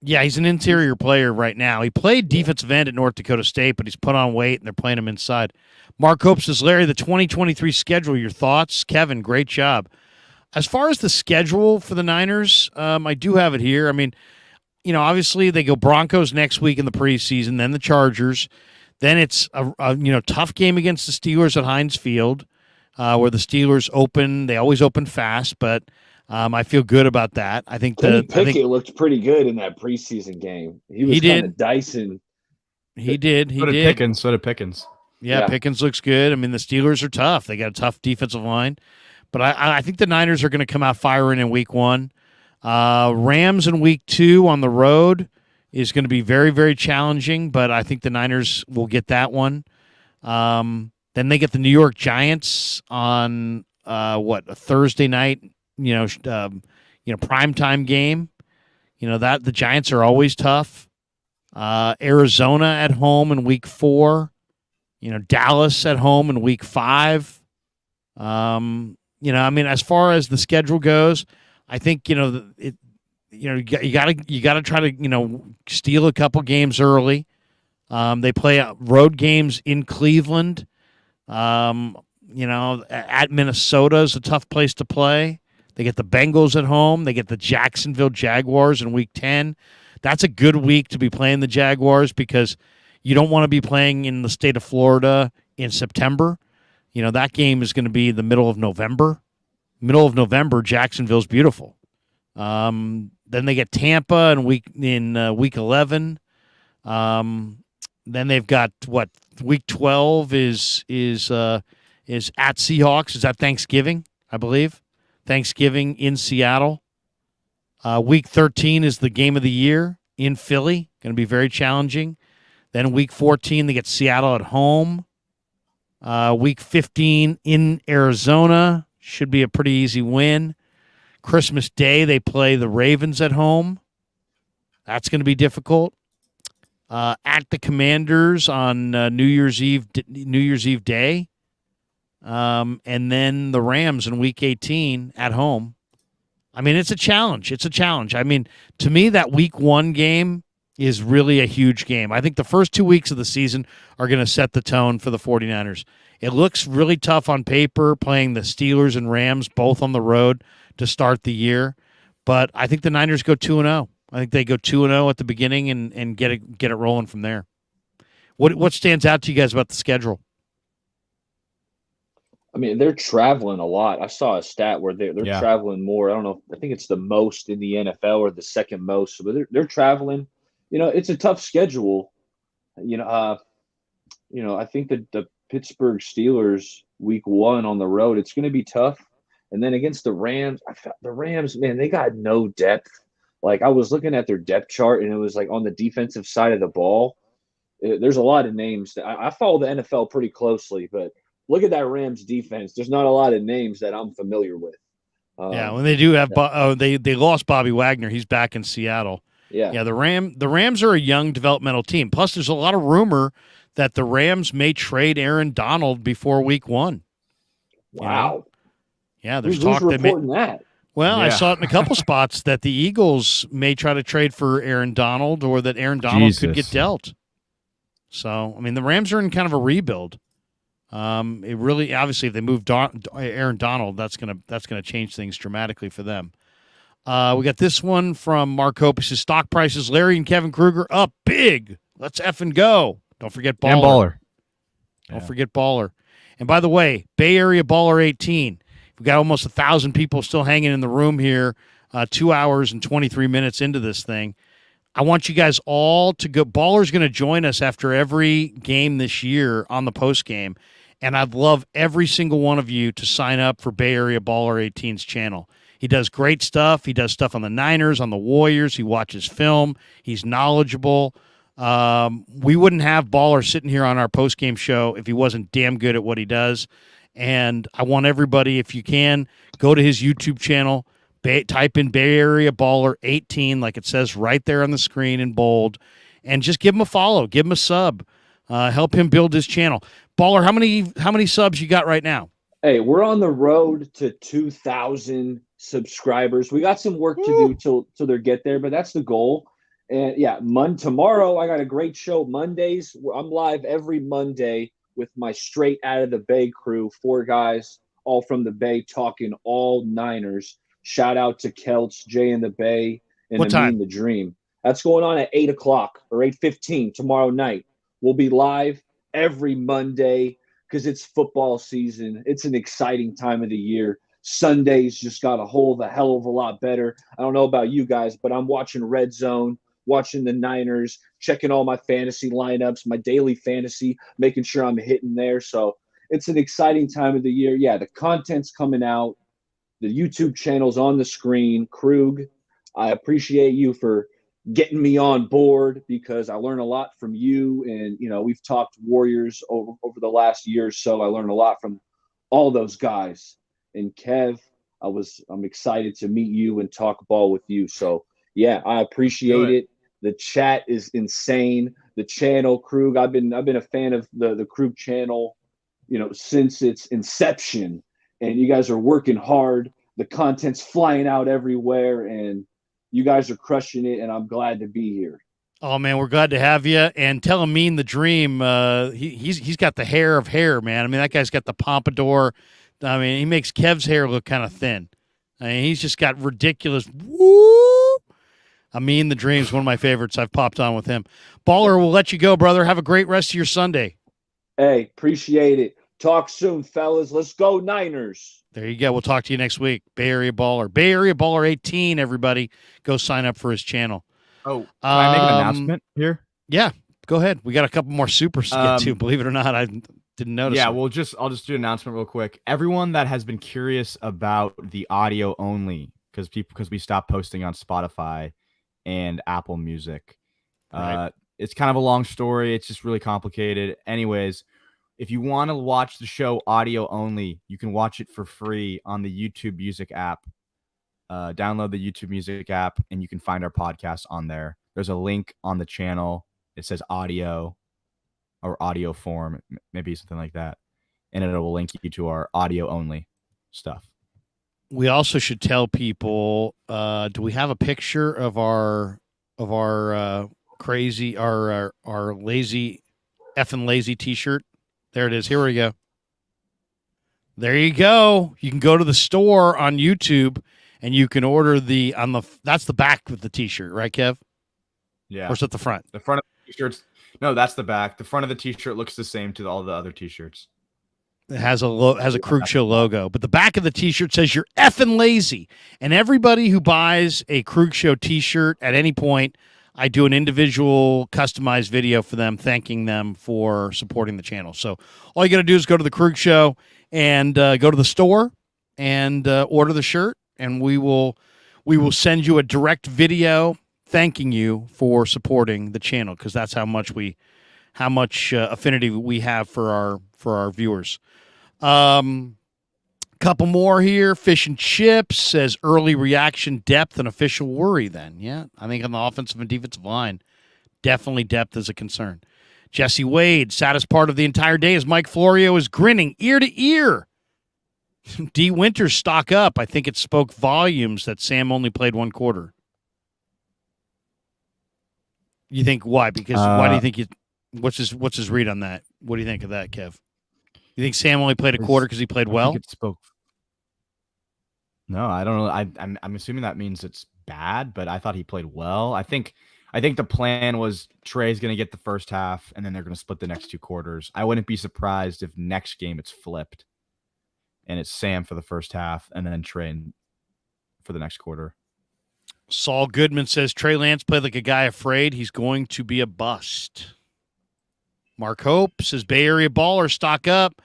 Yeah, he's an interior player right now. He played defensive end at North Dakota State, but he's put on weight, and they're playing him inside. Mark Hope says, Larry, the 2023 schedule, your thoughts? Kevin, great job. As far as the schedule for the Niners, I do have it here. I mean, obviously they go Broncos next week in the preseason, then the Chargers. Then it's a tough game against the Steelers at Heinz Field, where the Steelers open. They always open fast, but I feel good about that. I think Pickett looked pretty good in that preseason game. He was kind of dicing. He did. So did Pickens. Yeah, Pickens looks good. I mean, the Steelers are tough. They got a tough defensive line. But I think the Niners are going to come out firing in week 1. Rams in week 2 on the road is going to be very, very challenging, but I think the Niners will get that one. Then they get the New York Giants on a Thursday night, primetime game. That the Giants are always tough. Arizona at home in week 4. Dallas at home in week 5. As far as the schedule goes, I think you gotta try to steal a couple games early. They play road games in Cleveland. At Minnesota is a tough place to play. They get the Bengals at home. They get the Jacksonville Jaguars in week 10. That's a good week to be playing the Jaguars because you don't want to be playing in the state of Florida in September. That game is going to be the middle of November. Middle of November, Jacksonville's beautiful. Then they get Tampa in week 11. Then they've got week 12 is at Seahawks. Is that Thanksgiving? I believe Thanksgiving in Seattle. Week 13 is the game of the year in Philly. Going to be very challenging. Then week 14, they get Seattle at home. Week 15 in Arizona. Should be a pretty easy win. Christmas Day, they play the Ravens at home. That's going to be difficult. At the Commanders on New Year's Eve Day. And then the Rams in week 18 at home. I mean, it's a challenge. I mean, to me, that week 1 game is really a huge game. I think the first 2 weeks of the season are going to set the tone for the 49ers. It looks really tough on paper playing the Steelers and Rams both on the road to start the year, but I think the Niners go 2-0. I think they go 2-0 at the beginning and get it rolling from there. What stands out to you guys about the schedule? I mean, they're traveling a lot. I saw a stat where they're traveling more. I don't know. I think it's the most in the NFL or the second most, but they're traveling. It's a tough schedule. I think that the Pittsburgh Steelers week 1 on the road, it's going to be tough. And then against the Rams, the Rams, man, they got no depth. Like I was looking at their depth chart and it was like on the defensive side of the ball, there's a lot of names. I follow the NFL pretty closely, but look at that Rams defense. There's not a lot of names that I'm familiar with. When they do have, they lost Bobby Wagner. He's back in Seattle. Yeah. The Rams are a young developmental team. Plus, there's a lot of rumor that the Rams may trade Aaron Donald before week 1. Wow. Yeah, there's Who's talk reporting that. Well, I saw it in a couple spots that the Eagles may try to trade for Aaron Donald or that Aaron Donald could get dealt. So, I mean, the Rams are in kind of a rebuild. It really, obviously, if they move Aaron Donald, that's gonna change things dramatically for them. We got this one from Mark Hope. He says, stock prices, Larry and Kevin Krueger up big. Let's effing go. Don't forget Baller. And Baller. Don't forget Baller. And by the way, Bay Area Baller 18. We've got almost 1,000 people still hanging in the room here, 2 hours and 23 minutes into this thing. I want you guys all to go. Baller's going to join us after every game this year on the post game. And I'd love every single one of you to sign up for Bay Area Baller 18's channel. He does great stuff. He does stuff on the Niners, on the Warriors. He watches film. He's knowledgeable. We wouldn't have Baller sitting here on our post-game show if he wasn't damn good at what he does. And I want everybody, if you can, go to his YouTube channel, type in Bay Area Baller 18, like it says right there on the screen in bold, and just give him a follow, give him a sub, help him build his channel. Baller, how many subs you got right now? Hey, we're on the road to 2,000 subscribers. We got some work to do till they get there, but that's the goal. And yeah, tomorrow I got a great show. Mondays, I'm live every Monday with my Straight Out of the Bay crew, 4 guys, all from the Bay, talking all Niners. Shout out to Kelch, Jay in the Bay, and Amin the Dream. That's going on at 8 o'clock or 8:15 tomorrow night. We'll be live every Monday because it's football season. It's an exciting time of the year. Sundays just got a hell of a lot better. I don't know about you guys, but I'm watching Red Zone, watching the Niners, checking all my fantasy lineups, my daily fantasy, making sure I'm hitting there. So it's an exciting time of the year. Yeah, the content's coming out. The YouTube channel's on the screen. Krueg, I appreciate you for getting me on board because I learn a lot from you. And, we've talked Warriors over the last year or so. I learned a lot from all those guys. And Kev, I'm excited to meet you and talk ball with you. So, yeah, I appreciate it. The chat is insane. The channel, Krueg, I've been a fan of the Krueg channel, since its inception. And you guys are working hard. The content's flying out everywhere, and you guys are crushing it, and I'm glad to be here. Oh, man, we're glad to have you. And tell Amin the Dream, he's got the hair of hair, man. I mean, that guy's got the pompadour. I mean, he makes Kev's hair look kind of thin. I mean, he's just got ridiculous woo. Amin the Dream's one of my favorites. I've popped on with him. Baller, we'll let you go, brother. Have a great rest of your Sunday. Hey, appreciate it. Talk soon, fellas. Let's go Niners. There you go. We'll talk to you next week. Bay Area Baller. Bay Area Baller 18, everybody. Go sign up for his channel. Oh, can I make an announcement here? Yeah, go ahead. We got a couple more supers to get to. Believe it or not, I didn't notice. Yeah, it. I'll just do an announcement real quick. Everyone that has been curious about the audio only, because we stopped posting on Spotify and Apple Music. Right. It's kind of a long story. It's just really complicated. Anyways, if you want to watch the show audio only, you can watch it for free on the YouTube Music app. Download the YouTube Music app, and you can find our podcast on there. There's a link on the channel. It says audio or audio form, maybe something like that. And it will link you to our audio only stuff. We also should tell people, do we have a picture of our crazy, our lazy, effing lazy t-shirt? There it is. Here we go. There you go. You can go to the store on YouTube and you can order that's the back of the t-shirt, right, Kev? Yeah. Or is it the front? The front of the t-shirts. No, that's the back. The front of the t-shirt looks the same to all the other t-shirts. It has a Krueg Show logo, but the back of the t-shirt says you're effing lazy. And everybody who buys a Krueg Show t-shirt at any point, I do an individual customized video for them, thanking them for supporting the channel. So all you got to do is go to the Krueg Show and go to the store and order the shirt, and we will send you a direct video thanking you for supporting the channel, because that's how much affinity we have for our viewers. Couple more here. Fish and Chips says early reaction, depth, and official worry then. Yeah, I think on the offensive and defensive line, definitely depth is a concern. Jesse Wade, saddest part of the entire day is Mike Florio is grinning ear to ear. D. Winters, stock up. I think it spoke volumes that Sam only played one quarter. You think why? Because why do you think what's his read on that? What do you think of that, Kev? You think Sam only played a quarter because he played well? I think it spoke. No, I don't know. I'm assuming that means it's bad, but I thought he played well. I think the plan was Trey's going to get the first half, and then they're going to split the next 2 quarters. I wouldn't be surprised if next game it's flipped, and it's Sam for the first half, and then Trey for the next quarter. Saul Goodman says Trey Lance played like a guy afraid he's going to be a bust. Mark Hope says Bay Area Baller, stock up.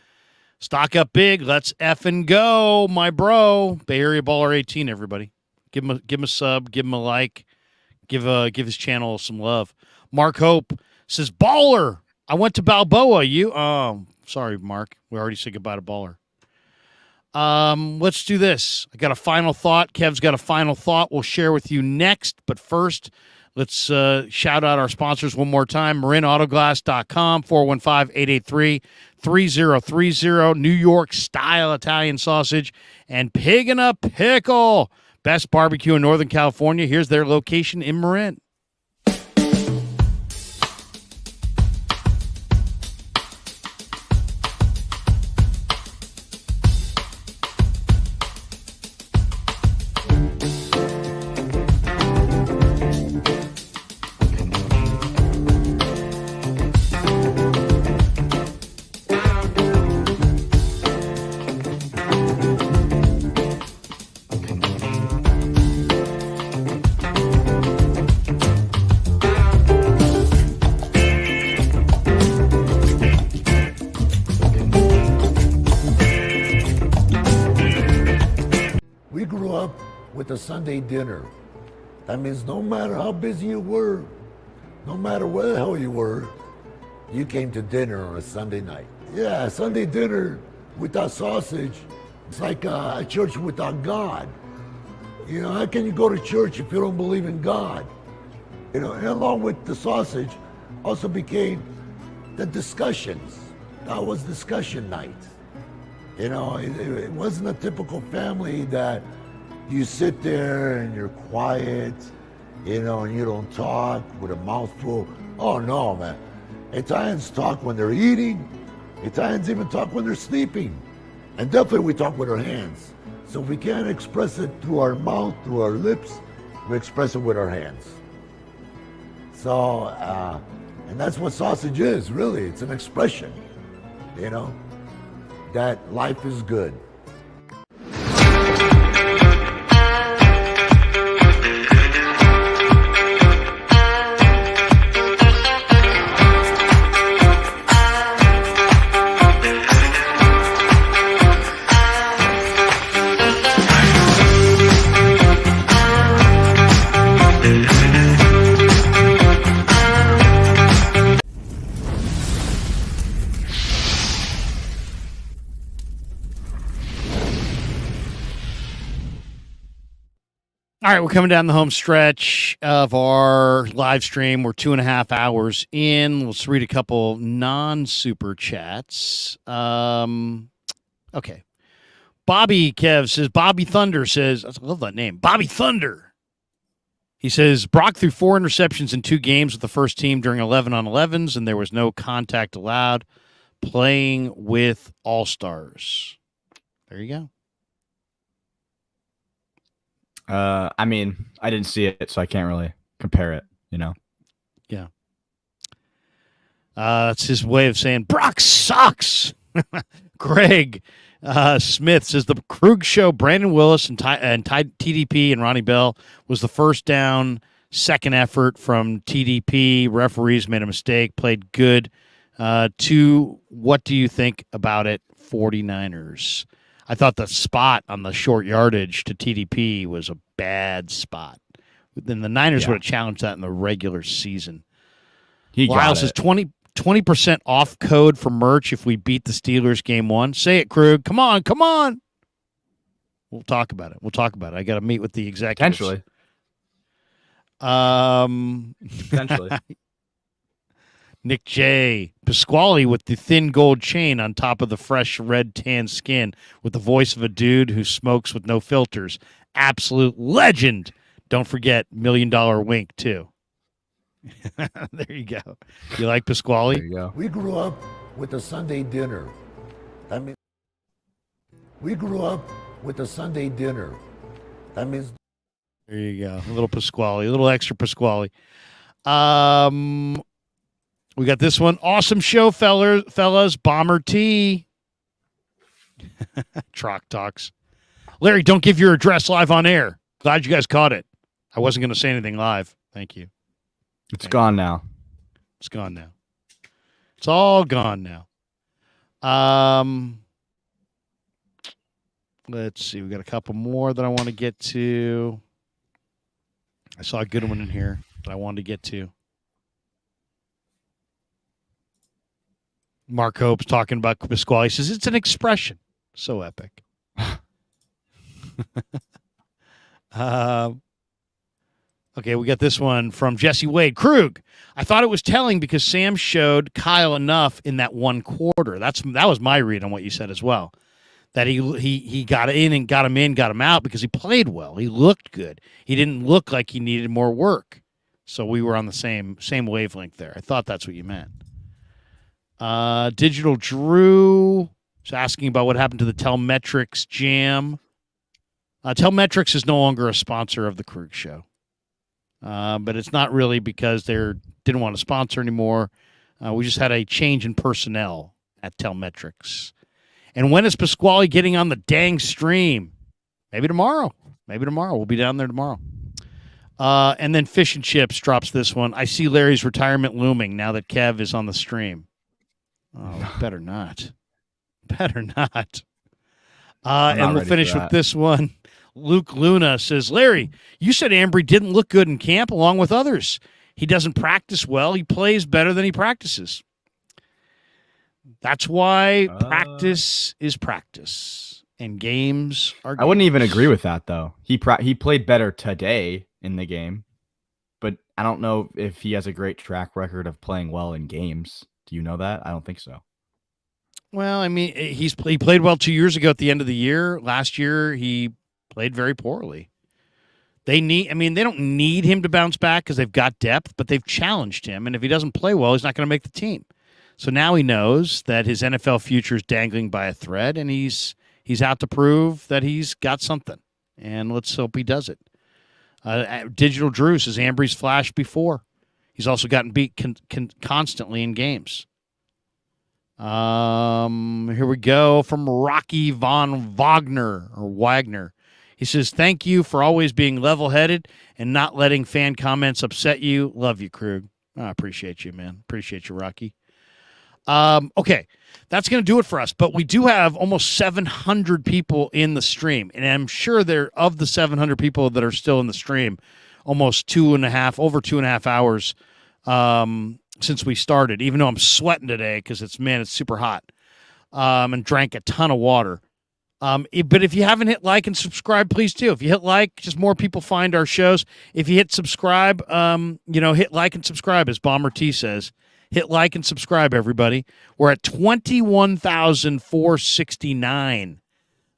Stock up big. Let's effing go, my bro. Bay Area Baller 18, everybody. Give him a sub. Give him a like. Give his channel some love. Mark Hope says, Baller. I went to Balboa. You? Oh, sorry, Mark. We already said goodbye to Baller. Let's do this. I got a final thought. Kev's got a final thought we'll share with you next. But first, let's shout out our sponsors one more time. MarinAutoglass.com, 415-883-3030. New York style Italian sausage and Pig in a Pickle. Best barbecue in Northern California. Here's their location in Marin. We grew up with a Sunday dinner. That means no matter how busy you were, no matter where the hell you were, you came to dinner on a Sunday night. Yeah, Sunday dinner without sausage, it's like a church without God. You know, how can you go to church if you don't believe in God? You know, and along with the sausage also became the discussions. That was discussion night. You know, it wasn't a typical family that you sit there and you're quiet, you know, and you don't talk with a mouthful. Oh no, man. Italians talk when they're eating. Italians even talk when they're sleeping. And definitely we talk with our hands. So if we can't express it through our mouth, through our lips, we express it with our hands. So, and that's what sausage is, really. It's an expression, you know, that life is good. All right, we're coming down the home stretch of our live stream. We're 2.5 hours in. Let's read a couple non-super chats. Okay. Bobby Kev says, Bobby Thunder says, I love that name, Bobby Thunder. He says, Brock threw 4 interceptions in 2 games with the first team during 11-on-11s, and there was no contact allowed playing with All-Stars. There you go. I mean, I didn't see it, so I can't really compare it, you know? Yeah. That's his way of saying, Brock sucks. Greg Smith says, the Krueg show, Brandon Willis and TDP and Ronnie Bell was the first down, second effort from TDP. Referees made a mistake, played good. What do you think about it, 49ers? I thought the spot on the short yardage to TDP was a bad spot. Then the Niners would have challenged that in the regular season. Lyle says 20% off code for merch if we beat the Steelers game 1. Say it, Krug. Come on. We'll talk about it. I got to meet with the executives. Potentially. Nick J. Pasquale with the thin gold chain on top of the fresh red tan skin with the voice of a dude who smokes with no filters. Absolute legend. Don't forget $1 Million Wink, too. There you go. You like Pasquale? There you go. We grew up with a Sunday dinner. That means we grew up with a Sunday dinner. That means there you go. A little Pasquale, a little extra Pasquale. We got this one. Awesome show, fellas. Bomber T. Trock Talks. Larry, don't give your address live on air. Glad you guys caught it. I wasn't going to say anything live. Thank you. It's gone now. It's gone now. It's all gone now. Let's see. We got a couple more that I want to get to. I saw a good one in here that I wanted to get to. Mark Hope's talking about Pasquale. He says, it's an expression. So epic. Okay, we got this one from Jesse Wade. Krueg, I thought it was telling because Sam showed Kyle enough in that one quarter. That was my read on what you said as well. That he got in and got him out because he played well. He looked good. He didn't look like he needed more work. So we were on the same wavelength there. I thought that's what you meant. Digital Drew is asking about what happened to the Telmetrics Jam. Telmetrics is no longer a sponsor of the Krueg Show. But it's not really because they didn't want to sponsor anymore. We just had a change in personnel at Telmetrics. And when is Pasquale getting on the dang stream? Maybe tomorrow. We'll be down there tomorrow. And then Fish and Chips drops this one. I see Larry's retirement looming now that Kev is on the stream. Oh, better not. And we'll finish with this one. Luke Luna says, Larry, you said Ambry didn't look good in camp along with others. He doesn't practice well. He plays better than he practices. That's why practice is practice and games are games. I wouldn't even agree with that, though. He played better today in the game, but I don't know if he has a great track record of playing well in games. Do you know that? I don't think so. Well, I mean, he played well 2 years ago at the end of the year. Last year, he played very poorly. They don't need him to bounce back because they've got depth, but they've challenged him. And if he doesn't play well, he's not going to make the team. So now he knows that his NFL future is dangling by a thread, and he's out to prove that he's got something. And let's hope he does it. Digital Drew says Ambry's flashed before. He's also gotten beat constantly in games. Here we go from Rocky von Wagner. He says, thank you for always being level-headed and not letting fan comments upset you. Love you, Krueg. I appreciate you, man. Appreciate you, Rocky. Okay, that's going to do it for us. But we do have almost 700 people in the stream. And I'm sure of the 700 people that are still in the stream, almost over 2.5 hours since we started, even though I'm sweating today because it's super hot, and drank a ton of water. But if you haven't hit like and subscribe, please do. If you hit like, just more people find our shows. If you hit subscribe, hit like and subscribe, as Bomber T says. Hit like and subscribe, everybody. We're at 21,469.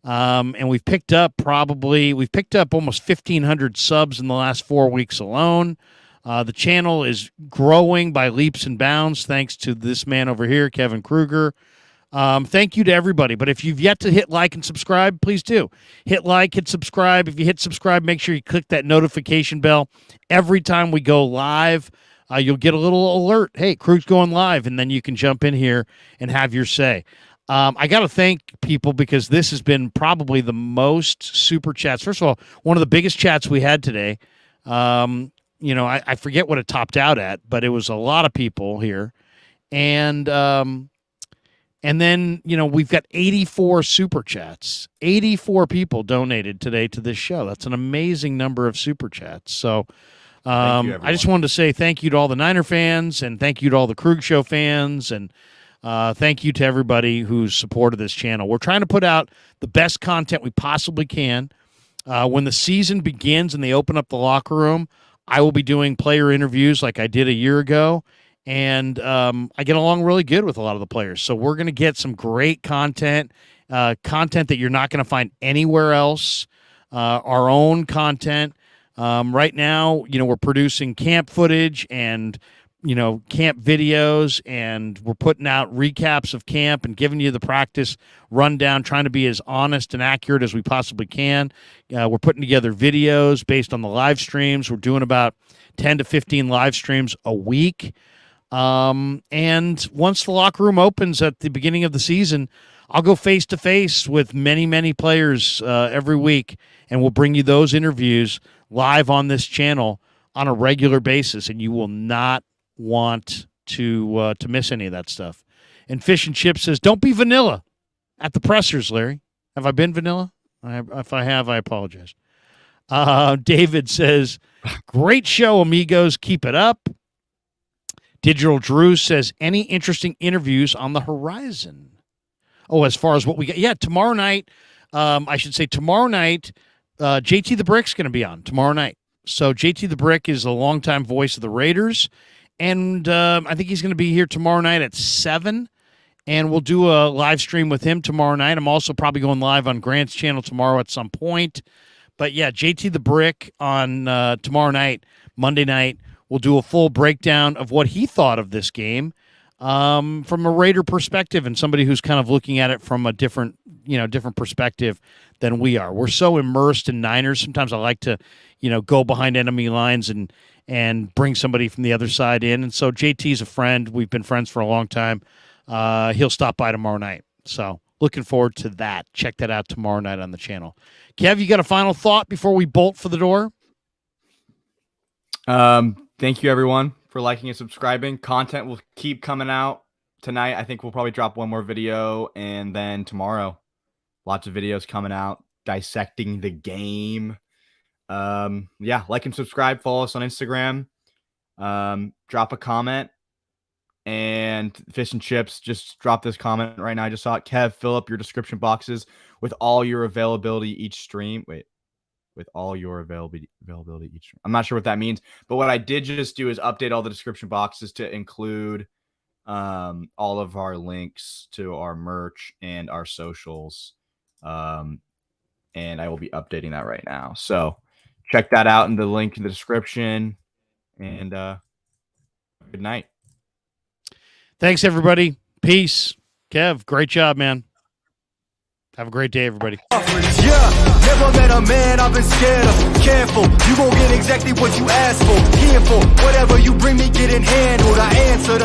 And we've picked up almost 1,500 subs in the last 4 weeks alone. The channel is growing by leaps and bounds thanks to this man over here, Kevin Krueger. Thank you to everybody. But if you've yet to hit like and subscribe, please do. Hit like, hit subscribe. If you hit subscribe, make sure you click that notification bell. Every time we go live, you'll get a little alert. Hey, Krueg's going live, and then you can jump in here and have your say. I got to thank people because this has been probably the most super chats. First of all, one of the biggest chats we had today. I forget what it topped out at, but it was a lot of people here. And then, we've got 84 super chats. 84 people donated today to this show. That's an amazing number of super chats. So I just wanted to say thank you to all the Niner fans, and thank you to all the Krueg Show fans, and thank you to everybody who's supported this channel. We're trying to put out the best content we possibly can. When the season begins and they open up the locker room, I will be doing player interviews like I did a year ago. And I get along really good with a lot of the players. So we're going to get some great content that you're not going to find anywhere else, our own content. Right now, we're producing camp footage and, camp videos, and we're putting out recaps of camp and giving you the practice rundown, trying to be as honest and accurate as we possibly can. We're putting together videos based on the live streams. We're doing about 10 to 15 live streams a week. And once the locker room opens at the beginning of the season, I'll go face to face with many, many players every week, and we'll bring you those interviews live on this channel on a regular basis, and you will not want to miss any of that stuff. And Fish and Chips says, don't be vanilla at the pressers, Larry. Have I been vanilla? If I have, I apologize. David says, great show, amigos. Keep it up. Digital Drew says, any interesting interviews on the horizon? Oh, as far as what we got. Yeah, tomorrow night, tomorrow night, JT the Brick's going to be on tomorrow night. So JT the Brick is a longtime voice of the Raiders. And I think he's going to be here tomorrow night at 7. And we'll do a live stream with him tomorrow night. I'm also probably going live on Grant's channel tomorrow at some point. But yeah, JT the Brick on tomorrow night, Monday night, we'll do a full breakdown of what he thought of this game from a Raider perspective and somebody who's kind of looking at it from a different perspective than we are. We're so immersed in Niners. Sometimes I like to, go behind enemy lines and bring somebody from the other side in. And so JT's a friend. We've been friends for a long time. He'll stop by tomorrow night. So looking forward to that. Check that out tomorrow night on the channel. Kev, you got a final thought before we bolt for the door? Thank you, everyone, for liking and subscribing. Content will keep coming out tonight. I think we'll probably drop one more video, and then tomorrow, lots of videos coming out dissecting the game. Yeah, like and subscribe. Follow us on Instagram. Drop a comment. And Fish and Chips, just drop this comment right now. I just saw it. Kev, fill up your description boxes with all your availability each stream. Wait. With all your availability each stream. I'm not sure what that means, but what I did just do is update all the description boxes to include all of our links to our merch and our socials. And I will be updating that right now. So check that out in the link in the description. And good night. Thanks, everybody. Peace. Kev, great job, man. Have a great day, everybody. Yeah, never met a man I've been scared of. Careful, you gon' get exactly what you asked for. Here for whatever you bring me, getting handled. I answer the